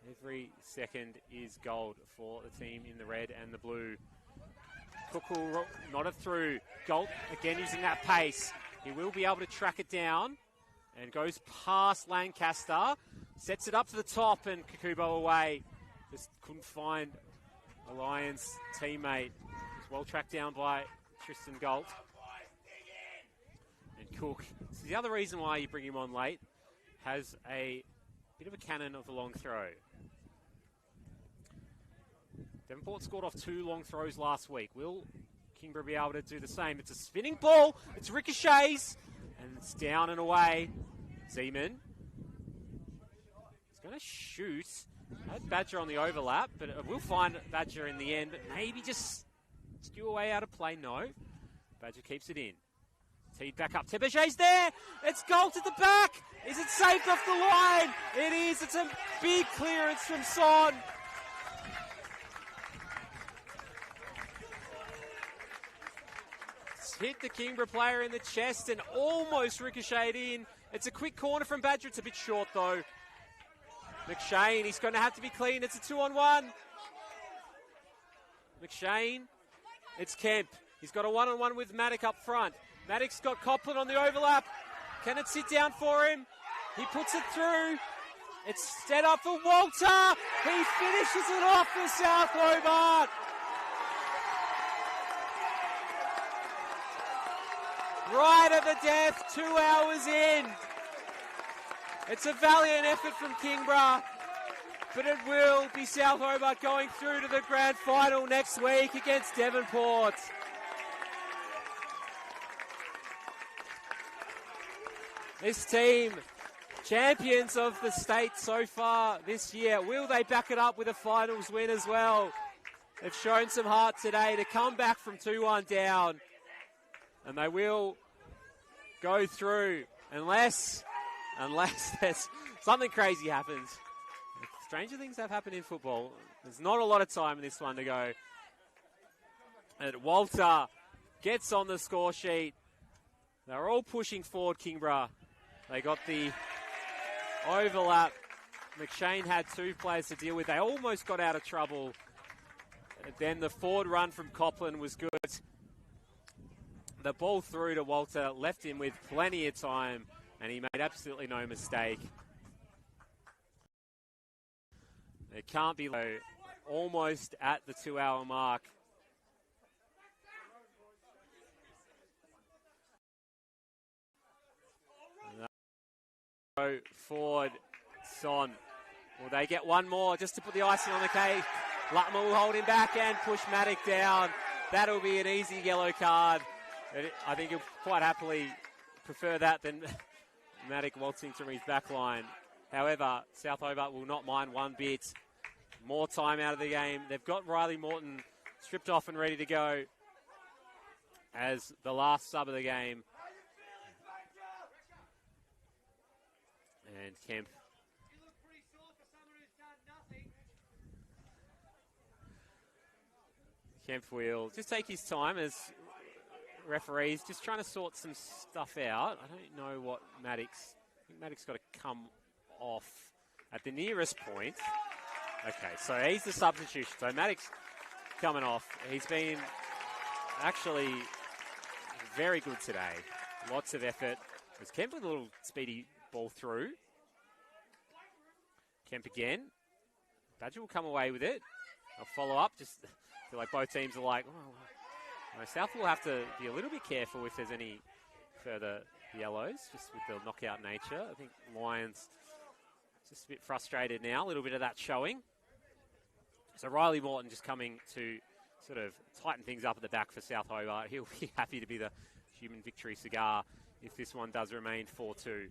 Every second is gold for the team in the red and the blue. Cook will nod it through. Galt again using that pace. He will be able to track it down and goes past Lancaster. Sets it up to the top and Kakubo away. Just couldn't find a Lions teammate. It's well tracked down by Tristan Galt. And Cook, this is the other reason why you bring him on late, has a bit of a cannon of a long throw. Devonport scored off 2 long throws last week. Will Kingborough be able to do the same? It's a spinning ball. It's ricochets. And it's down and away. Zeman. He's going to shoot. Had Badger on the overlap, but it will find Badger in the end. But maybe just skew away out of play. No. Badger keeps it in. Teed back up. Tebege's there. It's Galt at the back. Is it saved off the line? It is. It's a big clearance from Son. Hit the Kingborough player in the chest and almost ricocheted in. It's a quick corner from Badger. It's a bit short though. McShane, he's going to have to be clean. It's a 2-on-1. McShane, it's Kemp. He's got a 1-on-1 with Maddock up front. Maddock's got Copland on the overlap. Can it sit down for him? He puts it through. It's set up for Walter. He finishes it off for South Hobart. Right at the death, 2 hours in. It's a valiant effort from Kingborough, but it will be South Hobart going through to the grand final next week against Devonport. This team, champions of the state so far this year. Will they back it up with a finals win as well? They've shown some heart today to come back from 2-1 down. And they will go through unless there's something crazy happens. Stranger things have happened in football. There's not a lot of time in this one to go. And Walter gets on the score sheet. They're all pushing forward, Kingborough. They got the overlap. McShane had 2 players to deal with. They almost got out of trouble. And then the forward run from Copland was good. The ball through to Walter, left him with plenty of time, and he made absolutely no mistake. It can't be low. Almost at the 2-hour mark. Go forward, Son. Will they get one more just to put the icing on the cake? Lutman will hold him back and push Maddock down. That'll be an easy yellow card. I think he'll quite happily prefer that than Maddock waltzing from his back line. However, South Hobart will not mind one bit. More time out of the game. They've got Riley Morton stripped off and ready to go as the last sub of the game. And Kemp. Kemp will just take his time as referees just trying to sort some stuff out. I don't know what Maddox. I think Maddox got to come off at the nearest point. Okay, so he's the substitution. So Maddox coming off. He's been actually very good today. Lots of effort. There's Kemp with a little speedy ball through. Kemp again. Badger will come away with it. I'll follow up. Just feel like both teams are like, oh. South will have to be a little bit careful if there's any further yellows, just with the knockout nature. I think Lions just a bit frustrated now, a little bit of that showing. So Riley Morton just coming to sort of tighten things up at the back for South Hobart. He'll be happy to be the human victory cigar if this one does remain 4-2.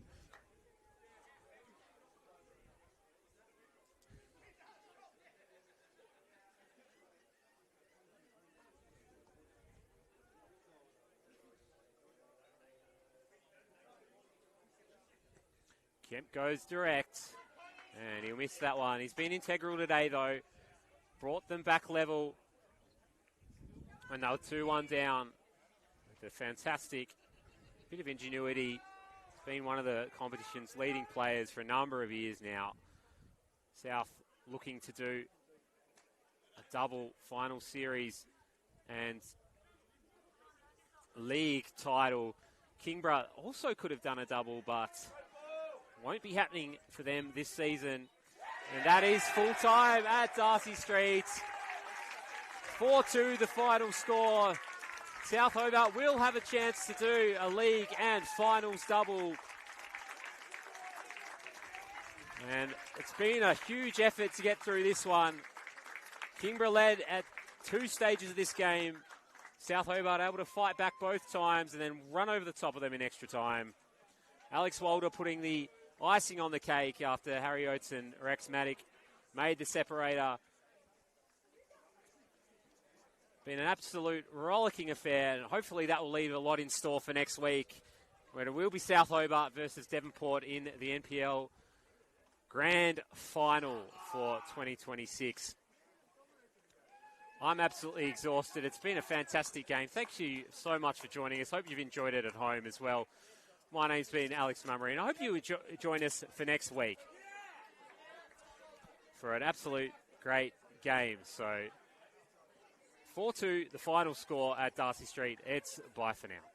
Kemp goes direct, and he'll miss that one. He's been integral today, though. Brought them back level when they were 2-1 down. With a fantastic bit of ingenuity. He's been one of the competition's leading players for a number of years now. South looking to do a double final series and league title. Kingborough also could have done a double, but won't be happening for them this season. And that is full time at Darcy Street. 4-2 the final score. South Hobart will have a chance to do a league and finals double. And it's been a huge effort to get through this one. Kingborough led at 2 stages of this game. South Hobart able to fight back both times and then run over the top of them in extra time. Alex Walder putting the icing on the cake after Harry Oates and Rex Maddock made the separator. Been an absolute rollicking affair, and hopefully that will leave a lot in store for next week, where it will be South Hobart versus Devonport in the NPL Grand Final for 2026. I'm absolutely exhausted. It's been a fantastic game. Thank you so much for joining us. Hope you've enjoyed it at home as well. My name's been Alex Mummery, and I hope you join us for next week for an absolute great game. So 4-2 the final score at Darcy Street. It's bye for now.